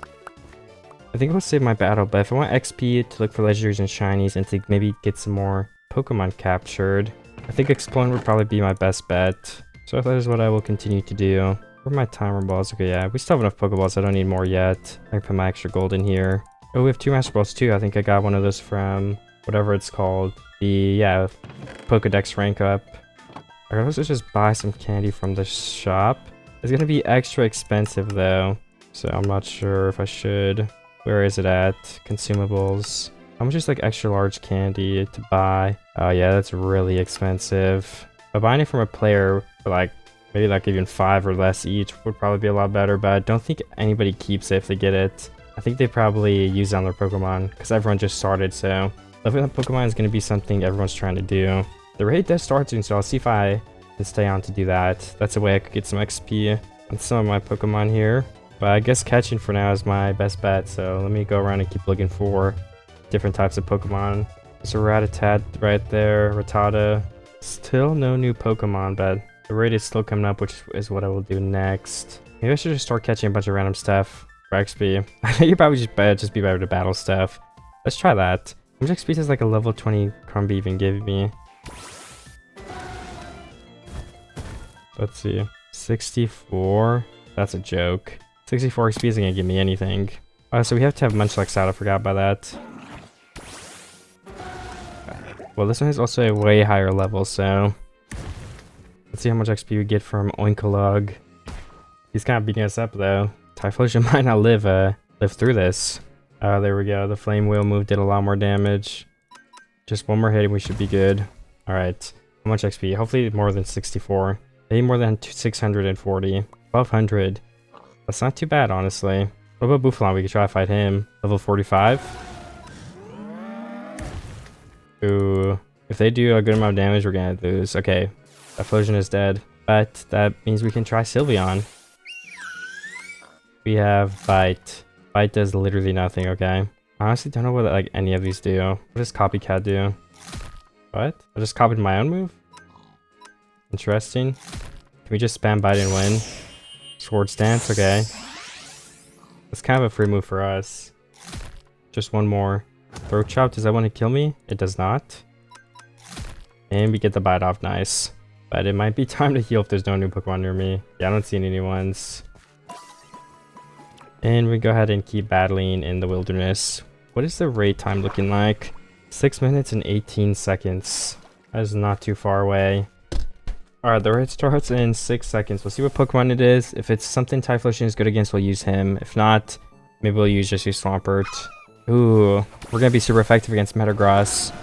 I think I'll save my battle, but if I want XP to look for legendaries and shinies and to maybe get some more Pokemon captured, I think exploring would probably be my best bet. So that is what I will continue to do. Where are my timer balls? Okay, yeah, we still have enough Pokeballs. I don't need more yet. I can put my extra gold in here. Oh, we have 2 Master Balls too. I think I got one of those from whatever it's called. The, Pokédex rank up. Alright, let's just buy some candy from the shop. It's gonna be extra expensive though, so I'm not sure if I should. Where is it at? Consumables. How much is like extra large candy to buy? Oh yeah, that's really expensive. But buying it from a player for like maybe like even 5 or less each would probably be a lot better, but I don't think anybody keeps it if they get it. I think they probably use it on their Pokemon because everyone just started, so leveling up Pokemon is going to be something everyone's trying to do. The raid does start soon, so I'll see if I can stay on to do that. That's a way I could get some XP on some of my Pokemon here. But I guess catching for now is my best bet, so let me go around and keep looking for different types of Pokemon. There's a Rattata right there, Rattata. Still no new Pokemon, but the raid is still coming up, which is what I will do next. Maybe I should just start catching a bunch of random stuff for XP. I think you probably just be better to battle stuff. Let's try that. How much XP does like a level 20 Crumby even give me? Let's see. 64? That's a joke. 64 XP isn't gonna give me anything. So we have to have Munchlax out, I forgot about that. Well, this one is also a way higher level, so let's see how much XP we get from Oinkalog. He's kind of beating us up though. Typhlosion might not live through this. There we go. The Flame Wheel move did a lot more damage. Just one more hit and we should be good. Alright. How much XP? Hopefully more than 64. Maybe more than 640. 1200. That's not too bad, honestly. What about Buffalon? We could try to fight him. Level 45. Ooh. If they do a good amount of damage, we're gonna lose. Okay. Typhlosion is dead. But that means we can try Sylveon. We have Bite. Bite does literally nothing, okay? I honestly don't know what like any of these do. What does Copycat do? What? I just copied my own move? Interesting. Can we just spam Bite and win? Swords Dance, okay. It's kind of a free move for us. Just one more. Throat Chop, does that want to kill me? It does not. And we get the Bite off, nice. But it might be time to heal if there's no new Pokemon near me. Yeah, I don't see any new ones. And we go ahead and keep battling in the wilderness. What is the raid time looking like? 6 minutes and 18 seconds. That is not too far away. Alright, the raid starts in 6 seconds. We'll see what Pokemon it is. If it's something Typhlosion is good against, we'll use him. If not, maybe we'll just use Swampert. Ooh, we're gonna be super effective against Metagross.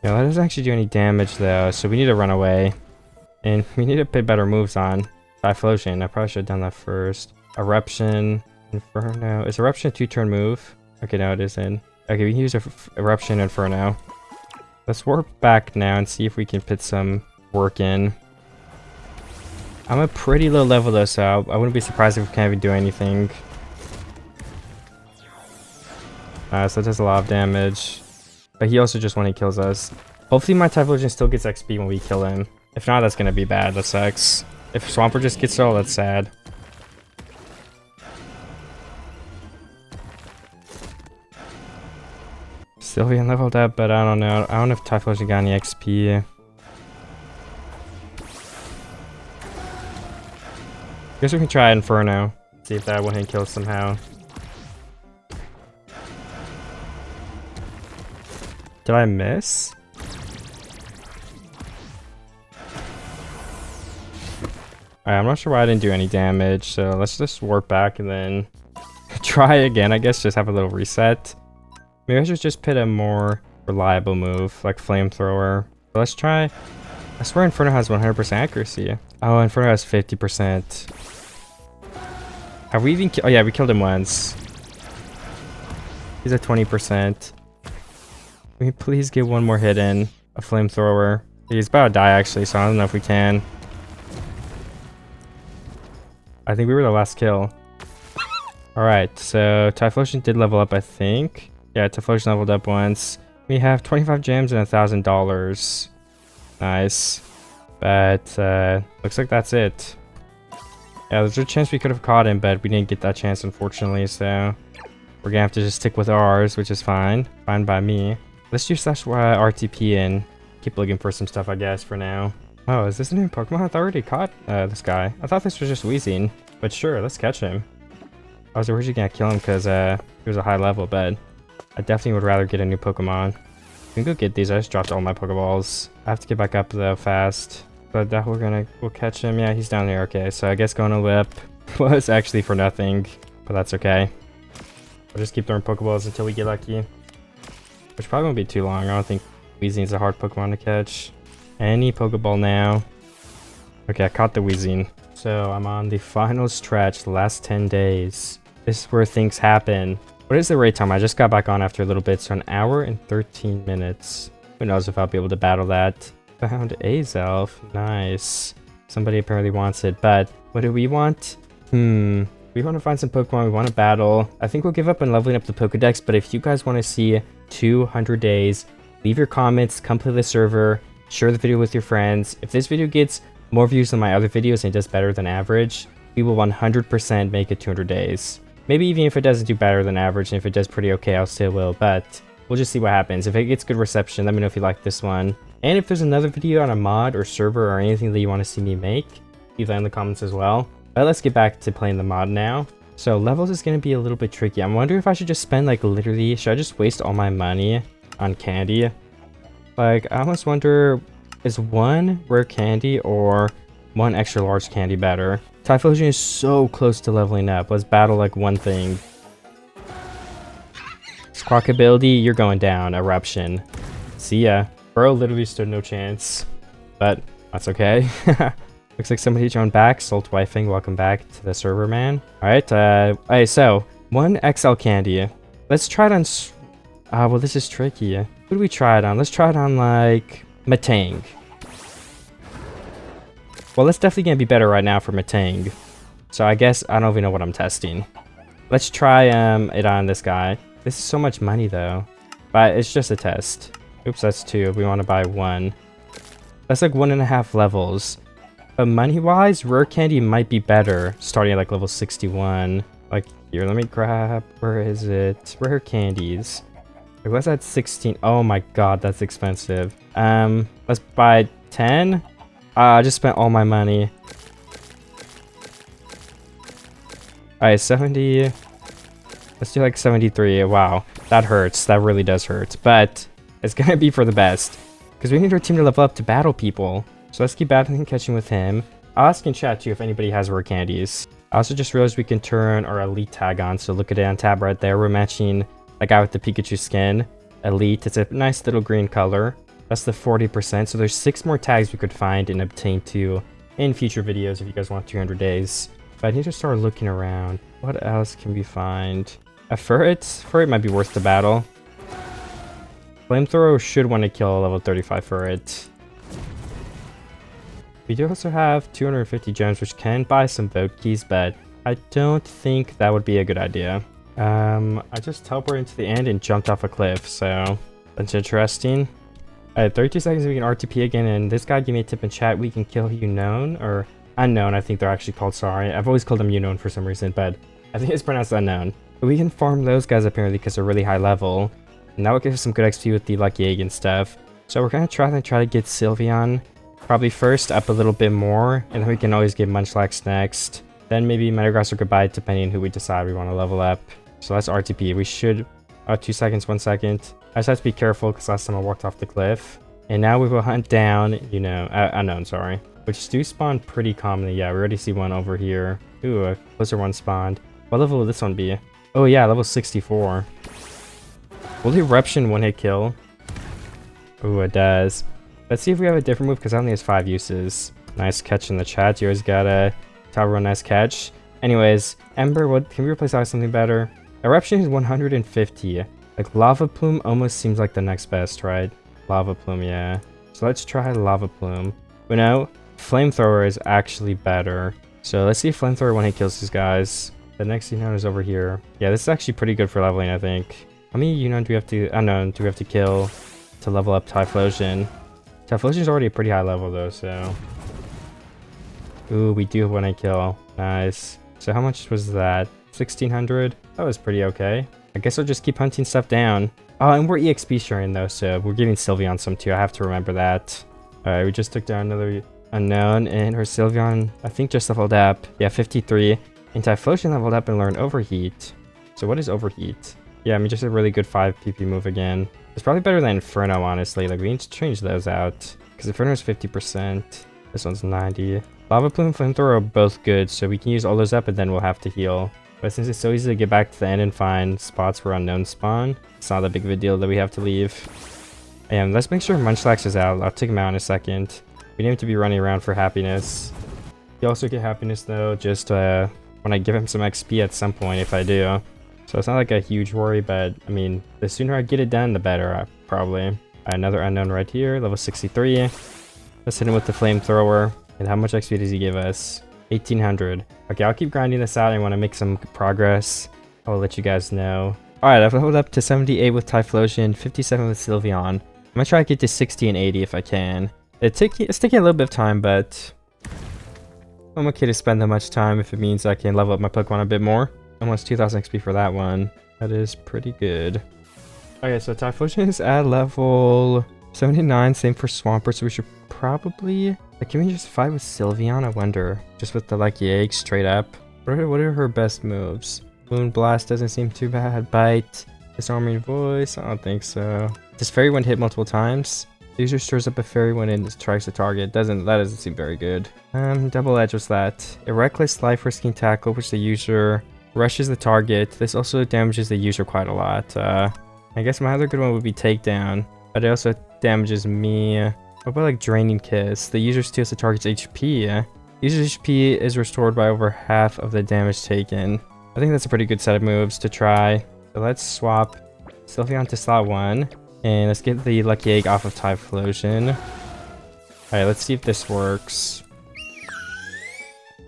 Yeah, that doesn't actually do any damage though, so we need to run away. And we need to put better moves on. Typhlosion, I probably should have done that first. Eruption, Inferno. Is Eruption a 2-turn move? Okay, no it isn't. Okay, we can use Eruption, Inferno. Let's warp back now and see if we can put some work in. I'm a pretty low level though, so I wouldn't be surprised if we can't even do anything. So that does a lot of damage. But he also just when he kills us. Hopefully my Typhlosion still gets XP when we kill him. If not, that's gonna be bad. That sucks. If Swampert just gets all, that's sad. Sylveon leveled up, but I don't know. I don't know if Typhlosion got any XP. Guess we can try Inferno. See if that one hit kills somehow. Did I miss? Alright, I'm not sure why I didn't do any damage, so let's just warp back and then try again, I guess, just have a little reset. Maybe I should just put a more reliable move, like Flamethrower. So let's try... I swear Inferno has 100% accuracy. Oh, Inferno has 50%. Have we even... Oh yeah, we killed him once. He's at 20%. Can we please get one more hit in? A Flamethrower. He's about to die, actually, so I don't know if we can. I think we were the last kill. Alright, so Typhlosion did level up, I think. Yeah, Typhlosion leveled up once. We have 25 gems and $1,000. Nice. But, looks like that's it. Yeah, there's a chance we could have caught him, but we didn't get that chance, unfortunately, so... We're gonna have to just stick with ours, which is fine. Fine by me. Let's do slash RTP and keep looking for some stuff, I guess, for now. Oh, is this a new Pokemon? I already caught this guy. I thought this was just Weezing. But sure, let's catch him. I was originally gonna kill him because he was a high level, but I definitely would rather get a new Pokemon. We can go get these. I just dropped all my Pokeballs. I have to get back up though fast. But that we'll catch him. Yeah, he's down there. Okay, so I guess going to Lip was actually for nothing, but that's okay. We'll just keep throwing Pokeballs until we get lucky. Which probably won't be too long. I don't think Weezing's a hard Pokemon to catch. Any Pokeball now. Okay, I caught the Weezing. So I'm on the final stretch, the last 10 days. This is where things happen. What is the raid time? I just got back on after a little bit, so 1 hour and 13 minutes. Who knows if I'll be able to battle that. Found Azelf. Nice. Somebody apparently wants it, but what do we want? We want to find some Pokemon, we want to battle. I think we'll give up on leveling up the Pokédex, but if you guys want to see 200 days, leave your comments, come play the server, share the video with your friends. If this video gets more views than my other videos and it does better than average, we will 100% make it 200 days. Maybe even if it doesn't do better than average, and if it does pretty okay, I'll still will, but we'll just see what happens. If it gets good reception, let me know if you like this one. And if there's another video on a mod or server or anything that you want to see me make, leave that in the comments as well. But let's get back to playing the mod now. So levels is going to be a little bit tricky. I'm wondering if I should just spend like literally, should I just waste all my money on candy? Like, I almost wonder, is one rare candy or one extra large candy better? Typhlosion is so close to leveling up. Let's battle like one thing. Squawk ability, you're going down. Eruption. See ya. Bro literally stood no chance. But that's okay. Looks like somebody joined back. Salt Wifing, welcome back to the server, man. Alright, alright, so one XL candy. Let's try it on... well, this is tricky. Who do we try it on? Let's try it on, like, Matang. Well, that's definitely gonna be better right now for Matang. So I guess I don't even know what I'm testing. Let's try it on this guy. This is so much money, though. But it's just a test. Oops, that's 2. We want to buy 1. That's like 1.5 levels. But money-wise, rare candy might be better, starting at like level 61. Like, here, let me grab, where is it? Rare candies. Like, what's that 16? Oh my god, that's expensive. Let's buy 10. I just spent all my money. Alright, 70. Let's do like 73. Wow, that hurts. That really does hurt. But it's gonna be for the best. Because we need our team to level up to battle people. So let's keep battling and catching with him. I'll ask in chat too if anybody has rare candies. I also just realized we can turn our elite tag on. So look at it on tab right there. We're matching a guy with the Pikachu skin. Elite. It's a nice little green color. That's the 40%. So there's 6 more tags we could find and obtain too in future videos if you guys want 200 days. But I need to start looking around. What else can we find? A Furret? Furret might be worth the battle. Flamethrower should want to kill a level 35 Furret. We do also have 250 gems, which can buy some vote keys, but I don't think that would be a good idea. I just teleported into the end and jumped off a cliff, so that's interesting. 32 seconds we can RTP again, and this guy gave me a tip in chat. We can kill Unknown, or Unknown, I think they're actually called, sorry. I've always called them Unknown for some reason, but I think it's pronounced Unknown. But we can farm those guys apparently because they're really high level, and that will give us some good XP with the Lucky Egg and stuff. So we're gonna try to get Sylveon. Probably first up a little bit more, and then we can always get Munchlax next. Then maybe Metagross or Goodbye, depending on who we decide we want to level up. So that's RTP. We should Oh, 2 seconds, 1 second. I just have to be careful because last time I walked off the cliff. And now we will hunt down, you know, unknown, sorry. Which do spawn pretty commonly. Yeah, we already see one over here. Ooh, a closer one spawned. What level will this one be? Oh yeah, level 64. Will the eruption one-hit kill? Ooh, it does. Let's see if we have a different move because it only has 5 uses. Nice catch in the chat. You always got a tower, nice catch. Anyways, Ember, what can we replace that with something better? Eruption is 150. Like Lava Plume almost seems like the next best, right? Lava Plume, yeah. So let's try Lava Plume. But no, Flamethrower is actually better. So let's see if Flamethrower one hit kills these guys. The next Unknown is over here. Yeah, this is actually pretty good for leveling, I think. How many Unknown do we have to, Unknown do we have to kill to level up Typhlosion? Typhlosion is already a pretty high level though, so. Ooh, we do have one hit kill. Nice. So how much was that? 1600? That was pretty okay. I guess I'll just keep hunting stuff down. Oh, and we're EXP sharing though, so we're giving Sylveon some too. I have to remember that. Alright, we just took down another Unknown, and her Sylveon, I think, just leveled up. Yeah, 53. And Typhlosion leveled up and learned Overheat. So what is Overheat? Yeah, I mean, just a really good 5 PP move again. It's probably better than Inferno, honestly. Like, we need to change those out. Because Inferno is 50%. This one's 90. Lava Plume and Flamethrower are both good, so we can use all those up and then we'll have to heal. But since it's so easy to get back to the end and find spots where Unknown spawn, it's not that big of a deal that we have to leave. And let's make sure Munchlax is out. I'll take him out in a second. We need him to be running around for happiness. You also get happiness though, just when I give him some XP at some point, if I do. So it's not like a huge worry, but I mean, the sooner I get it done, the better, probably. Another Unknown right here, level 63. Let's hit him with the Flamethrower. And how much XP does he give us? 1800. Okay, I'll keep grinding this out. I want to make some progress. I'll let you guys know. Alright, I've leveled up to 78 with Typhlosion, 57 with Sylveon. I'm gonna try to get to 60 and 80 if I can. It's taking a little bit of time, but I'm okay to spend that much time if it means I can level up my Pokemon a bit more. Almost 2000 XP for that one. That is pretty good. Okay, so Typhlosion is at level 79, same for Swampert, so we should probably... Like, can we just fight with Sylveon? I wonder. Just with the Lucky Egg straight up. What are her best moves? Moonblast doesn't seem too bad. Bite. Disarming Voice? I don't think so. Does Fairy Wind hit multiple times? The user stirs up a Fairy Wind and strikes the target. That doesn't seem very good. Double Edge was that. A reckless life-risking tackle, which the user rushes the target. This also damages the user quite a lot. I guess my other good one would be Takedown. But it also damages me. What about like Draining Kiss? The user steals the target's HP. User's HP is restored by over half of the damage taken. I think that's a pretty good set of moves to try. So let's swap Sylveon to slot 1. And let's get the Lucky Egg off of Typhlosion. Alright, let's see if this works.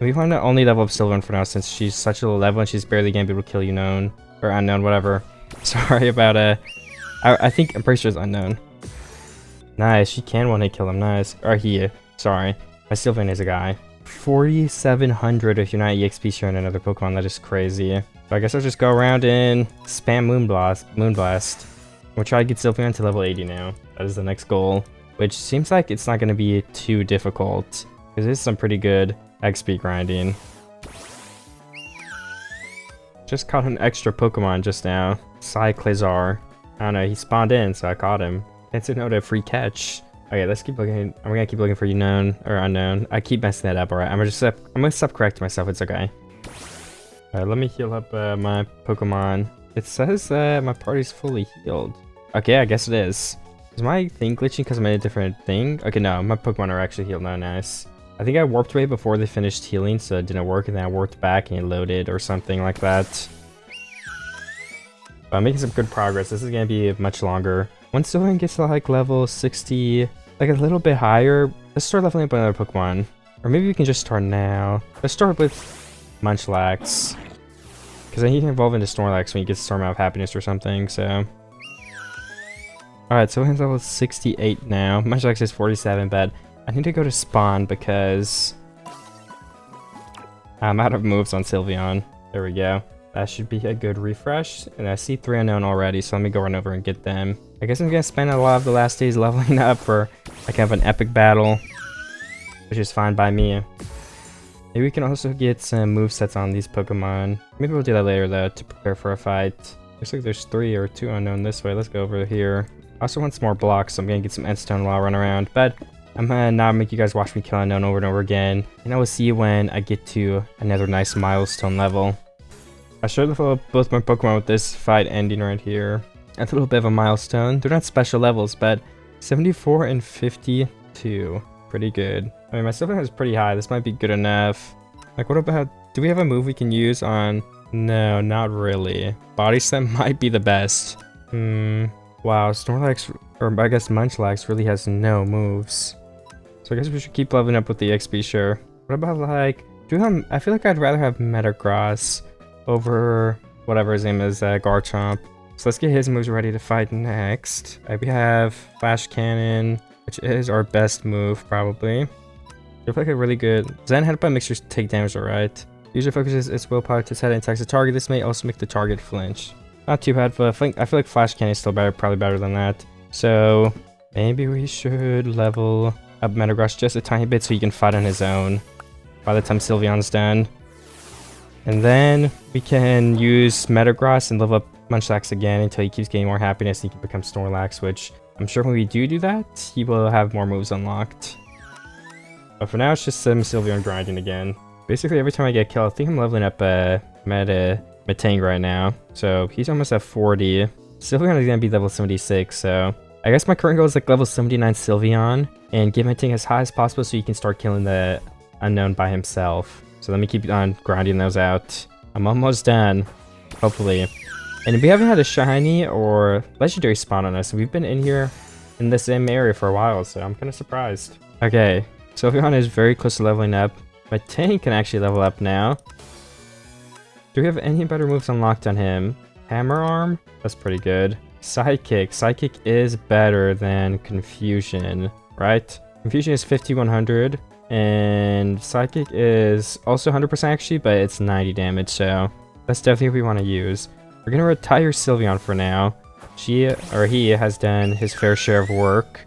We want to only level up Sylveon for now since she's such a low level and she's barely going to be able to kill Unknown. Or Unknown, whatever. Sorry about I'm pretty sure it's Unknown. Nice, she can one-hit kill him, nice. Or he, sorry. My Sylveon is a guy. 4,700 if you're not EXP sharing another Pokemon, that is crazy. So I guess I'll just go around and spam Moonblast. We'll try to get Sylveon to level 80 now. That is the next goal. Which seems like it's not going to be too difficult. Because there's some pretty good XP grinding. Just caught an extra Pokemon just now. Cyclizar. I don't know, he spawned in, so I caught him. It's another free catch. Okay, let's keep looking. I'm gonna keep looking for Unknown or Unknown. I keep messing that up. Alright, I'm gonna stop correcting myself. It's okay. Alright, let me heal up my Pokemon. It says my party's fully healed. Okay, I guess it is. Is my thing glitching because I'm in a different thing? Okay, no, my Pokemon are actually healed now. Nice. I think I warped away before they finished healing, so it didn't work, and then I warped back and it loaded or something like that. But I'm making some good progress. This is gonna be much longer. Once Sylveon gets to like level 60, like a little bit higher, let's start leveling up another Pokemon. Or maybe we can just start now. Let's start with Munchlax. Because then he can evolve into Snorlax when he gets Storm Out of Happiness or something, so. Alright, Sylveon's level 68 now. Munchlax is 47, but I need to go to spawn because I'm out of moves on Sylveon. There we go. That should be a good refresh. And I see 3 Unknown already, so let me go run over and get them. I guess I'm gonna spend a lot of the last days leveling up for like have an epic battle, which is fine by me. Maybe we can also get some movesets on these Pokemon. Maybe we'll do that later though to prepare for a fight. Looks like there's 3 or 2 unknown this way. Let's go over here. I also want some more blocks, so I'm gonna get some endstone while I run around. But I'm gonna not make you guys watch me kill unknown over and over again. And I will see you when I get to another nice milestone level. I should level up both my Pokemon with this fight ending right here. That's a little bit of a milestone. They're not special levels, but 74 and 52. Pretty good. I mean, my Sylveon is pretty high. This might be good enough. Like, what about... Do we have a move we can use on... No, not really. Body Slam might be the best. Wow, Snorlax, or I guess Munchlax really has no moves. So I guess we should keep leveling up with the XP, sure. What about, like... I feel like I'd rather have Metagross over whatever his name is, Garchomp. So let's get his moves ready to fight next. We have Flash Cannon, which is our best move, probably. I feel like a really good... Zen Headbutt makes your take damage, alright. Usually focuses its willpower to set and attacks the target. This may also make the target flinch. Not too bad, but I feel like Flash Cannon is still better, probably better than that. So maybe we should level up Metagross just a tiny bit so he can fight on his own by the time Sylveon's done. And then we can use Metagross and level up Munchlax again until he keeps getting more happiness and he can become Snorlax, which I'm sure when we do that, he will have more moves unlocked. But for now, it's just some Sylveon grinding again. Basically, every time I get a kill, I think I'm leveling up Metang right now. So he's almost at 40. Sylveon is going to be level 76, so I guess my current goal is like level 79 Sylveon and get Metang as high as possible so he can start killing the unknown by himself. So let me keep on grinding those out. I'm almost done, hopefully. And we haven't had a shiny or legendary spawn on us. We've been in here in the same area for a while, so I'm kind of surprised. Okay, Sylveon is very close to leveling up. My tank can actually level up now. Do we have any better moves unlocked on him? Hammer Arm? That's pretty good. Psychic. Psychic is better than Confusion, right? Confusion is 5100. And Psychic is also 100% actually, but it's 90 damage, so that's definitely what we want to use. We're going to retire Sylveon for now. He has done his fair share of work.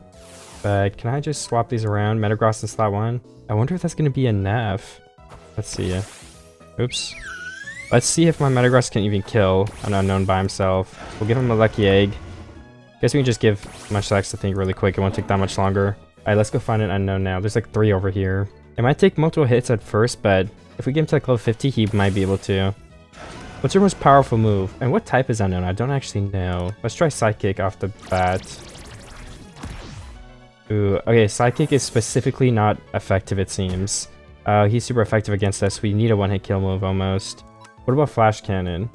But can I just swap these around? Metagross in slot 1? I wonder if that's going to be enough. Let's see. Oops. Let's see if my Metagross can even kill an unknown by himself. We'll give him a lucky egg. Guess we can just give Munchlax to think really quick. It won't take that much longer. Alright, let's go find an unknown now. There's like 3 over here. It might take multiple hits at first, but if we get him to like level 50, he might be able to. What's your most powerful move? And what type is unknown? I don't actually know. Let's try Psychic off the bat. Ooh, okay, Psychic is specifically not effective, it seems. He's super effective against us. We need a one-hit kill move almost. What about Flash Cannon?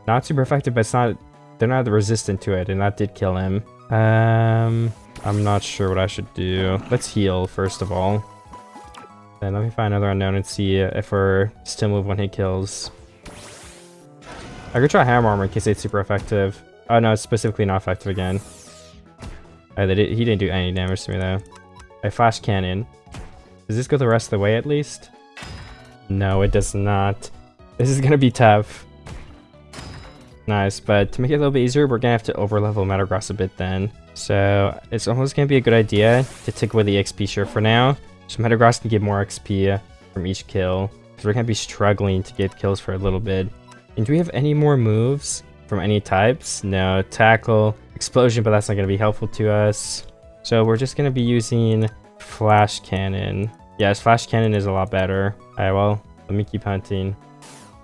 Not super effective, but it's not... They're not resistant to it, and that did kill him. I'm not sure what I should do. Let's heal, first of all. Then let me find another unknown and see if we're still move one-hit kills. I could try Hammer Armor in case it's super effective. Oh no, it's specifically not effective again. He didn't do any damage to me though. I Flash Cannon. Does this go the rest of the way at least? No, it does not. This is gonna be tough. Nice, but to make it a little bit easier, we're gonna have to overlevel Metagross a bit then. So it's almost gonna be a good idea to take away the XP share for now, so Metagross can get more XP from each kill, because we're gonna be struggling to get kills for a little bit. And do we have any more moves from any types? No, Tackle, Explosion, but that's not gonna be helpful to us. So we're just gonna be using Flash Cannon. Yes, Flash Cannon is a lot better. Alright, well, let me keep hunting.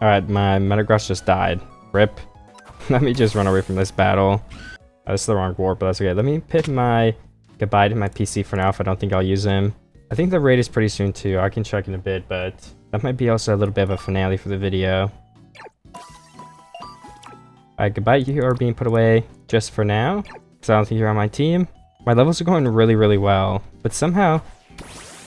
Alright, my Metagross just died. RIP. Let me just run away from this battle. This is the wrong warp, but that's okay. Let me put my goodbye to my PC for now if I don't think I'll use him. I think the raid is pretty soon too. I can check in a bit, but that might be also a little bit of a finale for the video. Alright, goodbye, you are being put away just for now, because I don't think you're on my team. My levels are going really, really well, but somehow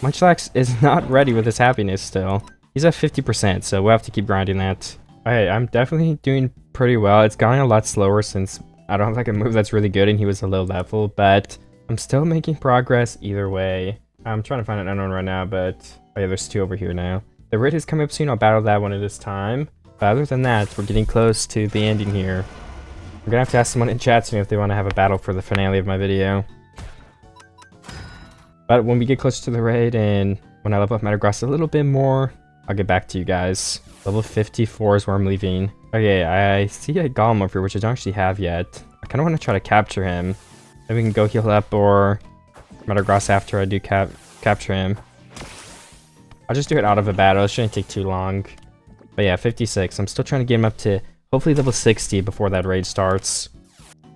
Munchlax is not ready with his happiness still. He's at 50%, so we'll have to keep grinding that. Alright, I'm definitely doing pretty well. It's going a lot slower since I don't have like a move that's really good and he was a low level, but I'm still making progress either way. I'm trying to find an unknown right now, but oh yeah, there's 2 over here now. The raid is coming up soon. I'll battle that one at this time. But other than that, we're getting close to the ending here. I'm gonna have to ask someone in chat soon if they want to have a battle for the finale of my video. But when we get closer to the raid and when I level up Metagross a little bit more, I'll get back to you guys. Level 54 is where I'm leaving. Okay, I see a golem over here, which I don't actually have yet. I kind of want to try to capture him. Then we can go heal up or Metagross after I do capture him. I'll just do it out of a battle. It shouldn't take too long. But yeah, 56. I'm still trying to get him up to hopefully level 60 before that raid starts.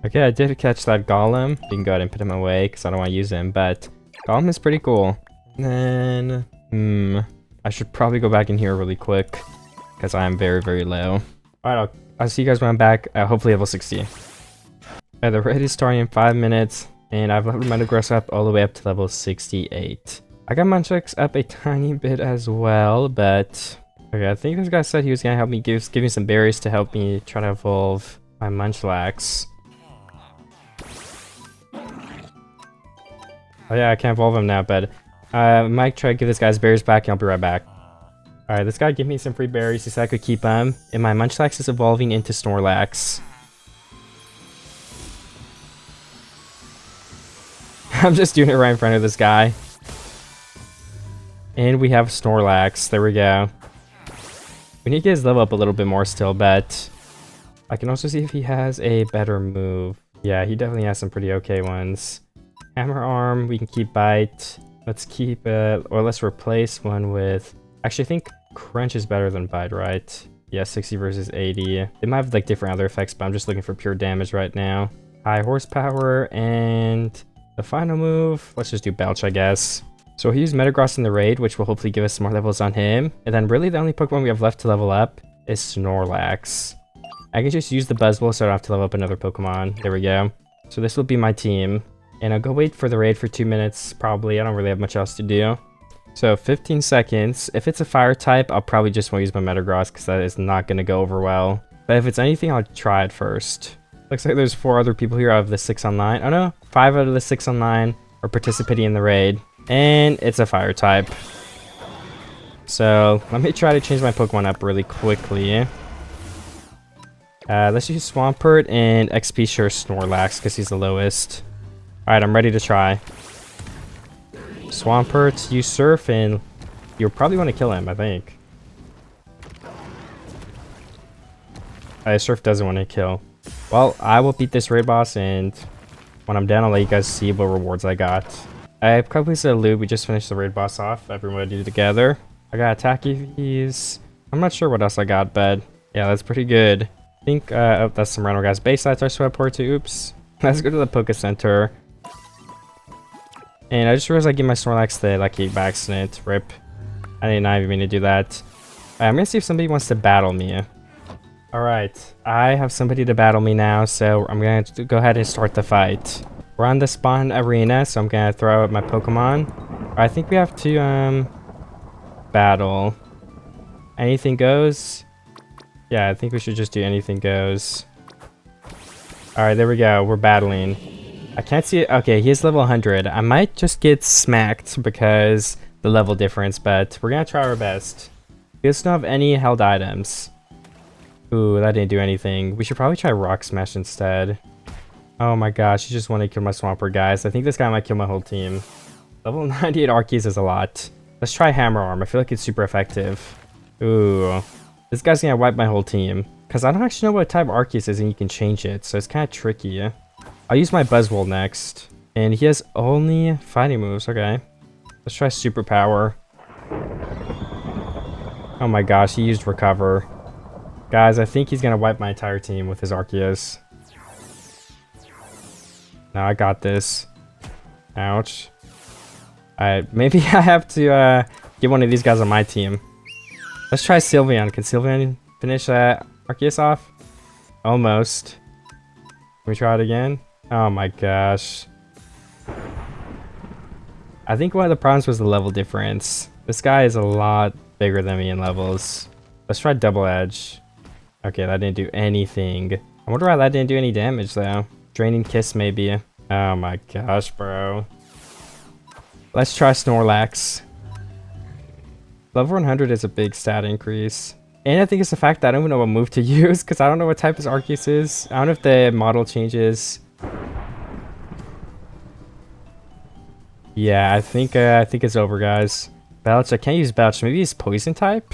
Okay, I did catch that golem. You can go ahead and put him away because I don't want to use him. But golem is pretty cool. And then, I should probably go back in here really quick because I am very, very low. Alright, I'll see you guys when I'm back. Hopefully level 60. The raid is starting in 5 minutes. And I've leveled Metagross up all the way up to level 68. I got Munchlax up a tiny bit as well, but okay, I think this guy said he was gonna help me give me some berries to help me try to evolve my Munchlax. Oh yeah, I can't evolve him now, but I might try to give this guy's berries back and I'll be right back. Alright, this guy gave me some free berries. He said I could keep them, and my Munchlax is evolving into Snorlax. I'm just doing it right in front of this guy. And we have Snorlax. There we go. We need to get his level up a little bit more still, but I can also see if he has a better move. Yeah, he definitely has some pretty okay ones. Hammer Arm, we can keep Bite. Let's keep or let's replace one with... Actually, I think Crunch is better than Bite, right? Yeah, 60 versus 80. They might have like different other effects, but I'm just looking for pure damage right now. High Horsepower, and the final move, let's just do Belch, I guess. So he used Metagross in the raid, which will hopefully give us some more levels on him. And then really the only Pokemon we have left to level up is Snorlax. I can just use the Buzzwole so I don't have to level up another Pokemon. There we go. So this will be my team. And I'll go wait for the raid for 2 minutes, probably. I don't really have much else to do. So 15 seconds. If it's a fire type, I'll probably just want to use my Metagross because that is not going to go over well. But if it's anything, I'll try it first. Looks like there's 4 other people here out of the 6 online. Oh no, 5 out of the 6 online are participating in the raid. And it's a fire type. So let me try to change my Pokemon up really quickly. Let's use Swampert and XP Sure Snorlax because he's the lowest. Alright, I'm ready to try. Swampert, use Surf, and you'll probably want to kill him, I think. Surf doesn't want to kill. Well, I will beat this raid boss, and when I'm done, I'll let you guys see what rewards I got. I have completed a loot. We just finished the raid boss off. Everybody together. I got attack EVs. I'm not sure what else I got, but yeah, that's pretty good. I think, oh, that's some random guys. Base sites are Sweatport too. Oops. Let's go to the Poké Center. And I just realized I gave my Snorlax the lucky by accident. Rip. I did not even mean to do that. I'm gonna see if somebody wants to battle me. Alright, I have somebody to battle me now, so I'm gonna go ahead and start the fight. We're on the spawn arena, so I'm gonna throw out my Pokemon. I think we have to battle. Anything goes? Yeah, I think we should just do anything goes. Alright, there we go. We're battling. I can't see it. Okay, he is level 100. I might just get smacked because the level difference, but we're gonna try our best. We just don't have any held items. Ooh, that didn't do anything. We should probably try Rock Smash instead. Oh my gosh, he just wanted to kill my Swampert, guys. I think this guy might kill my whole team. Level 98 Arceus is a lot. Let's try Hammer Arm. I feel like it's super effective. Ooh. This guy's gonna wipe my whole team. Because I don't actually know what type Arceus is and you can change it, so it's kind of tricky. I'll use my Buzzwole next. And he has only fighting moves. Okay. Let's try Superpower. Oh my gosh, he used Recover. Guys, I think he's gonna wipe my entire team with his Arceus. Now I got this. Ouch. Alright, maybe I have to get one of these guys on my team. Let's try Sylveon. Can Sylveon finish Arceus off? Almost. Can we try it again? Oh my gosh. I think one of the problems was the level difference. This guy is a lot bigger than me in levels. Let's try Double Edge. Okay, that didn't do anything. I wonder why that didn't do any damage though. Draining Kiss maybe. Oh my gosh, bro. Let's try Snorlax. Level 100 is a big stat increase. And I think it's the fact that I don't even know what move to use because I don't know what type his Arceus is. I don't know if the model changes. Yeah, I think it's over, guys. Belch, I can't use Belch. Maybe he's poison type?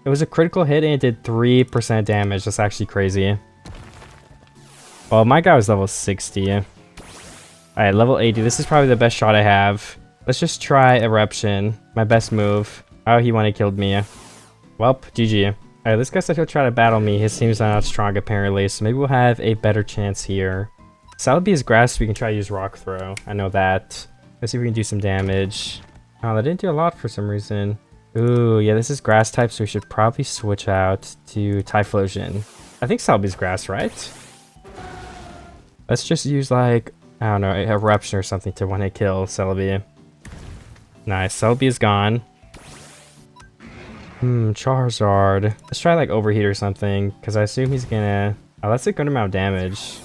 It was a critical hit and it did 3% damage. That's actually crazy. Well, my guy was level 60. Alright, level 80. This is probably the best shot I have. Let's just try Eruption. My best move. Oh, he wanted killed me. Welp, GG. Alright, this guy said he'll try to battle me. His team's not strong apparently, so maybe we'll have a better chance here. Celebi is grass, so we can try to use Rock Throw. I know that. Let's see if we can do some damage. Oh, that didn't do a lot for some reason. Ooh, yeah, this is grass type, so we should probably switch out to Typhlosion. I think Celebi's grass, right? Let's just use like, I don't know, Eruption or something to one-hit kill Celebi. Nice, Celebi is gone. Charizard. Let's try like Overheat or something, because I assume he's gonna... Oh, that's a good amount of damage.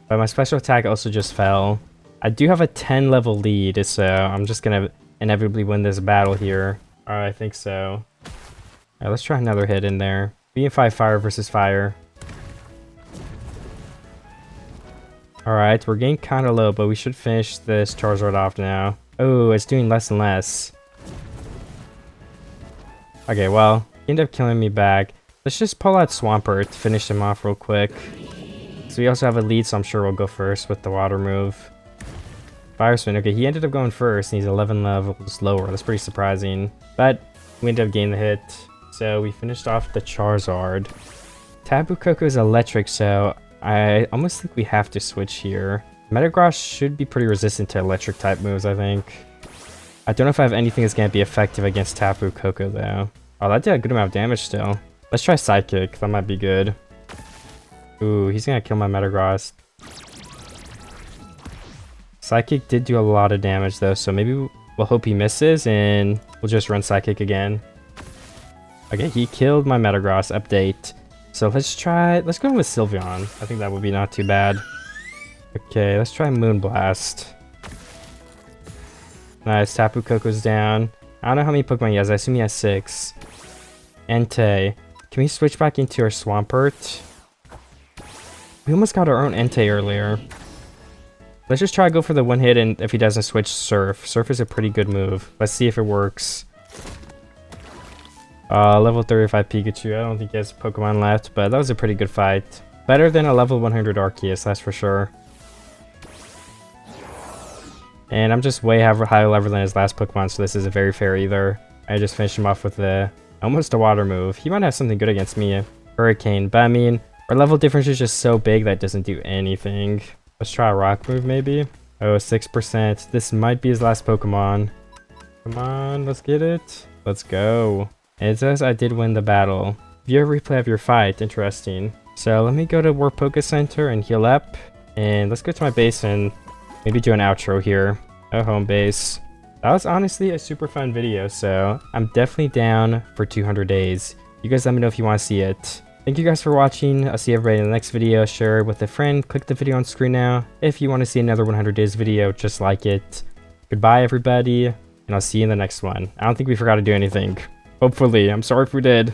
But my special attack also just fell. I do have a 10 level lead, so I'm just gonna inevitably win this battle here. I think so. Alright, let's try another hit in there. BM5 fire versus fire. Alright, we're getting kind of low, but we should finish this Charizard off now. Oh, it's doing less and less. Okay, well, he ended up killing me back. Let's just pull out Swampert to finish him off real quick. So we also have a lead, so I'm sure we'll go first with the water move. Fire Spin. Okay, he ended up going first, and he's 11 levels lower. That's pretty surprising. But we ended up getting the hit. So we finished off the Charizard. Tapu Koko is electric, so I almost think we have to switch here. Metagross should be pretty resistant to electric type moves, I think. I don't know if I have anything that's going to be effective against Tapu Koko, though. Oh, that did a good amount of damage still. Let's try Psychic. That might be good. Ooh, he's going to kill my Metagross. Psychic did do a lot of damage, though, so maybe we'll hope he misses, and we'll just run Psychic again. Okay, he killed my Metagross. Update. So let's go with Sylveon. I think that would be not too bad. Okay, let's try Moonblast. Nice, Tapu Koko's down. I don't know how many Pokemon he has. I assume he has 6. Entei. Can we switch back into our Swampert? We almost got our own Entei earlier. Let's just try to go for the one hit, and if he doesn't switch, Surf. Surf is a pretty good move. Let's see if it works. Level 35 Pikachu. I don't think he has Pokemon left, but that was a pretty good fight. Better than a level 100 Arceus, that's for sure. And I'm just way higher level than his last Pokemon, so this isn't very fair either. I just finished him off with almost a water move. He might have something good against me. Hurricane, but I mean, our level difference is just so big that it doesn't do anything. Let's try a rock move maybe. Oh, 6%. This might be his last Pokemon. Come on, let's get it. Let's go. And it says I did win the battle. View a replay of your fight. Interesting. So let me go to Warp Poké Center and heal up. And let's go to my base and maybe do an outro here. Oh, home base. That was honestly a super fun video, so I'm definitely down for 200 days. You guys let me know if you want to see it. Thank you guys for watching. I'll see everybody in the next video. Share it with a friend. Click the video on screen now if you want to see another 100 days video just like it. Goodbye, everybody, and I'll see you in the next one. I don't think we forgot to do anything. Hopefully. I'm sorry if we did.